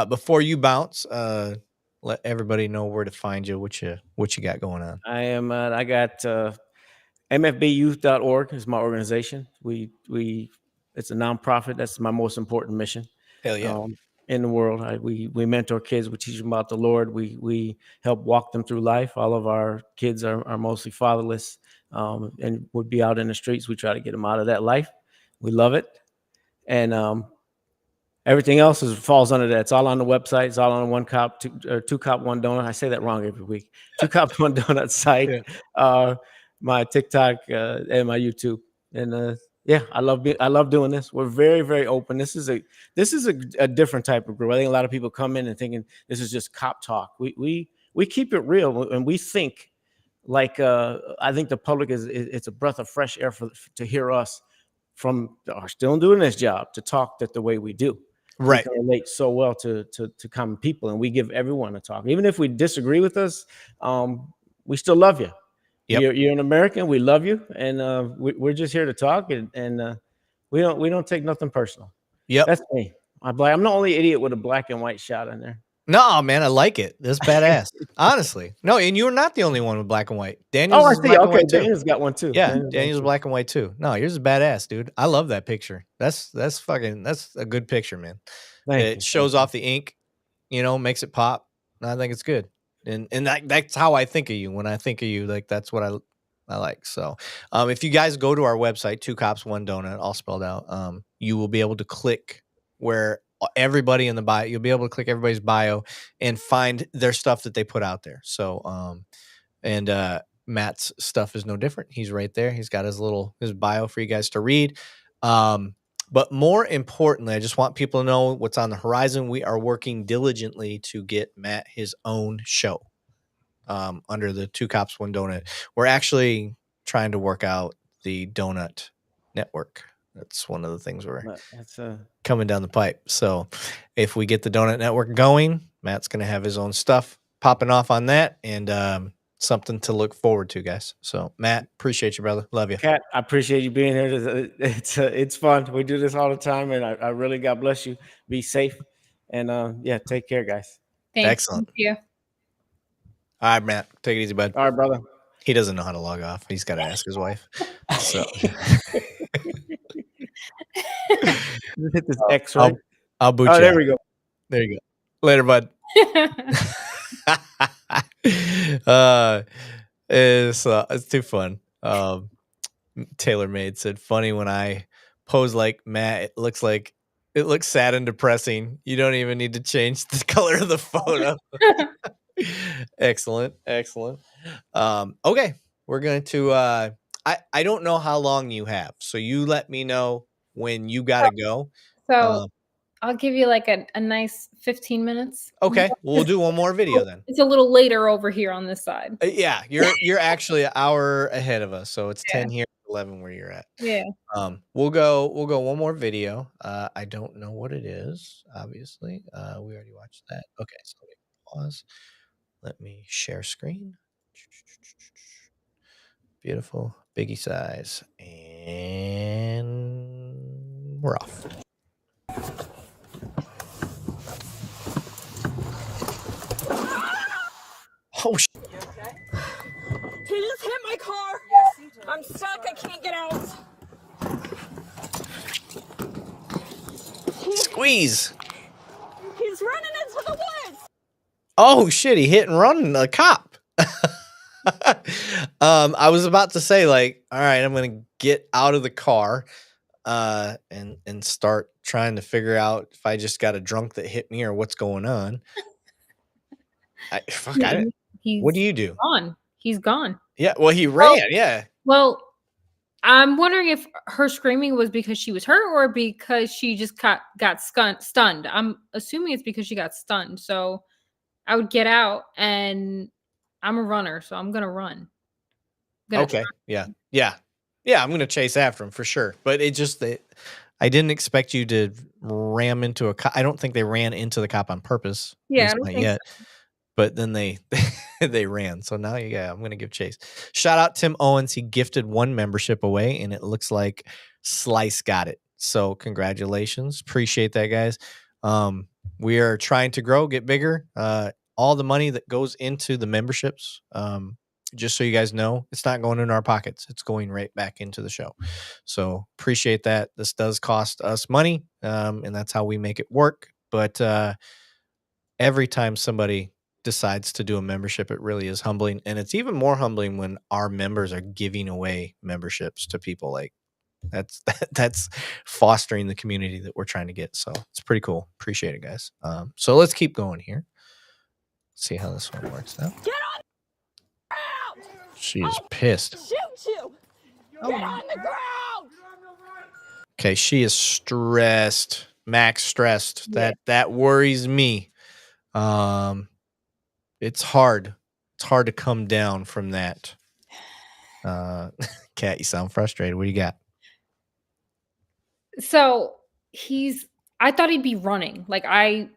S1: Before you bounce, let everybody know where to find you, what you got going on.
S2: I got mfbyouth.org is my organization. It's a nonprofit. That's my most important mission.
S1: Hell yeah.
S2: In the world. We mentor kids. We teach them about the Lord. We help walk them through life. All of our kids are mostly fatherless and would be out in the streets. We try to get them out of that life. We love it. And everything else falls under that. It's all on the website. It's all on one cop, two cop, one donut. I say that wrong every week. 2 Cops, 1 Donut site, my TikTok and my YouTube. And I love doing this. We're very, very open. This is a different type of group. I think a lot of people come in and thinking this is just cop talk. We keep it real, and we think like I think the public it's a breath of fresh air to hear us from are still doing this job to talk that the way we do.
S1: Right.
S2: We can relate so well to common people, and we give everyone a talk. Even if we disagree with us, we still love you. Yep. You're an American. We love you, and we're just here to talk, and we don't take nothing personal.
S1: Yep.
S2: That's me. I'm the only idiot with a black and white shot in there.
S1: No, man, I like it. That's badass. Honestly. No, and you're not the only one with black and white. Daniel's
S2: I
S1: is
S2: see.
S1: black and
S2: Okay,
S1: white too.
S2: Daniel's got one too.
S1: Yeah, Daniel's black and white too. No, yours is badass, dude. I love that picture. That's a good picture, man. It shows off the ink, makes it pop. I think it's good. And that's how I think of you. When I think of you, like that's what I like. So if you guys go to our website, 2 Cops, 1 Donut, all spelled out, you will be able to click where everybody in the bio, you'll be able to click everybody's bio and find their stuff that they put out there. So and Matt's stuff is no different. He's right there. He's got his bio for you guys to read. But more importantly, I just want people to know what's on the horizon. We are working diligently to get Matt his own show under the 2 Cops, 1 Donut. We're actually trying to work out the Donut Network. That's one of the things we're
S2: That's
S1: coming down the pipe. So if we get the Donut Network going, Matt's going to have his own stuff popping off on that, and something to look forward to, guys. So Matt, appreciate you, brother. Love you.
S2: Kat, I appreciate you being here. It's fun. We do this all the time, and I really, God bless you. Be safe, and yeah, take care, guys.
S3: Thanks.
S1: Excellent.
S3: Thank you.
S1: All right, Matt, take it easy, bud.
S2: All right, brother.
S1: He doesn't know how to log off. He's got to ask his wife. So
S2: Hit this X, right?
S1: I'll boot
S2: Oh,
S1: you.
S2: there
S1: out.
S2: we go.
S1: There you go. Later, bud. It's too fun. TaylorMade said, funny when I pose like Matt, it looks sad and depressing. You don't even need to change the color of the photo. Excellent. Okay, we're going to I don't know how long you have, so you let me know when you gotta go.
S3: So I'll give you like a nice 15 minutes.
S1: Okay, we'll do one more video then.
S3: It's a little later over here on this side.
S1: Yeah, you're actually an hour ahead of us, so it's 10 here, 11 where you're at.
S3: Yeah.
S1: We'll go one more video. I don't know what it is, obviously. We already watched that. Okay, so let me pause. Let me share screen. Beautiful, biggie size, and we're off. Oh,
S9: He just hit my car. Yes, he did. I'm stuck. I can't get out.
S1: squeeze.
S9: He's running into the woods.
S1: Oh shit, he hit and run a cop. I was about to say, like, all right, I'm gonna get out of the car and start trying to figure out if I just got a drunk that hit me or what's going on. What do you do?
S3: Gone. He's gone.
S1: Yeah, well, he ran. Yeah.
S3: Well, I'm wondering if her screaming was because she was hurt or because she just got stunned. I'm assuming it's because she got stunned. So I would get out, and I'm a runner, so I'm gonna run.
S1: Okay. Yeah. I'm gonna chase after him for sure. But I didn't expect you to ram into a cop. I don't think they ran into the cop on purpose.
S3: Yeah,
S1: At
S3: I don't
S1: least not
S3: think
S1: yet. But then they ran. So now I'm gonna give chase. Shout out Tim Owens. He gifted one membership away, and it looks like Slice got it. So congratulations. Appreciate that, guys. We are trying to grow, get bigger. All the money that goes into the memberships, just so you guys know, it's not going in our pockets. It's going right back into the show. So appreciate that. This does cost us money, and that's how we make it work. But every time somebody decides to do a membership, it really is humbling. And it's even more humbling when our members are giving away memberships to people. Like that's fostering the community that we're trying to get. So it's pretty cool. Appreciate it, guys. So let's keep going here. See how this one works out.
S9: Get on the ground.
S1: She is pissed.
S9: Shoot you. Get on the ground.
S1: Okay, she is stressed. Max stressed. That worries me. It's hard. It's hard to come down from that. Kat, you sound frustrated. What do you got?
S3: So I thought he'd be running. Like I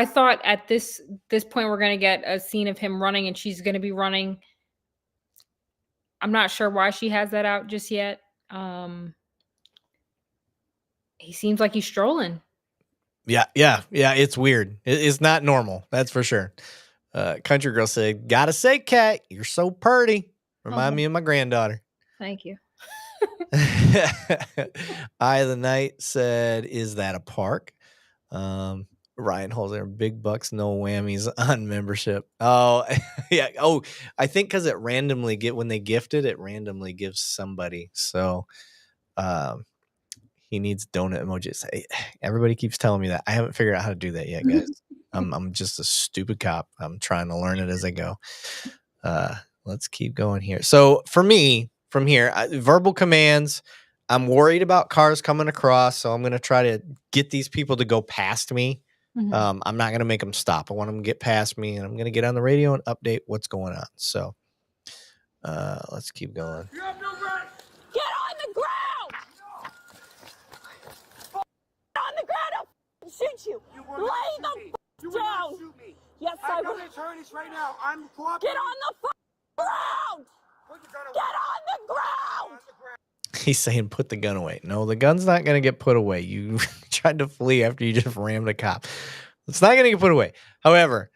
S3: thought at this point we're gonna get a scene of him running and she's gonna be running. I'm not sure why she has that out just yet. He seems like he's strolling.
S1: Yeah. It's weird. It's not normal. That's for sure. Country Girl said, "Gotta say, Kat, you're so purty. Remind me of my granddaughter."
S3: Thank you.
S1: Eye of the Night said, "Is that a park?" Ryan Holzer, big bucks, no whammies on membership. Oh, yeah. Oh, I think because when they gift it, it randomly gives somebody. So he needs donut emojis. Everybody keeps telling me that. I haven't figured out how to do that yet, guys. I'm just a stupid cop. I'm trying to learn it as I go. Let's keep going here. So for me, from here, verbal commands. I'm worried about cars coming across, so I'm going to try to get these people to go past me.
S3: Mm-hmm.
S1: I'm not going to make them stop. I want them to get past me, and I'm going to get on the radio and update what's going on. So let's keep going.
S9: Get on the ground. hit you.
S5: You will
S9: Lay
S5: not shoot
S9: the
S5: me.
S9: f
S5: You will not
S9: down.
S5: shoot me.
S9: Yes, I
S5: I've got
S9: will.
S5: attorneys right now. I'm
S9: Get
S5: cooperating.
S9: on the ground.
S5: Put your gun away.
S9: Get on the ground.
S5: On the ground.
S1: He's saying put the gun away. No, the gun's not going to get put away. You tried to flee after you just rammed a cop. It's not going to get put away. However,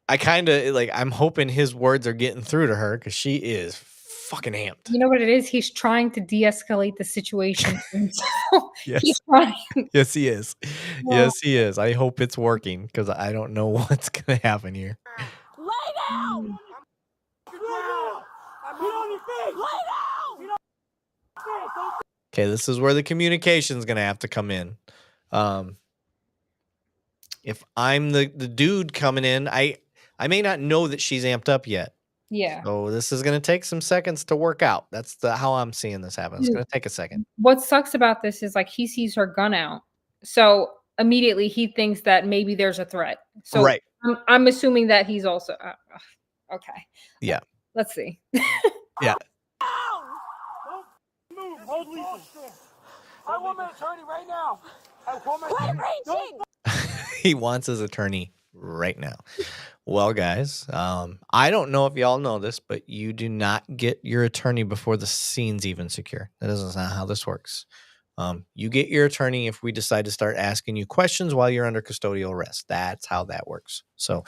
S1: I kind of like, I'm hoping his words are getting through to her because she is fucking amped.
S3: You know what it is? He's trying to de-escalate the situation.
S1: Yes.
S3: He's trying.
S1: Yes, he is.
S3: Wow.
S1: Yes, he is. I hope it's working because I don't know what's going to happen here.
S9: Lay down.
S5: Get down. Get on your face.
S9: Lay down.
S1: Okay, this is where the communication is going to have to come in. If I'm the dude coming in, I may not know that she's amped up yet.
S3: Yeah.
S1: So this is going to take some seconds to work out. That's how I'm seeing this happen. It's going to take a second.
S3: What sucks about this is like he sees her gun out. So immediately he thinks that maybe there's a threat. So
S1: Right.
S3: I'm assuming that he's also okay.
S1: Yeah.
S3: Let's see.
S1: Yeah.
S5: Move. Hold lethal. I want my attorney right now. I want my
S9: Quit
S5: attorney.
S9: reaching.
S1: He wants his attorney right now. Well, guys, I don't know if y'all know this, but you do not get your attorney before the scene's even secure. That is not how this works. You get your attorney if we decide to start asking you questions while you're under custodial arrest. That's how that works. So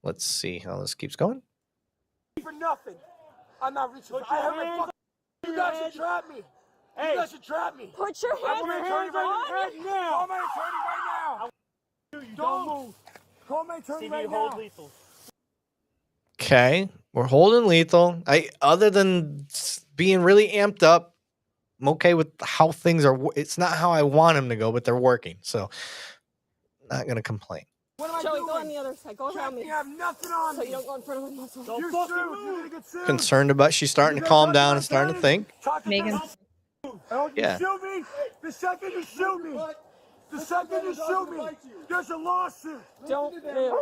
S1: let's see how this keeps going.
S5: For nothing. I'm not reaching. I have my fucking. You guys should trap me. You guys should trap me.
S9: Put your
S5: I
S9: hands
S5: want my attorney
S9: on
S5: right
S9: you.
S5: now. Call my attorney right now. Don't move. Call my attorney right now.
S1: Okay, we're holding lethal. Other than being really amped up, I'm okay with how things are. It's not how I want them to go, but they're working. So, not gonna complain.
S5: What am I
S9: Joey,
S5: doing?
S9: go on the other side. Go around me.
S5: You have nothing on
S9: So
S5: me.
S9: you don't go in front of the muscle.
S5: You're sued. You're gonna get sued.
S1: Concerned about she's starting to calm down and starting to think.
S3: Megan.
S1: Yeah.
S5: Shoot me. The second you shoot me. The second you shoot me. There's a lawsuit.
S9: Don't move.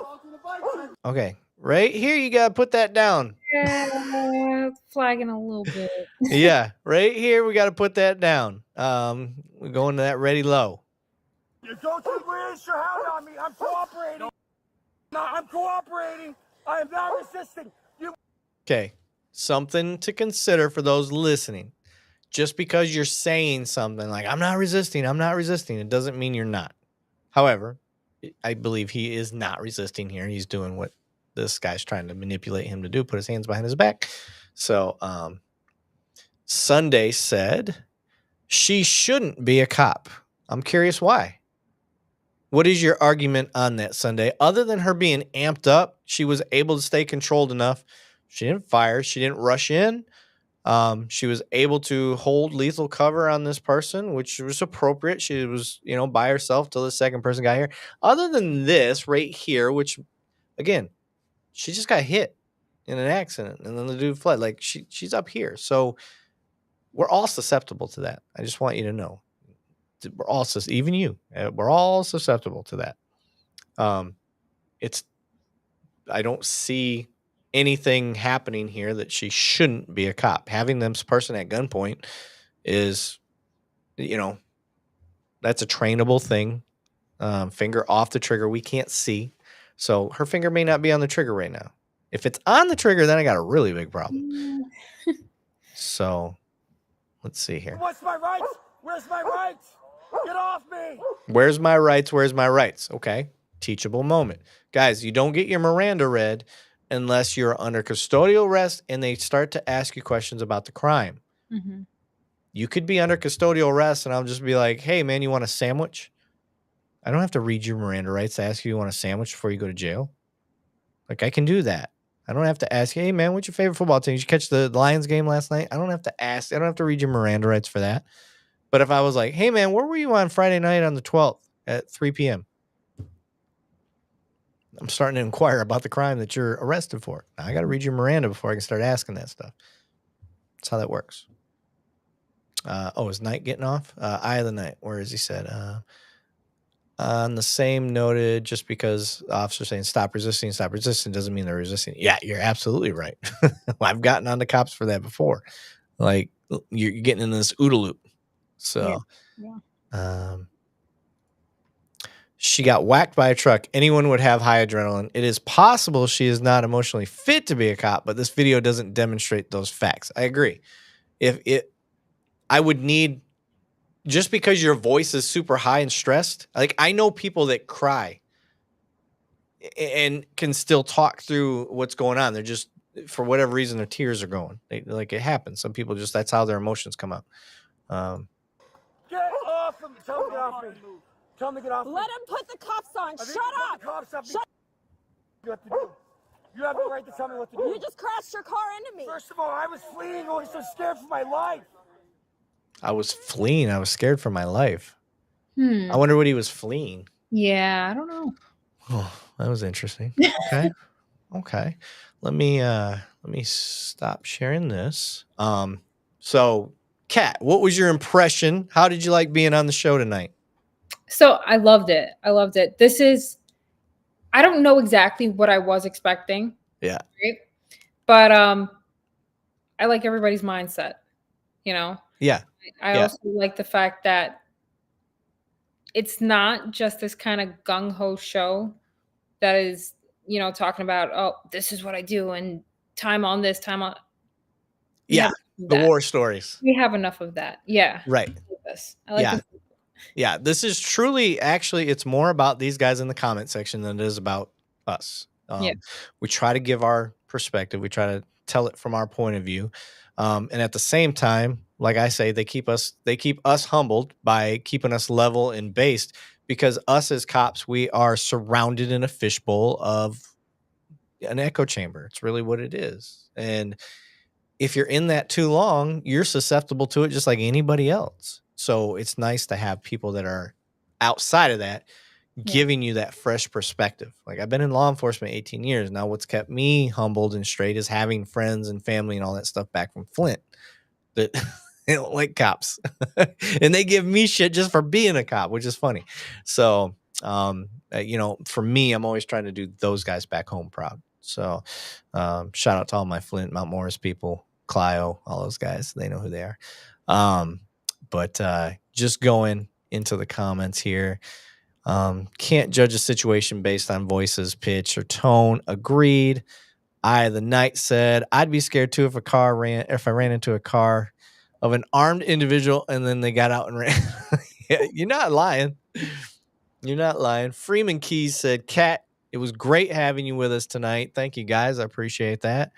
S1: Okay, right here you gotta put that down.
S3: Yeah, flagging a little bit.
S1: Yeah, right here we gotta put that down. We're going to that ready low.
S5: You don't raise your hand on me. I'm cooperating. No, I'm cooperating. I am not resisting.
S1: Okay, something to consider for those listening. Just because you're saying something like, I'm not resisting, it doesn't mean you're not. However, I believe he is not resisting here. He's doing what this guy's trying to manipulate him to do, put his hands behind his back. So, Sunday said she shouldn't be a cop. I'm curious why. What is your argument on that, Sunday? Other than her being amped up, she was able to stay controlled enough. She didn't fire. She didn't rush in. She was able to hold lethal cover on this person, which was appropriate. She was, by herself till the second person got here. Other than this right here, which, again, she just got hit in an accident, and then the dude fled. Like, she's up here. So we're all susceptible to that. I just want you to know. We're all, even you, we're all susceptible to that. I don't see anything happening here that she shouldn't be a cop. Having this person at gunpoint is, that's a trainable thing. Finger off the trigger. We can't see. So her finger may not be on the trigger right now. If it's on the trigger, then I got a really big problem. So let's see here.
S5: What's my rights? Where's my rights? Get off me.
S1: Where's my rights? Where's my rights? Okay. Teachable moment. Guys, you don't get your Miranda read unless you're under custodial arrest and they start to ask you questions about the crime.
S3: Mm-hmm.
S1: You could be under custodial arrest and I'll just be like, hey, man, you want a sandwich? I don't have to read your Miranda rights to ask you want a sandwich before you go to jail. Like, I can do that. I don't have to ask you, hey, man, what's your favorite football team? Did you catch the Lions game last night? I don't have to ask. I don't have to read your Miranda rights for that. But if I was like, hey, man, where were you on Friday night on the 12th at 3 p.m.? I'm starting to inquire about the crime that you're arrested for. Now, I got to read your Miranda before I can start asking that stuff. That's how that works. Is Knight getting off? Eye of the Night. Where is he said? On the same noted, just because the officer's saying stop resisting doesn't mean they're resisting. Yeah, you're absolutely right. I've gotten on the cops for that before. Like, you're getting in this OODA loop. So,
S3: Yeah.
S1: She got whacked by a truck. Anyone would have high adrenaline. It is possible she is not emotionally fit to be a cop, but this video doesn't demonstrate those facts. I agree. I would need, just because your voice is super high and stressed, like I know people that cry and can still talk through what's going on. They're just, for whatever reason, their tears are going. Like it happens. Some people just, that's how their emotions come out.
S5: Get off of me. Tell him to get off me. Tell him to get off me.
S9: Let him put the cuffs on. Shut up.
S5: Cops up.
S9: Shut-
S5: You have to do. You have the right to tell me what to do.
S9: You just crashed your car into me.
S5: First of all, I was fleeing. I was so scared for my life.
S1: I was fleeing. I was scared for my life.
S3: Hmm.
S1: I wonder what he was fleeing.
S3: Yeah, I don't know.
S1: Oh, that was interesting. Okay. Okay. Let me stop sharing this. So Kat, what was your impression? How did you like being on the show tonight?
S3: So I loved it. I loved it. I don't know exactly what I was expecting.
S1: Yeah.
S3: Right? But I like everybody's mindset, you know?
S1: Yeah.
S3: I also like the fact that it's not just this kind of gung-ho show that is, talking about, oh, this is what I do and time on this, time on.
S1: Yeah. The war stories.
S3: We have enough of that. Yeah.
S1: Right.
S3: I like
S1: Yeah.
S3: this.
S1: Yeah. This is truly, actually, it's more about these guys in the comment section than it is about us. We try to give our perspective. We try to tell it from our point of view. And at the same time, like I say, they keep us humbled by keeping us level and based, because us as cops, we are surrounded in a fishbowl of an echo chamber. It's really what it is. And if you're in that too long, you're susceptible to it just like anybody else. So it's nice to have people that are outside of that, giving you that fresh perspective. Like, I've been in law enforcement 18 years. Now what's kept me humbled and straight is having friends and family and all that stuff back from Flint that they don't like cops. And they give me shit just for being a cop, which is funny. So, for me, I'm always trying to do those guys back home proud. So shout out to all my Flint, Mount Morris people, Clio, all those guys. They know who they are. But just going into the comments here. Can't judge a situation based on voices, pitch, or tone. Agreed. The Knight said, I'd be scared too if I ran into a car of an armed individual and then they got out and ran. Yeah, you're not lying. You're not lying. Freeman Keys said, Kat, it was great having you with us tonight. Thank you, guys. I appreciate that.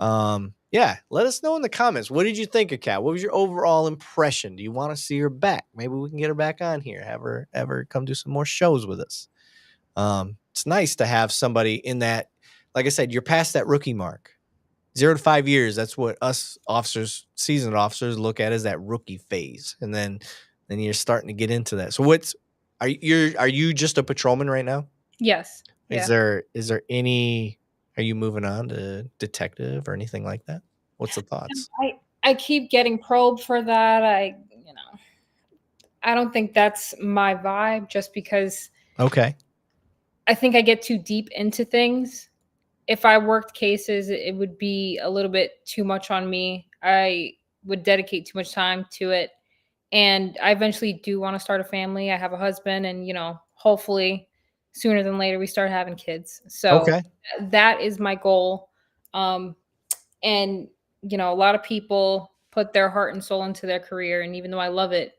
S1: Yeah, let us know in the comments. What did you think of Kat? What was your overall impression? Do you want to see her back? Maybe we can get her back on here. Have her ever come do some more shows with us. It's nice to have somebody in that. Like I said, you're past that rookie mark. 0 to 5 years. That's what us officers, seasoned officers, look at as that rookie phase, and then you're starting to get into that. So are you just a patrolman right now?
S3: Yes.
S1: Is there any? Are you moving on to detective or anything like that? What's the thoughts?
S3: I keep getting probed for that. I don't think that's my vibe, just because
S1: Okay.
S3: I think I get too deep into things. If I worked cases, it would be a little bit too much on me. I would dedicate too much time to it. And I eventually do want to start a family. I have a husband, and, hopefully sooner than later we start having kids. So
S1: Okay.
S3: that is my goal. And, a lot of people put their heart and soul into their career. And even though I love it,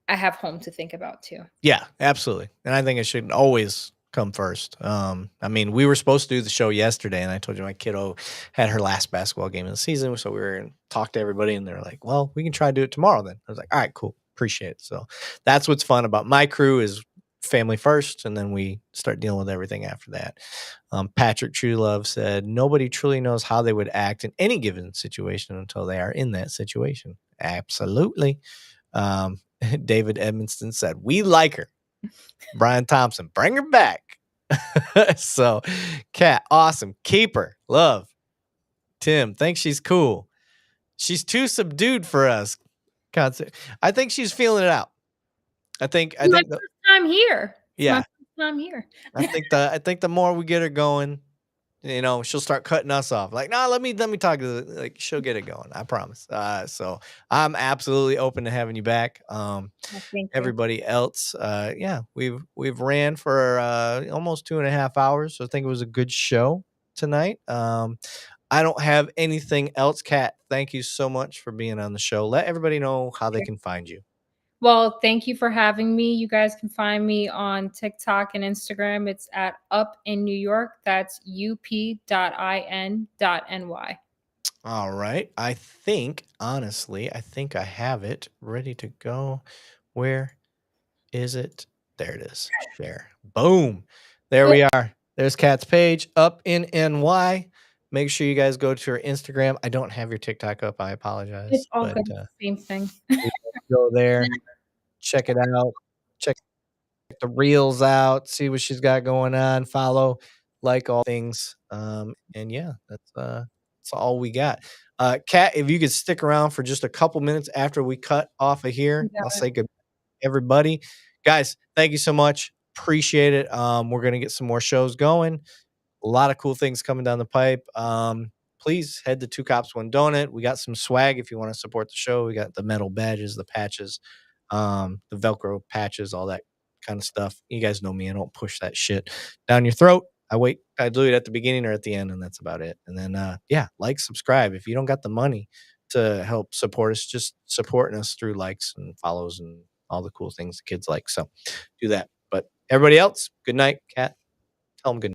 S3: I have home to think about too.
S1: Yeah, absolutely. And I think it should always come first. We were supposed to do the show yesterday, and I told you my kiddo had her last basketball game of the season. So we were going to talk to everybody, and they're like, well, we can try to do it tomorrow then. I was like, all right, cool. Appreciate it. So that's what's fun about my crew is family first, and then we start dealing with everything after that. Patrick Truelove said, nobody truly knows how they would act in any given situation until they are in that situation. Absolutely. David Edmonston said, we like her. Brian Thompson, bring her back. So, Kat, awesome. Keep her. Love. Tim, thinks she's cool. She's too subdued for us. I think she's feeling it out. I think
S3: first time here.
S1: Yeah.
S3: My first time here.
S1: I think the more we get her going, she'll start cutting us off. Like, no, let me talk to like she'll get it going. I promise. So I'm absolutely open to having you back.
S3: Thank you.
S1: Everybody else, yeah, we've ran for almost 2.5 hours. So I think it was a good show tonight. I don't have anything else. Kat, thank you so much for being on the show. Let everybody know how they can find you.
S3: Well, thank you for having me. You guys can find me on TikTok and Instagram. It's at Up in New York. That's up.in.ny.
S1: All right. Honestly, I think I have it ready to go. Where is it? There it is. Share. Boom. There we are. There's Kat's page, Up in NY. Make sure you guys go to her Instagram. I don't have your TikTok up. I apologize.
S3: It's all
S1: but,
S3: good. Same thing.
S1: go there, check it out, check the reels out, see what she's got going on, follow, like all things. And yeah, that's all we got. Kat, if you could stick around for just a couple minutes after we cut off of here, I'll say goodbye to everybody. Guys, thank you so much. Appreciate it. We're gonna get some more shows going. A lot of cool things coming down the pipe. Please head to Two Cops One Donut. We got some swag if you want to support the show. We got the metal badges, the patches, the Velcro patches, all that kind of stuff. You guys know me. I don't push that shit down your throat. I do it at the beginning or at the end, and that's about it. And then, like, subscribe. If you don't got the money to help support us, just supporting us through likes and follows and all the cool things the kids like. So do that. But everybody else, good night, Kat. Tell them good night.